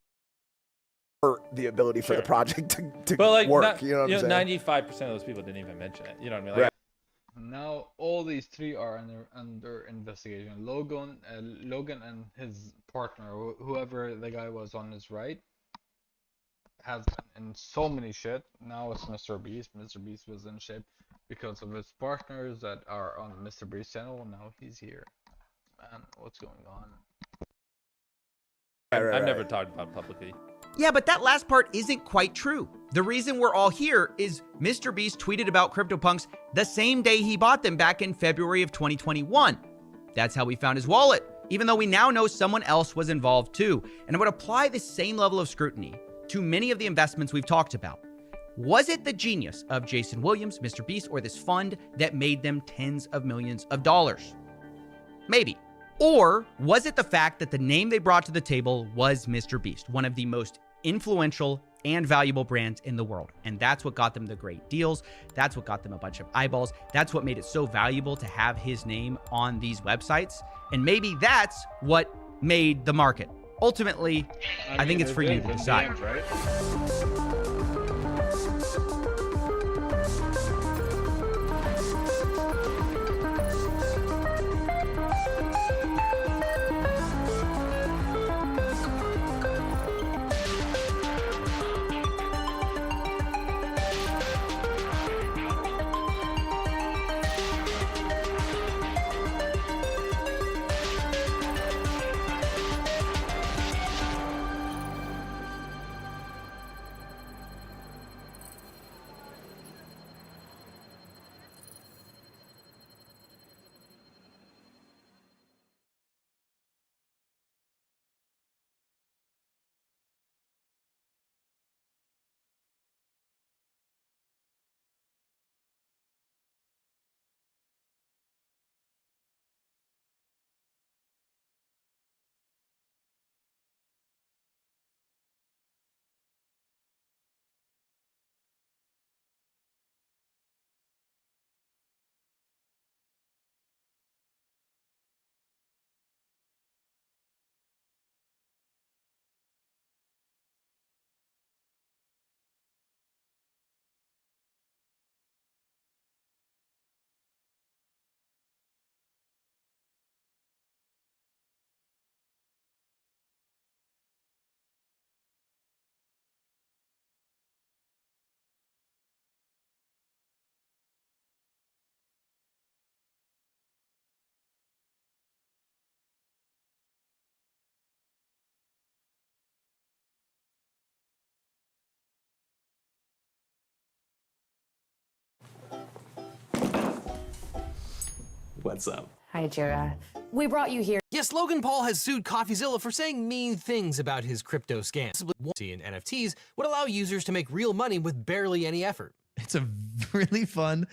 The ability for the project to but like, work. You know what I'm saying? 95% of those people didn't even mention it. You know what I mean? Like, Now all these three are under investigation. Logan and his partner, whoever the guy was on his right, has been in so many shit. Now it's Mr. Beast. Mr. Beast was in shit because of his partners that are on Mr. Beast channel. Now he's here. Man, what's going on? I've never talked about it publicly. Yeah, but that last part isn't quite true. The reason we're all here is Mr. Beast tweeted about CryptoPunks the same day he bought them back in February of 2021. That's how we found his wallet, even though we now know someone else was involved too. And I would apply the same level of scrutiny to many of the investments we've talked about. Was it the genius of Jason Williams, Mr. Beast, or this fund that made them tens of millions of dollars? Maybe. Or was it the fact that the name they brought to the table was Mr. Beast, one of the most influential and valuable brands in the world? And that's what got them the great deals. That's what got them a bunch of eyeballs. That's what made it so valuable to have his name on these websites. And maybe that's what made the market. Ultimately, I think it's for you to decide. Right? What's up? Hi, Jira. We brought you here. Yes, Logan Paul has sued CoffeeZilla for saying mean things about his crypto scam. In NFTs would allow users to make real money with barely any effort. It's a really fun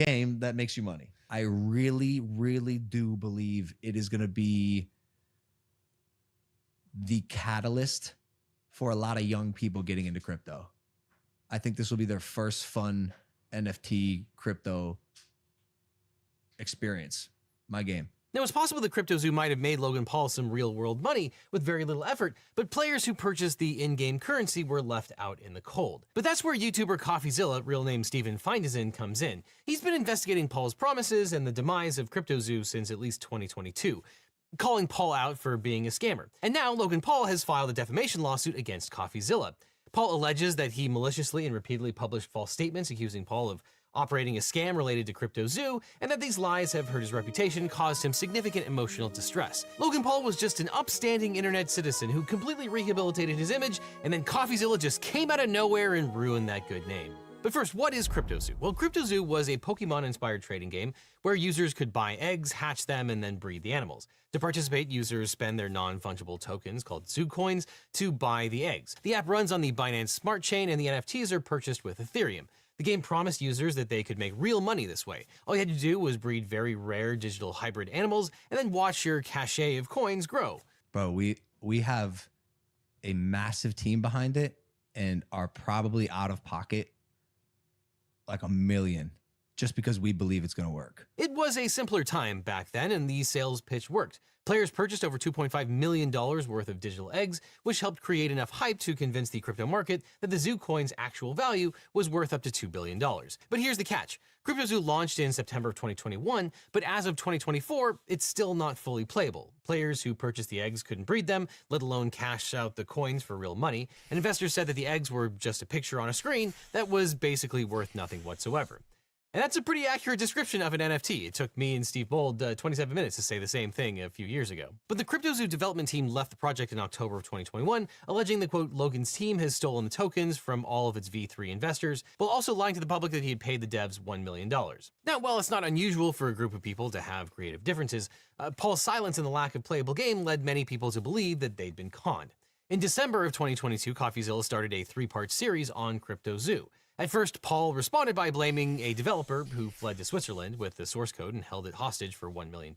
game that makes you money. I really, really do believe it is going to be the catalyst for a lot of young people getting into crypto. I think this will be their first fun NFT crypto experience. My game. Now, it's possible that CryptoZoo might have made Logan Paul some real-world money with very little effort, but players who purchased the in-game currency were left out in the cold. But that's where YouTuber CoffeeZilla, real name Steven Findezen, comes in. He's been investigating Paul's promises and the demise of CryptoZoo since at least 2022, calling Paul out for being a scammer. And now Logan Paul has filed a defamation lawsuit against CoffeeZilla. Paul alleges that he maliciously and repeatedly published false statements accusing Paul of operating a scam related to CryptoZoo, and that these lies have hurt his reputation and caused him significant emotional distress. Logan Paul was just an upstanding internet citizen who completely rehabilitated his image, and then CoffeeZilla just came out of nowhere and ruined that good name. But first, what is CryptoZoo? Well, CryptoZoo was a Pokemon-inspired trading game where users could buy eggs, hatch them, and then breed the animals. To participate, users spend their non-fungible tokens, called Zoo Coins, to buy the eggs. The app runs on the Binance Smart Chain, and the NFTs are purchased with Ethereum. The game promised users that they could make real money this way. All you had to do was breed very rare digital hybrid animals and then watch your cachet of coins grow. Bro, we have a massive team behind it and are probably out of pocket like $1 million just because we believe it's going to work. It was a simpler time back then, and the sales pitch worked. Players purchased over $2.5 million worth of digital eggs, which helped create enough hype to convince the crypto market that the Zoo Coin's actual value was worth up to $2 billion. But here's the catch. CryptoZoo launched in September of 2021, but as of 2024, it's still not fully playable. Players who purchased the eggs couldn't breed them, let alone cash out the coins for real money, and investors said that the eggs were just a picture on a screen that was basically worth nothing whatsoever. And that's a pretty accurate description of an NFT. It took me and Steve Bold 27 minutes to say the same thing a few years ago. But the CryptoZoo development team left the project in October of 2021, alleging that, quote, Logan's team has stolen the tokens from all of its V3 investors, while also lying to the public that he had paid the devs $1 million. Now, while it's not unusual for a group of people to have creative differences, Paul's silence and the lack of playable game led many people to believe that they'd been conned. In December of 2022, CoffeeZilla started a 3-part series on CryptoZoo. At first, Paul responded by blaming a developer who fled to Switzerland with the source code and held it hostage for $1 million.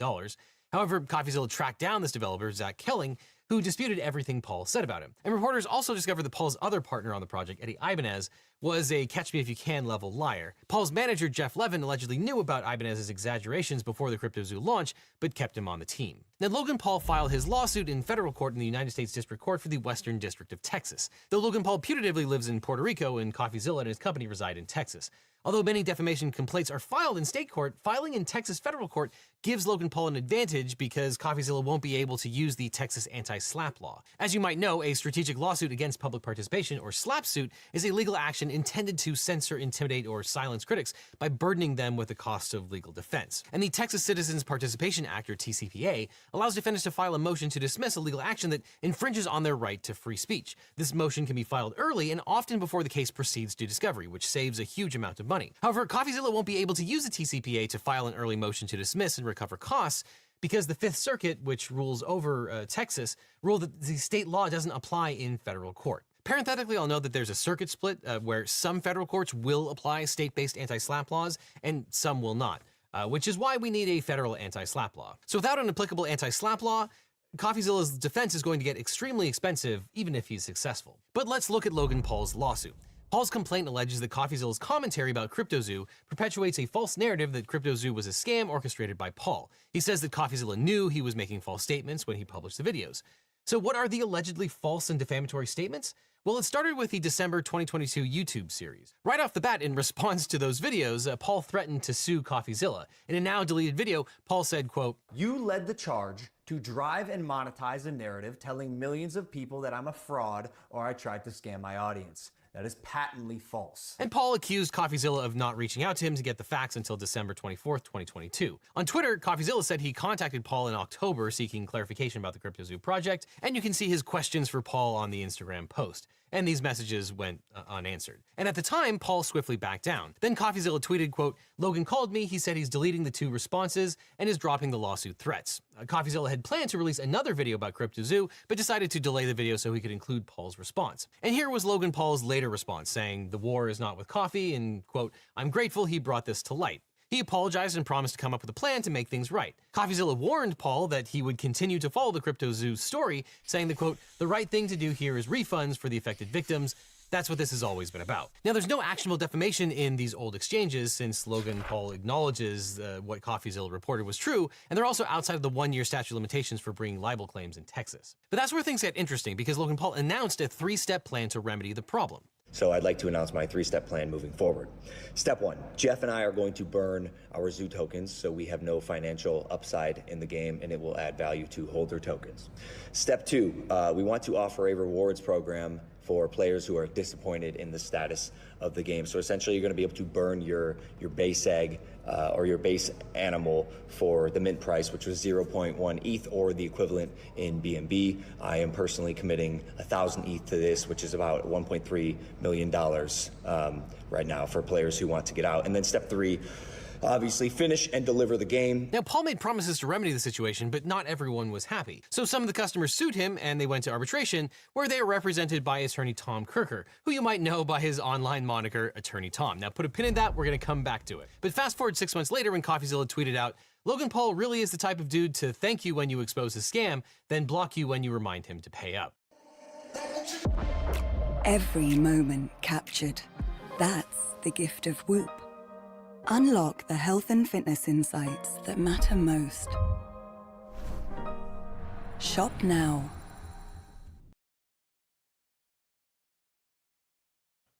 However, CoffeeZilla tracked down this developer, Zach Kelling, who disputed everything Paul said about him. And reporters also discovered that Paul's other partner on the project, Eddie Ibanez, was a catch-me-if-you-can level liar. Paul's manager, Jeff Levin, allegedly knew about Ibanez's exaggerations before the CryptoZoo launch, but kept him on the team. Now, Logan Paul filed his lawsuit in federal court in the United States District Court for the Western District of Texas. Though Logan Paul putatively lives in Puerto Rico and CoffeeZilla and his company reside in Texas. Although many defamation complaints are filed in state court, filing in Texas federal court gives Logan Paul an advantage because CoffeeZilla won't be able to use the Texas anti-SLAPP law. As you might know, a strategic lawsuit against public participation, or SLAPP suit, is a legal action intended to censor, intimidate, or silence critics by burdening them with the cost of legal defense. And the Texas Citizens Participation Act, or TCPA, allows defendants to file a motion to dismiss a legal action that infringes on their right to free speech. This motion can be filed early and often before the case proceeds to discovery, which saves a huge amount of money. However, CoffeeZilla won't be able to use the TCPA to file an early motion to dismiss and recover costs because the Fifth Circuit, which rules over Texas, ruled that the state law doesn't apply in federal court. Parenthetically, I'll note that there's a circuit split where some federal courts will apply state-based anti-SLAPP laws and some will not, which is why we need a federal anti-SLAPP law. So without an applicable anti-SLAPP law, CoffeeZilla's defense is going to get extremely expensive even if he's successful. But let's look at Logan Paul's lawsuit. Paul's complaint alleges that CoffeeZilla's commentary about CryptoZoo perpetuates a false narrative that CryptoZoo was a scam orchestrated by Paul. He says that CoffeeZilla knew he was making false statements when he published the videos. So what are the allegedly false and defamatory statements? Well, it started with the December 2022 YouTube series. Right off the bat, in response to those videos, Paul threatened to sue CoffeeZilla. In a now deleted video, Paul said, quote, "You led the charge to drive and monetize a narrative telling millions of people that I'm a fraud or I tried to scam my audience. That is patently false." And Paul accused CoffeeZilla of not reaching out to him to get the facts until December 24th, 2022. On Twitter, CoffeeZilla said he contacted Paul in October seeking clarification about the CryptoZoo project, and you can see his questions for Paul on the Instagram post. And these messages went unanswered. And at the time, Paul swiftly backed down. Then CoffeeZilla tweeted, quote, "Logan called me, he said he's deleting the 2 responses and is dropping the lawsuit threats." CoffeeZilla had planned to release another video about CryptoZoo, but decided to delay the video so he could include Paul's response. And here was Logan Paul's later response, saying the war is not with Coffee, and quote, "I'm grateful he brought this to light." He apologized and promised to come up with a plan to make things right. CoffeeZilla warned Paul that he would continue to follow the CryptoZoo story, saying that, quote, "The right thing to do here is refunds for the affected victims. That's what this has always been about." Now, there's no actionable defamation in these old exchanges since Logan Paul acknowledges what CoffeeZilla reported was true, and they're also outside of the 1-year statute of limitations for bringing libel claims in Texas. But that's where things get interesting because Logan Paul announced a 3-step plan to remedy the problem. So I'd like to announce my 3-step plan moving forward. Step 1, Jeff and I are going to burn our Zoo tokens so we have no financial upside in the game and it will add value to holder tokens. Step 2, we want to offer a rewards program for players who are disappointed in the status of the game. So essentially you're going to be able to burn your base egg or your base animal for the mint price, which was 0.1 ETH or the equivalent in BNB. I am personally committing 1,000 ETH to this, which is about $1.3 million right now for players who want to get out. And then step 3, obviously finish and deliver the game. Now, Paul made promises to remedy the situation, but not everyone was happy. So some of the customers sued him and they went to arbitration, where they were represented by attorney Tom Kirker, who you might know by his online moniker, Attorney Tom. Now, put a pin in that, we're gonna come back to it. But fast forward 6 months later when CoffeeZilla tweeted out, "Logan Paul really is the type of dude to thank you when you expose a scam, then block you when you remind him to pay up." Every moment captured. That's the gift of Whoop. Unlock the health and fitness insights that matter most. Shop now.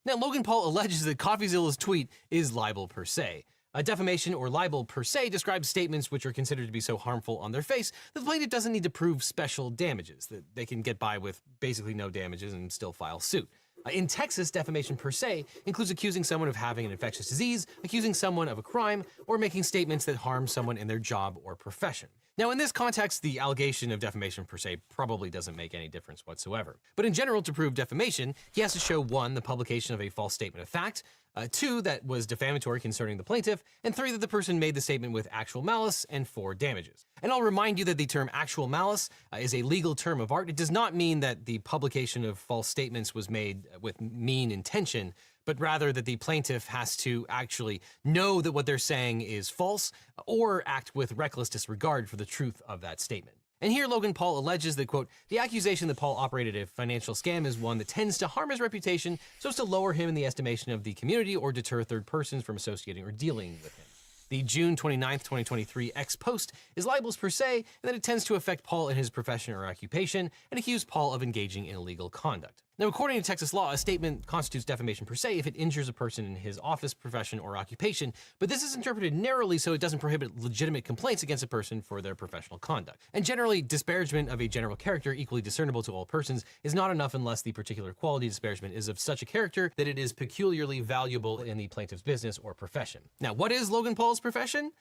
Now, Logan Paul alleges that CoffeeZilla's tweet is libel per se. A defamation or libel per se describes statements which are considered to be so harmful on their face that the plaintiff doesn't need to prove special damages, that they can get by with basically no damages and still file suit. In Texas, defamation per se includes accusing someone of having an infectious disease, accusing someone of a crime, or making statements that harm someone in their job or profession. Now, in this context, the allegation of defamation per se probably doesn't make any difference whatsoever. But in general, to prove defamation, he has to show 1, the publication of a false statement of fact, 2, that was defamatory concerning the plaintiff, and 3, that the person made the statement with actual malice, and 4, damages. And I'll remind you that the term actual malice is a legal term of art. It does not mean that the publication of false statements was made with mean intention, but rather that the plaintiff has to actually know that what they're saying is false or act with reckless disregard for the truth of that statement. And here Logan Paul alleges that, quote, "The accusation that Paul operated a financial scam is one that tends to harm his reputation so as to lower him in the estimation of the community or deter third persons from associating or dealing with him." The June 29th, 2023 X post is libelous per se, and that it tends to affect Paul in his profession or occupation and accuse Paul of engaging in illegal conduct. Now, according to Texas law, a statement constitutes defamation per se if it injures a person in his office, profession, or occupation, but this is interpreted narrowly so it doesn't prohibit legitimate complaints against a person for their professional conduct. And generally, disparagement of a general character equally discernible to all persons is not enough unless the particular quality disparagement is of such a character that it is peculiarly valuable in the plaintiff's business or profession. Now, what is Logan Paul's profession?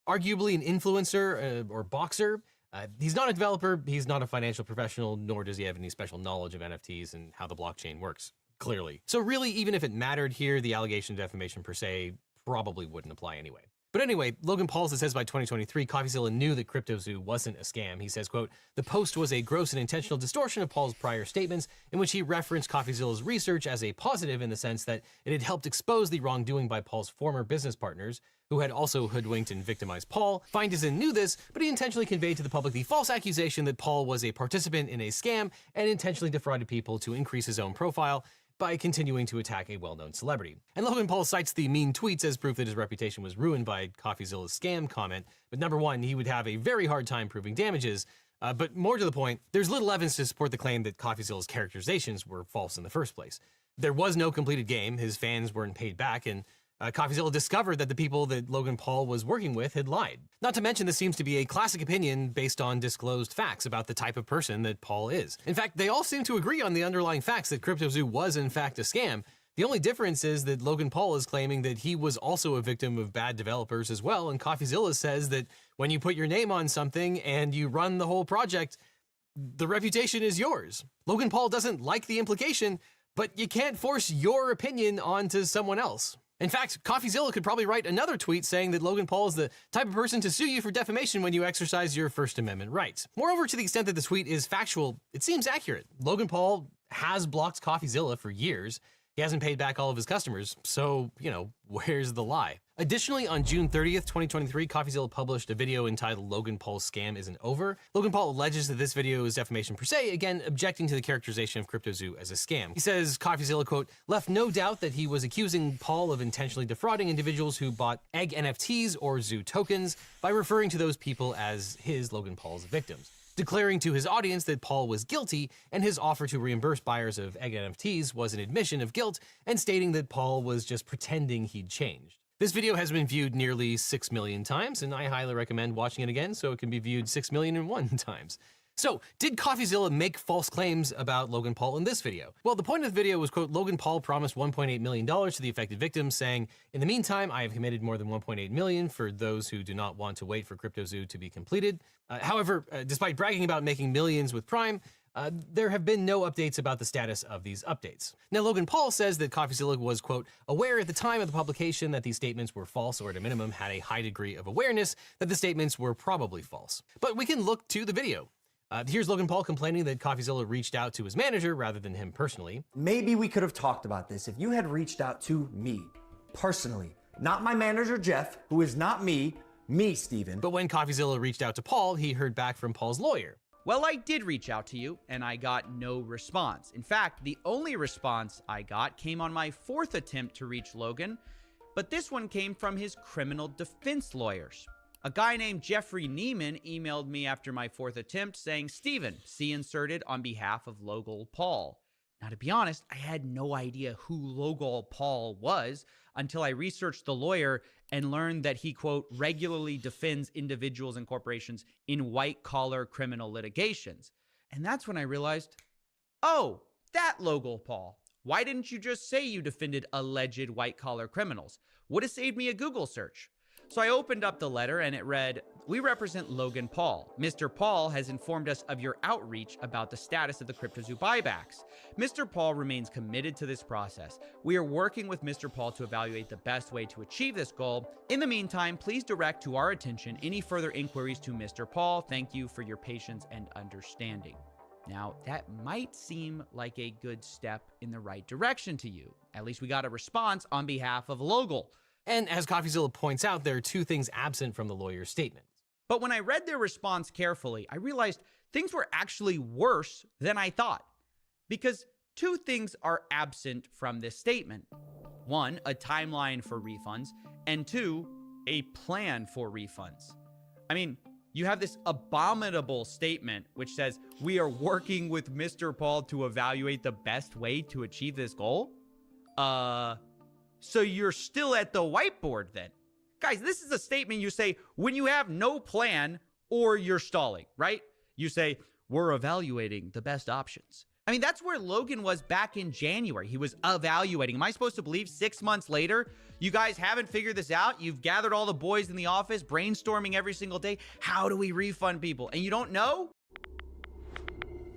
Arguably an influencer or boxer. He's not a developer, he's not a financial professional, nor does he have any special knowledge of NFTs and how the blockchain works, clearly. So really, even if it mattered here, the allegation of defamation per se probably wouldn't apply anyway. But anyway, Logan Paul says by 2023, CoffeeZilla knew that CryptoZoo wasn't a scam. He says, quote, "The post was a gross and intentional distortion of Paul's prior statements in which he referenced CoffeeZilla's research as a positive in the sense that it had helped expose the wrongdoing by Paul's former business partners, who had also hoodwinked and victimized Paul. Feinstein knew this, but he intentionally conveyed to the public the false accusation that Paul was a participant in a scam and intentionally defrauded people to increase his own profile by continuing to attack a well-known celebrity." And Logan Paul cites the mean tweets as proof that his reputation was ruined by CoffeeZilla's scam comment. But number one, he would have a very hard time proving damages. But more to the point, there's little evidence to support the claim that CoffeeZilla's characterizations were false in the first place. There was no completed game, his fans weren't paid back, and CoffeeZilla discovered that the people that Logan Paul was working with had lied. Not to mention, this seems to be a classic opinion based on disclosed facts about the type of person that Paul is. In fact, they all seem to agree on the underlying facts that CryptoZoo was in fact a scam. The only difference is that Logan Paul is claiming that he was also a victim of bad developers as well, and CoffeeZilla says that when you put your name on something and you run the whole project, the reputation is yours. Logan Paul doesn't like the implication, but you can't force your opinion onto someone else. In fact, CoffeeZilla could probably write another tweet saying that Logan Paul is the type of person to sue you for defamation when you exercise your First Amendment rights. Moreover, to the extent that the tweet is factual, it seems accurate. Logan Paul has blocked CoffeeZilla for years. He hasn't paid back all of his customers, so, where's the lie? Additionally, on June 30th, 2023, CoffeeZilla published a video entitled Logan Paul's Scam Isn't Over. Logan Paul alleges that this video is defamation per se, again, objecting to the characterization of CryptoZoo as a scam. He says CoffeeZilla, quote, left no doubt that he was accusing Paul of intentionally defrauding individuals who bought egg NFTs or Zoo tokens by referring to those people as his, Logan Paul's, victims, declaring to his audience that Paul was guilty and his offer to reimburse buyers of egg NFTs was an admission of guilt, and stating that Paul was just pretending he'd changed. This video has been viewed nearly 6 million times, and I highly recommend watching it again so it can be viewed 6,000,001 times. So, did CoffeeZilla make false claims about Logan Paul in this video? Well, the point of the video was, quote, Logan Paul promised $1.8 million to the affected victims, saying, in the meantime, I have committed more than $1.8 million for those who do not want to wait for CryptoZoo to be completed. However, despite bragging about making millions with Prime, there have been no updates about the status of these updates. Now, Logan Paul says that CoffeeZilla was, quote, aware at the time of the publication that these statements were false, or at a minimum had a high degree of awareness that the statements were probably false. But we can look to the video. Here's Logan Paul complaining that CoffeeZilla reached out to his manager rather than him personally. Maybe we could have talked about this if you had reached out to me, personally. Not my manager, Jeff, who is not me, Steven. But when CoffeeZilla reached out to Paul, he heard back from Paul's lawyer. Well, I did reach out to you, and I got no response. In fact, the only response I got came on my 4th attempt to reach Logan, but this one came from his criminal defense lawyers. A guy named Jeffrey Neiman emailed me after my 4th attempt saying, Steven, see inserted on behalf of Logan Paul. Now, to be honest, I had no idea who Logan Paul was until I researched the lawyer and learned that he, quote, regularly defends individuals and corporations in white-collar criminal litigations. And that's when I realized, oh, that Logan Paul. Why didn't you just say you defended alleged white-collar criminals? Would have saved me a Google search. So I opened up the letter and it read, we represent Logan Paul. Mr. Paul has informed us of your outreach about the status of the CryptoZoo buybacks. Mr. Paul remains committed to this process. We are working with Mr. Paul to evaluate the best way to achieve this goal. In the meantime, please direct to our attention any further inquiries to Mr. Paul. Thank you for your patience and understanding. Now, that might seem like a good step in the right direction to you. At least we got a response on behalf of Logan. And as CoffeeZilla points out, there are two things absent from the lawyer's statement. But when I read their response carefully, I realized things were actually worse than I thought. Because two things are absent from this statement. One, a timeline for refunds, and two, a plan for refunds. I mean, you have this abominable statement which says, we are working with Mr. Paul to evaluate the best way to achieve this goal? So you're still at the whiteboard then? Guys, this is a statement you say when you have no plan or you're stalling, right? You say, we're evaluating the best options. I mean, that's where Logan was back in January. He was evaluating. Am I supposed to believe 6 months later, you guys haven't figured this out? You've gathered all the boys in the office, brainstorming every single day. How do we refund people? And you don't know?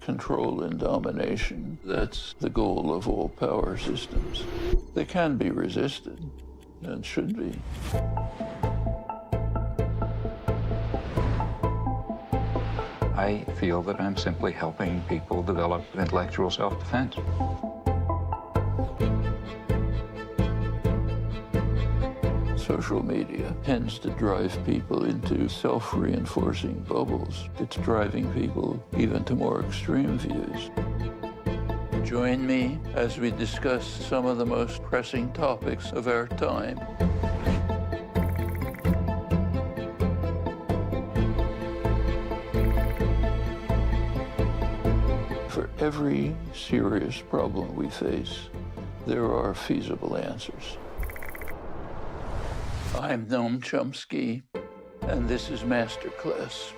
Control and domination. That's the goal of all power systems. They can be resisted, and should be. I feel that I'm simply helping people develop intellectual self-defense. Social media tends to drive people into self-reinforcing bubbles. It's driving people even to more extreme views. Join me as we discuss some of the most pressing topics of our time. For every serious problem we face, there are feasible answers. I'm Noam Chomsky, and this is Masterclass.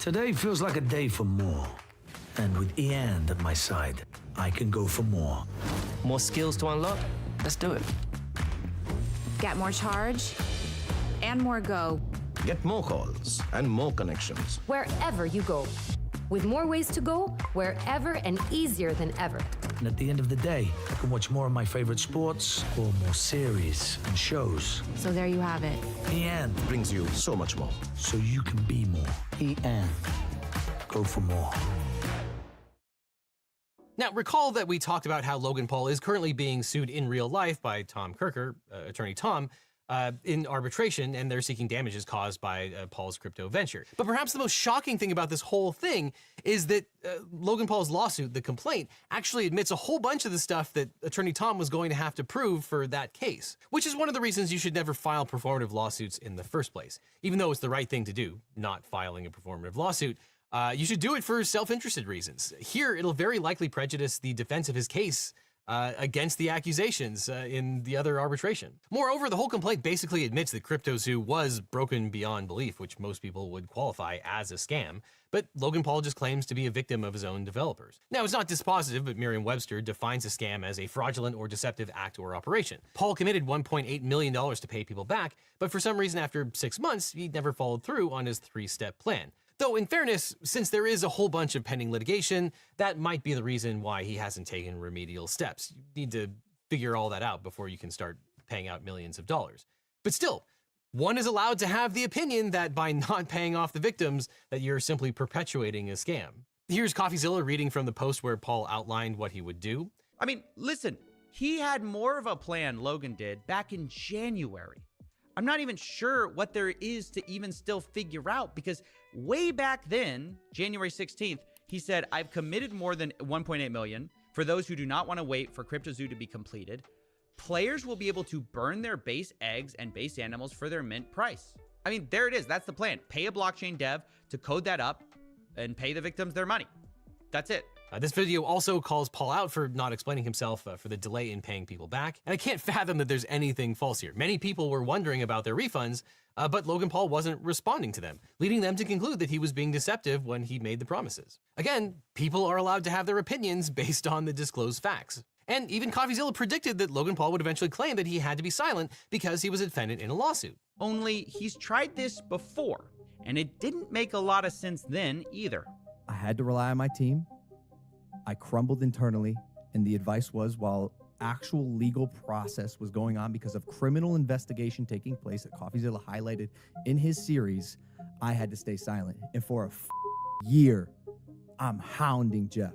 Today feels like a day for more. And with Ian at my side, I can go for more. More skills to unlock? Let's do it. Get more charge and more go. Get more calls and more connections. Wherever you go. With more ways to go, wherever and easier than ever. And at the end of the day, I can watch more of my favorite sports or more series and shows. So there you have it. Ian brings you so much more, so you can be more. Ian. go for more. Now, recall that we talked about how Logan Paul is currently being sued in real life by Tom Kirker, attorney Tom, in arbitration, and they're seeking damages caused by Paul's crypto venture. But perhaps the most shocking thing about this whole thing is that Logan Paul's lawsuit, the complaint, actually admits a whole bunch of the stuff that attorney Tom was going to have to prove for that case, which is one of the reasons you should never file performative lawsuits in the first place. Even though it's the right thing to do, not filing a performative lawsuit, you should do it for self-interested reasons. Here, it'll very likely prejudice the defense of his case against the accusations in the other arbitration. Moreover, the whole complaint basically admits that CryptoZoo was broken beyond belief, which most people would qualify as a scam, but Logan Paul just claims to be a victim of his own developers. Now, it's not dispositive, but Merriam-Webster defines a scam as a fraudulent or deceptive act or operation. Paul committed $1.8 million to pay people back, but for some reason after 6 months, he never followed through on his 3-step plan. Though, in fairness, since there is a whole bunch of pending litigation, that might be the reason why he hasn't taken remedial steps. You need to figure all that out before you can start paying out millions of dollars. But still, one is allowed to have the opinion that by not paying off the victims, that you're simply perpetuating a scam. Here's CoffeeZilla reading from the post where Paul outlined what he would do. I mean, listen, he had more of a plan, Logan did, back in January. I'm not even sure what there is to even still figure out, because way back then, January 16th, he said, I've committed more than 1.8 million for those who do not want to wait for CryptoZoo to be completed. Players will be able to burn their base eggs and base animals for their mint price. I mean, there it is. That's the plan. Pay a blockchain dev to code that up and pay the victims their money. That's it. This video also calls Paul out for not explaining himself for the delay in paying people back. And I can't fathom that there's anything false here. Many people were wondering about their refunds, but Logan Paul wasn't responding to them, leading them to conclude that he was being deceptive when he made the promises. Again, people are allowed to have their opinions based on the disclosed facts. And even CoffeeZilla predicted that Logan Paul would eventually claim that he had to be silent because he was a defendant in a lawsuit. Only he's tried this before, and it didn't make a lot of sense then either. I had to rely on my team. I crumbled internally, and the advice was, while actual legal process was going on because of criminal investigation taking place that CoffeeZilla highlighted in his series, I had to stay silent. And for a year, I'm hounding Jeff.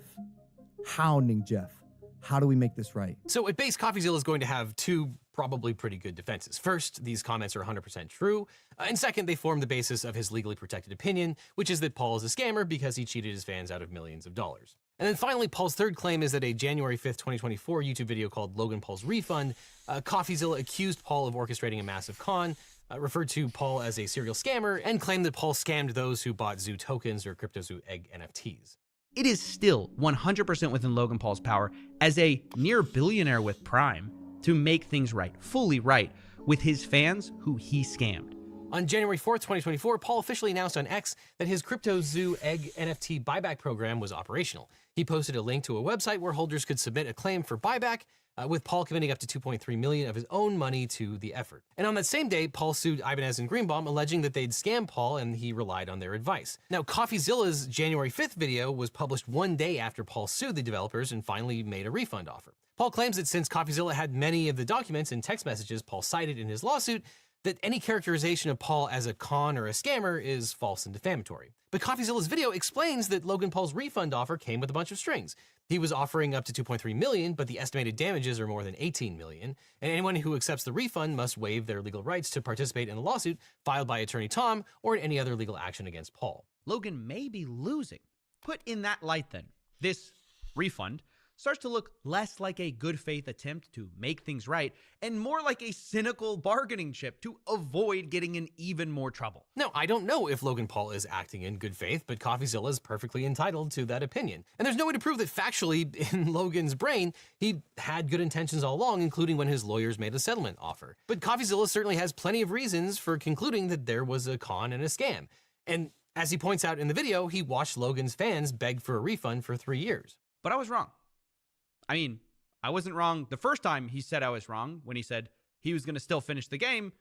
How do we make this right? So at base, CoffeeZilla is going to have two probably pretty good defenses. First, these comments are 100% true. And second, they form the basis of his legally protected opinion, which is that Paul is a scammer because he cheated his fans out of millions of dollars. And then finally, Paul's third claim is that a January 5th, 2024 YouTube video called Logan Paul's Refund, CoffeeZilla accused Paul of orchestrating a massive con, referred to Paul as a serial scammer, and claimed that Paul scammed those who bought Zoo tokens or CryptoZoo egg NFTs. It is still 100% within Logan Paul's power as a near billionaire with Prime to make things right, fully right, with his fans who he scammed. On January 4th, 2024, Paul officially announced on X that his CryptoZoo egg NFT buyback program was operational. He posted a link to a website where holders could submit a claim for buyback, with Paul committing up to $2.3 million of his own money to the effort. And on that same day, Paul sued Ibanez and Greenbaum, alleging that they'd scammed Paul and he relied on their advice. Now, CoffeeZilla's January 5th video was published one day after Paul sued the developers and finally made a refund offer. Paul claims that since CoffeeZilla had many of the documents and text messages Paul cited in his lawsuit, that any characterization of Paul as a con or a scammer is false and defamatory. But CoffeeZilla's video explains that Logan Paul's refund offer came with a bunch of strings. He was offering up to $2.3 million, but the estimated damages are more than $18 million, and anyone who accepts the refund must waive their legal rights to participate in the lawsuit filed by attorney Tom or in any other legal action against Paul. Logan may be losing. Put in that light then, this refund starts to look less like a good faith attempt to make things right and more like a cynical bargaining chip to avoid getting in even more trouble. Now, I don't know if Logan Paul is acting in good faith, but CoffeeZilla is perfectly entitled to that opinion. And there's no way to prove that factually, in Logan's brain, he had good intentions all along, including when his lawyers made a settlement offer. But CoffeeZilla certainly has plenty of reasons for concluding that there was a con and a scam. And as he points out in the video, he watched Logan's fans beg for a refund for 3 years. But I was wrong. I mean, I wasn't wrong the first time he said I was wrong when he said he was going to still finish the game.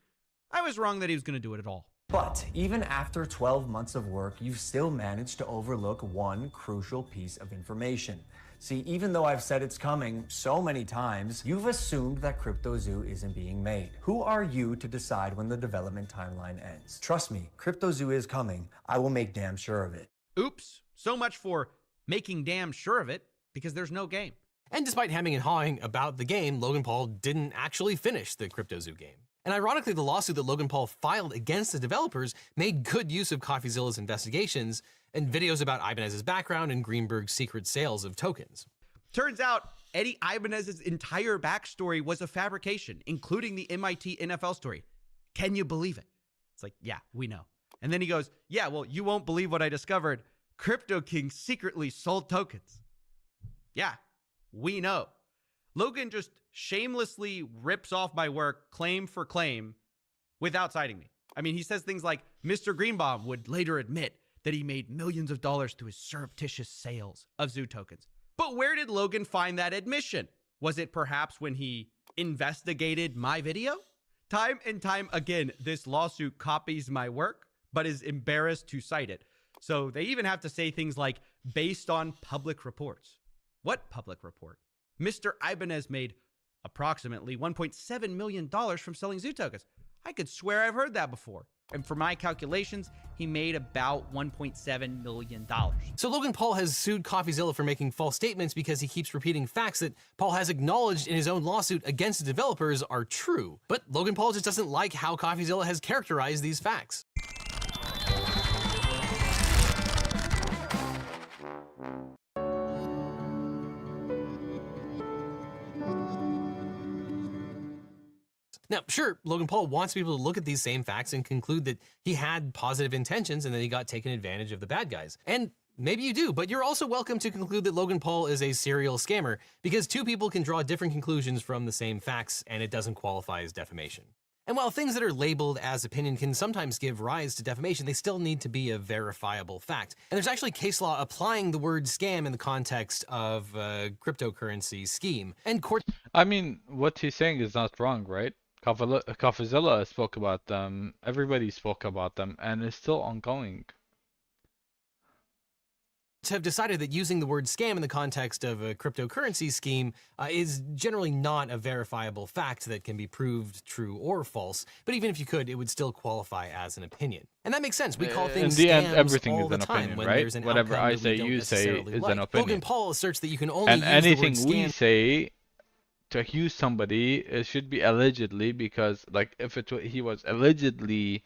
I was wrong that he was going to do it at all. But even after 12 months of work, you've still managed to overlook one crucial piece of information. See, even though I've said it's coming so many times, you've assumed that CryptoZoo isn't being made. Who are you to decide when the development timeline ends? Trust me, CryptoZoo is coming. I will make damn sure of it. Oops, So much for making damn sure of it, because there's no game. And despite hemming and hawing about the game, Logan Paul didn't actually finish the CryptoZoo game. And ironically, the lawsuit that Logan Paul filed against the developers made good use of CoffeeZilla's investigations and videos about Ibanez's background and Greenberg's secret sales of tokens. Turns out Eddie Ibanez's entire backstory was a fabrication, including the MIT NFL story. Can you believe it? It's like, yeah, we know. And then he goes, yeah, well, you won't believe what I discovered. Crypto King secretly sold tokens. Yeah, we know. Logan just shamelessly rips off my work claim for claim without citing me. I mean, he says things like Mr. Greenbaum would later admit that he made millions of dollars through his surreptitious sales of Zoo tokens. But where did Logan find that admission? Was it perhaps when he investigated my video? Time and time again, this lawsuit copies my work, but is embarrassed to cite it. So they even have to say things like, based on public reports. What public report? Mr. Ibanez made approximately $1.7 million from selling Zoo tokens. I could swear I've heard that before. And for my calculations, he made about $1.7 million. So Logan Paul has sued CoffeeZilla for making false statements because he keeps repeating facts that Paul has acknowledged in his own lawsuit against the developers are true. But Logan Paul just doesn't like how CoffeeZilla has characterized these facts. Now, sure, Logan Paul wants people to look at these same facts and conclude that he had positive intentions and that he got taken advantage of the bad guys. And maybe you do, but you're also welcome to conclude that Logan Paul is a serial scammer, because two people can draw different conclusions from the same facts and it doesn't qualify as defamation. And while things that are labeled as opinion can sometimes give rise to defamation, they still need to be a verifiable fact. And there's actually case law applying the word scam in the context of a cryptocurrency scheme. And court. I mean, what he's saying is not wrong, right? CoffeeZilla spoke about them, everybody spoke about them, and it's still ongoing. Have decided that using the word scam in the context of a cryptocurrency scheme is generally not a verifiable fact that can be proved true or false. But even if you could, it would still qualify as an opinion. And that makes sense. We call things in the end, scams everything all is the an time opinion, when right? there's an Whatever outcome I that say, we don't you say necessarily is like. an opinion. Logan Paul asserts that you can only and use anything the word we scam. say to accuse somebody, it should be allegedly, because like if he was allegedly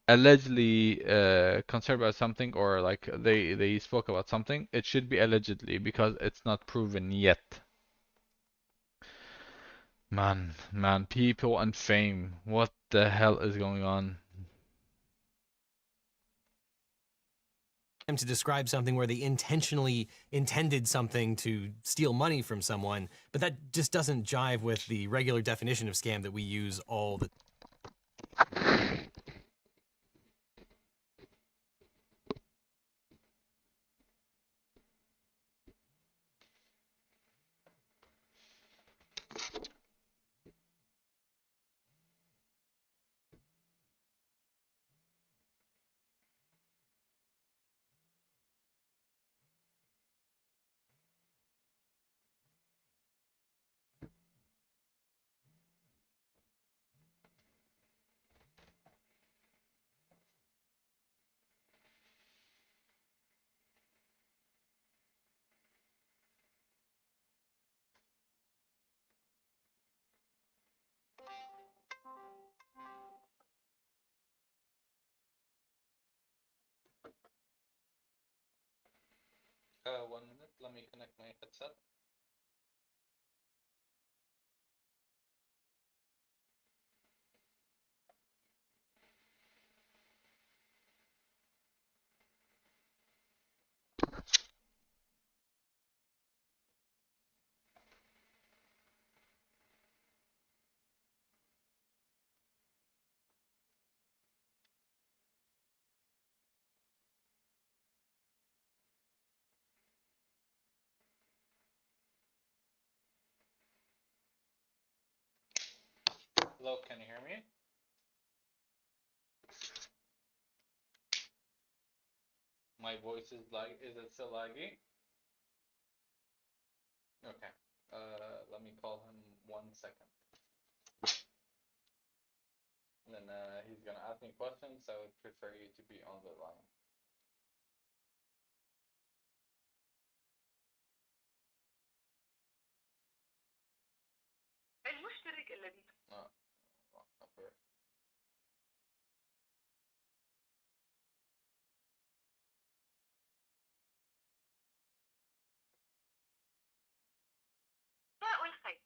allegedly concerned about something, or like they spoke about something, it should be allegedly, because it's not proven yet. Man, people and fame, what the hell is going on? To describe something where they intentionally intended something to steal money from someone, but that just doesn't jive with the regular definition of scam that we use all the One minute, let me connect my headset. Hello, can you hear me? My voice is is it still laggy? Okay, let me call him 1 second. and he's gonna ask me questions, I would prefer you to be on the line. المشترك الذي Okay. مساء الخير.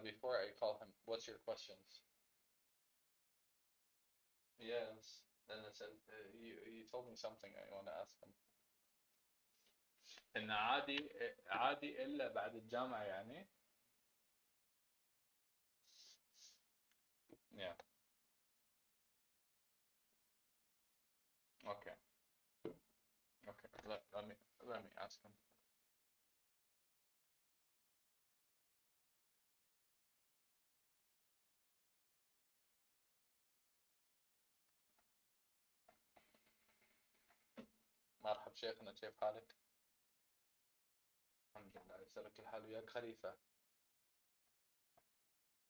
Before I call him, what's your questions? Yes. Then I said, you told me something I want to ask him. إن عادي إلا بعد الجامعة يعني. Yeah. Okay. Okay. Let me ask him. مرحب شيخنا، كيف حالك؟ الحمد لله، يسألك الحال وياك خليفة.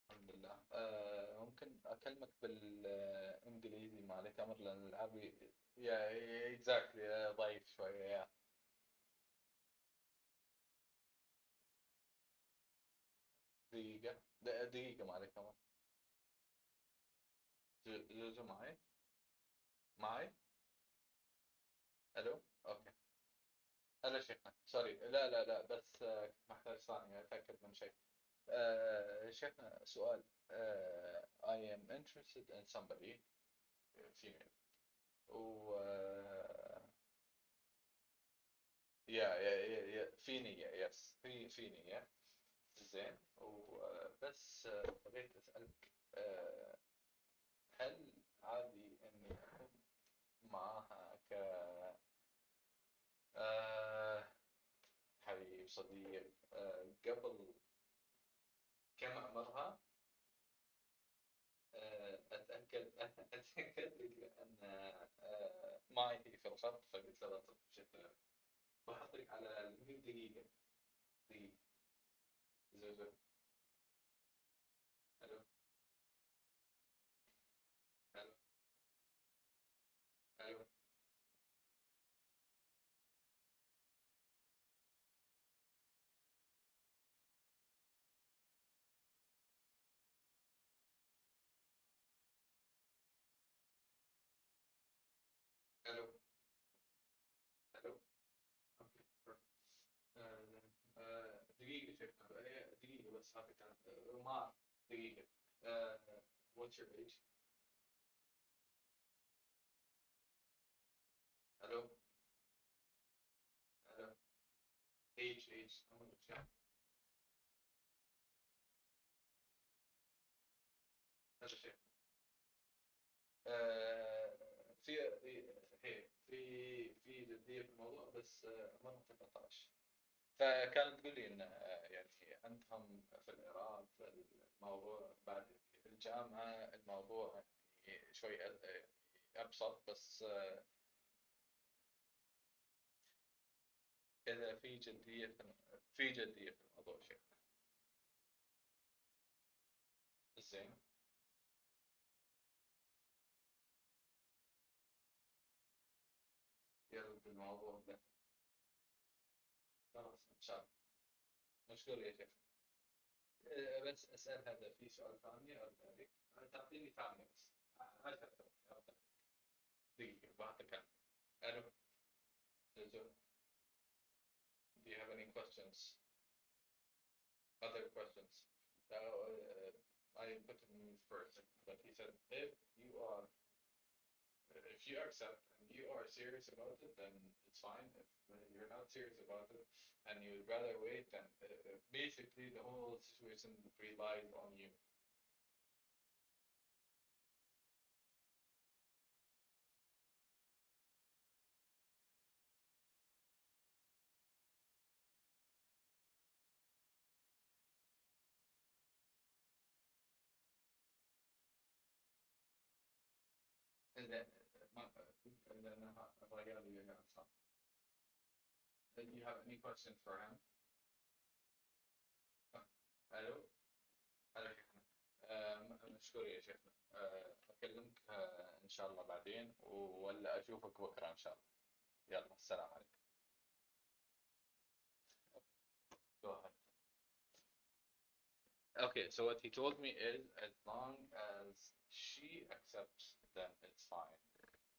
الحمد لله. ممكن أكلمك بالإنجليزي ما عليك أمر، لأن العربي exactly ضعيف شوية. دقيقة ما عليك أمر. جوجو معي. ألو. أوكي. هلا شيخنا، سوري، لا بس محتاج ثانية أتأكد من شيء. شيخنا سؤال. I am interested in somebody female و في نية في نية زين، وبس بغيت أسألك هل عادي إني أكون معاها حبيب صديق قبل كم عمرها؟ أتأكد أن معي في الخط، فقلت لها طب بشكل بحط لك على 100 دقيقة. زوجو. ألو. ألو. ألو. أوكي. دقيقة شيخنا، دقيقة بس، هذا كان ما دقيقة. What's your age? ألو. age عمرك كم؟ هذا شيخنا. في جدية في الموضوع، بس عمرها 18. فكانت تقول لي إن يعني عندهم في العراق الموضوع بعد الجامعة الموضوع يعني شوي أبسط، بس إذا في جدية في الموضوع شيخنا. زين. يرد الموضوع ده. خلاص إن شاء الله. مشكور يا شيخ. بس أسأل، هذا في سؤال ثاني أرد عليك، تعطيني ثانية بس 10 ثواني أرد عليك. دقيقة بعطيك أنا. ألو. Do you have any questions? Other questions? I put him first, but he said if you accept and you are serious about it, then it's fine. If you're not serious about it and you'd rather wait, then basically the whole situation relies on you. And then الرجال اللي صح. you have any questions for him? الو هلا شيخنا مشكور يا شيخنا اكلمك ان شاء الله بعدين ولا اشوفك بكره ان شاء الله يلا السلام عليكم. Go ahead. Okay, so what he told me is as long as she accepts, then it's fine.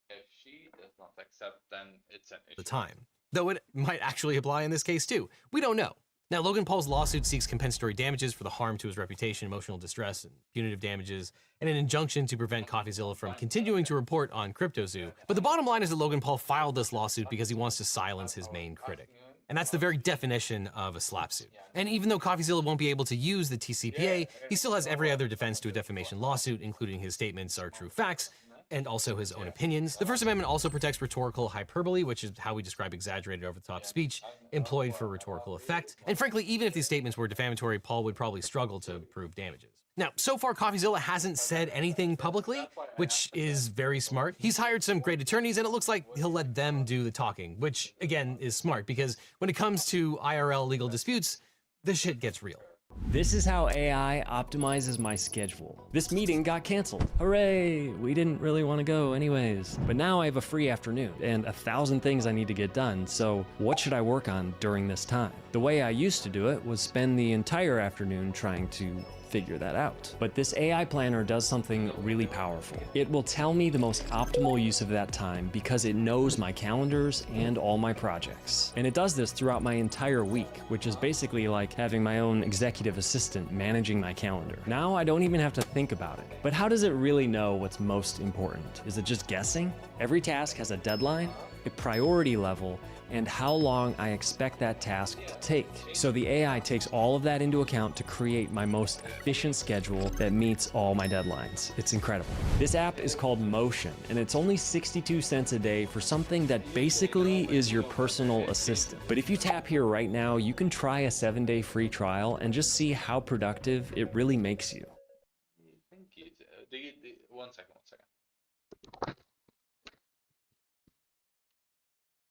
If she does not accept, then it's an issue. The time. Though it might actually apply in this case too. We don't know. Now, Logan Paul's lawsuit seeks compensatory damages for the harm to his reputation, emotional distress, and punitive damages, and an injunction to prevent CoffeeZilla from continuing to report on CryptoZoo. But the bottom line is that Logan Paul filed this lawsuit because he wants to silence his main critic. And that's the very definition of a slap suit. And even though CoffeeZilla won't be able to use the TCPA, he still has every other defense to a defamation lawsuit, including his statements are true facts, and also his own opinions. The First Amendment also protects rhetorical hyperbole, which is how we describe exaggerated over-the-top speech employed for rhetorical effect. And frankly, even if these statements were defamatory, Paul would probably struggle to prove damages. Now, so far, CoffeeZilla hasn't said anything publicly, which is very smart. He's hired some great attorneys, and it looks like he'll let them do the talking, which, again, is smart, because when it comes to IRL legal disputes, this shit gets real. This is how AI optimizes my schedule. This meeting got canceled. Hooray! We didn't really want to go anyways. But now I have a free afternoon and 1,000 things I need to get done, so what should I work on during this time? The way I used to do it was spend the entire afternoon trying to figure that out. But this AI planner does something really powerful. It will tell me the most optimal use of that time because it knows my calendars and all my projects. And it does this throughout my entire week, which is basically like having my own executive assistant managing my calendar. Now I don't even have to think about it. But how does it really know what's most important? Is it just guessing? Every task has a deadline, a priority level, and how long I expect that task to take. So the AI takes all of that into account to create my most efficient schedule that meets all my deadlines. It's incredible. This app is called Motion, and it's only 62 cents a day for something that basically is your personal assistant. But if you tap here right now, you can try a 7-day free trial and just see how productive it really makes you.